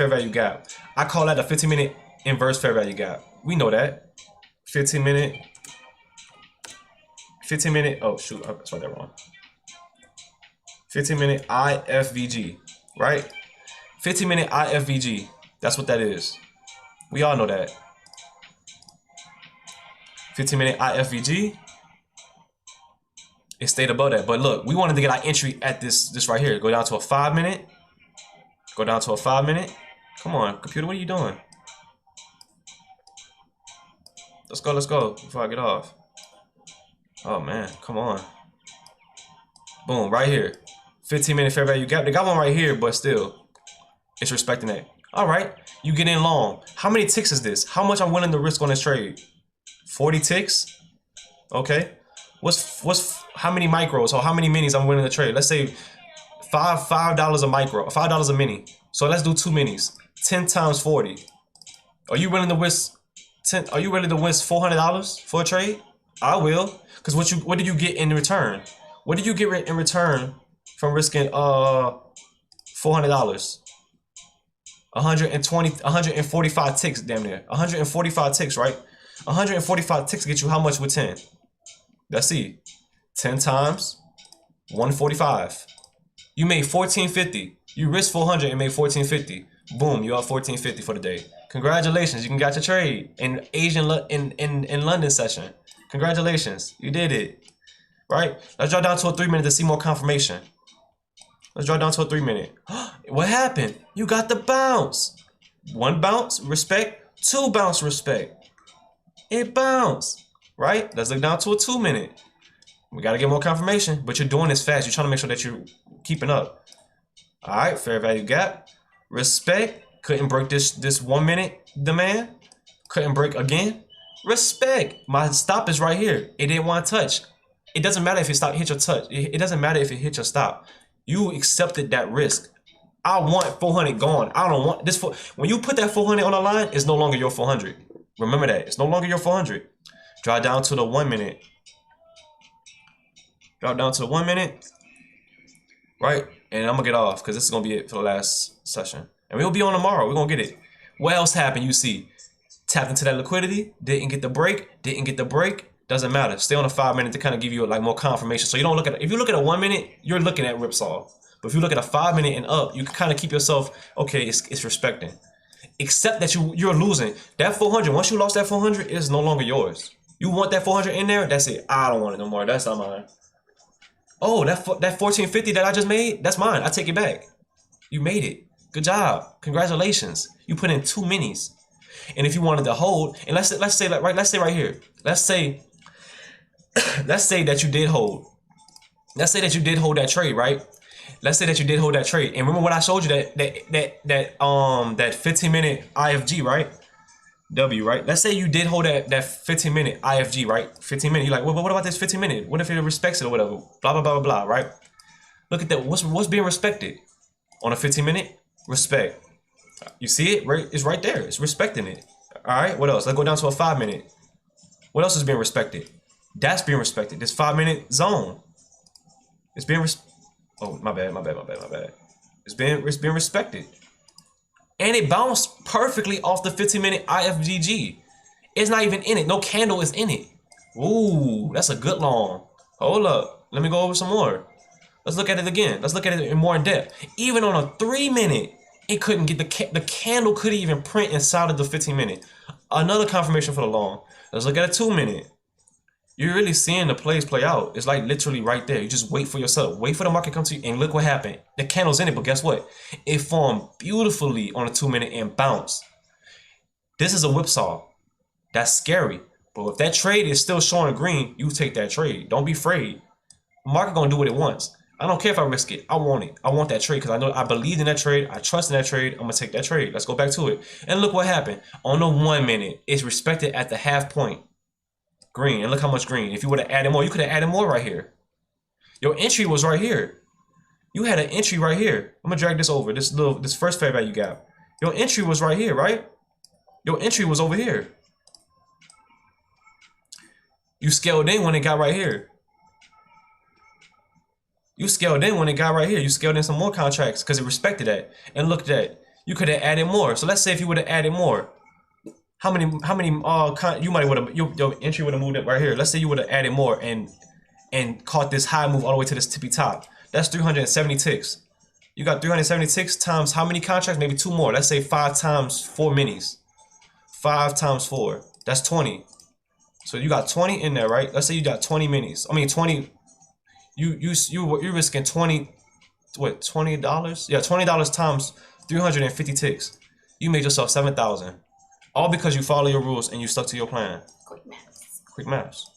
S1: value gap. I call that a 15-minute inverse fair value gap. We know that. 15-minute. Oh shoot, I spelled that wrong. 15-minute IFVG, right? 15-minute IFVG. That's what that is. We all know that. 15-minute IFVG. It stayed above that. But look, we wanted to get our entry at this right here. Go down to a 5-minute. Go down to a 5-minute. Come on, computer, what are you doing? Let's go before I get off. Oh man, come on. Boom, right here. 15-minute fair value gap. They got one right here, but still, it's respecting that. All right, you get in long. How many ticks is this? How much I'm willing to risk on this trade? 40 ticks. Okay. What's how many micros or how many minis I'm willing to trade? Let's say $5 a micro, $5 a mini. So let's do 2 minis. 10 times 40. Are you willing to risk $400 for a trade? I will. Because what do you get in return? What do you get in return from risking $400? 145 ticks, damn near. 145 ticks, right? 145 ticks get you how much with 10? Let's see. 10 times 145. You made 1450. You risked 400 and made 1450. Boom, you are 1450 for the day. Congratulations, you can got your trade in in London session. Congratulations, you did it. Right? Let's draw down to a 3-minute to see more confirmation. Let's draw down to a 3-minute. What happened? You got the bounce. 1 bounce, respect. 2 bounce, respect. It bounced. Right? Let's look down to a 2-minute. We got to get more confirmation, but you're doing this fast. You're trying to make sure that you're keeping up. All right, fair value gap. Respect. Couldn't break this 1-minute demand. Couldn't break again. Respect. My stop is right here. It didn't want to touch. It doesn't matter if it hit your touch. It doesn't matter if it hit your stop. You accepted that risk. I want 400 gone. I don't want this. When you put that 400 on the line, it's no longer your 400. Remember that. It's no longer your 400. Drop down to the 1-minute. Drop down to the 1-minute. Right? And I'm going to get off because this is going to be it for the last session. And we'll be on tomorrow. We're going to get it. What else happened? You see, tapped into that liquidity. Didn't get the break. Didn't get the break. Doesn't matter. Stay on a 5-minute to kind of give you like more confirmation. So you don't look at, if you look at a 1-minute, you're looking at ripsaw. But if you look at a 5-minute and up, you can kind of keep yourself, okay, it's respecting. Except that you're losing. That 400, once you lost that 400, it is no longer yours. You want that 400 in there? That's it. I don't want it no more. That's not mine. Oh, that 1450 that I just made, that's mine. I take it back. You made it. Good job. Congratulations. You put in 2 minis. And if you wanted to hold, and let's say right here. Let's say that you did hold. Let's say that you did hold that trade, right? Let's say that you did hold that trade. And remember what I showed you that 15-minute IFG, right? W, right? Let's say you did hold that 15-minute IFG, right? 15 minute. You're like, well, what about this 15-minute? What if it respects it or whatever? Blah blah blah blah blah, right? Look at that. What's being respected on a 15-minute? Respect. You see it? Right? It's right there. It's respecting it. All right. What else? Let's go down to a 5-minute. What else is being respected? That's being respected. This 5-minute zone. It's being oh, my bad. It's being respected. And it bounced perfectly off the 15-minute IFGG. It's not even in it. No candle is in it. Ooh, that's a good long. Hold up. Let me go over some more. Let's look at it again. Let's look at it in more in depth. Even on a 3-minute, it couldn't get the candle couldn't even print inside of the 15-minute. Another confirmation for the long. Let's look at a 2-minute. You're really seeing the plays play out. It's like literally right there. You just wait for yourself. Wait for the market to come to you. And look what happened. The candle's in it, but guess what? It formed beautifully on a 2-minute and bounced. This is a whipsaw. That's scary. But if that trade is still showing green, you take that trade. Don't be afraid. The market gonna do what it wants. I don't care if I risk it. I want it. I want that trade because I believe in that trade. I trust in that trade. I'm gonna take that trade. Let's go back to it. And look what happened. On the 1-minute, it's respected at the half point. Green. And look how much green. If you would have added more, you could have added more right here. Your entry was right here. You had an entry right here. I'm gonna drag this over. This first fair value gap. Your entry was right here, right? Your entry was over here. You scaled in when it got right here. You scaled in when it got right here. You scaled in some more contracts because it respected that. And look at that. You could have added more. So let's say if you would have added more. How many you might would have your entry would have moved up right here. Let's say you would have added more and caught this high move all the way to this tippy top. That's 370 ticks. You got 376 times how many contracts? Maybe 2 more. Let's say 5 times 4 minis. 5 times 4. That's 20. So you got 20 in there, right? Let's say you got 20 minis. I mean 20. You're risking 20. What? $20? Yeah, $20 times 350 ticks. You made yourself 7,000. All because you follow your rules and you stuck to your plan.
S2: Quick maths.
S1: Quick maths.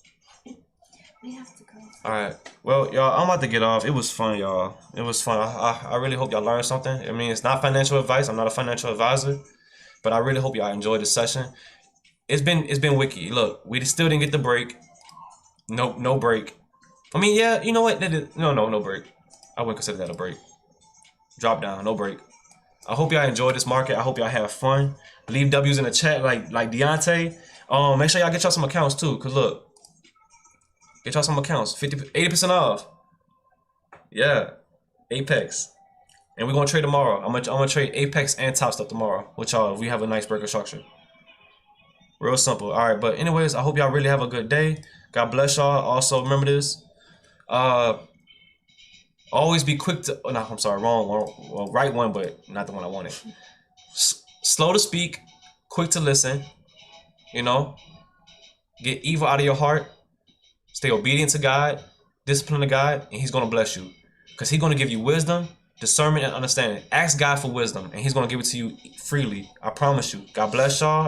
S2: We have to go.
S1: All right. Well, y'all, I'm about to get off. It was fun, y'all. It was fun. I really hope y'all learned something. I mean, it's not financial advice. I'm not a financial advisor, but I really hope y'all enjoyed this session. It's been wicked. Look, we still didn't get the break. No break. I mean, yeah, you know what? No break. I wouldn't consider that a break. Drop down, no break. I hope y'all enjoyed this market. I hope y'all have fun. Leave W's in the chat like Deontay. Make sure y'all get y'all some accounts too. Cause look, get y'all some accounts. 80% off. Yeah, Apex. And we're gonna trade tomorrow. I'm gonna trade Apex and Top Step tomorrow with y'all if we have a nice breaker structure. Real simple. All right, but anyways, I hope y'all really have a good day. God bless y'all. Also remember this. Always be quick to. Oh, no, I'm sorry, wrong one. Well, right one, but not the one I wanted. Slow to speak, quick to listen. You know, get evil out of your heart. Stay obedient to God, discipline to God, and He's gonna bless you. Because He's gonna give you wisdom, discernment, and understanding. Ask God for wisdom, and He's gonna give it to you freely. I promise you. God bless y'all.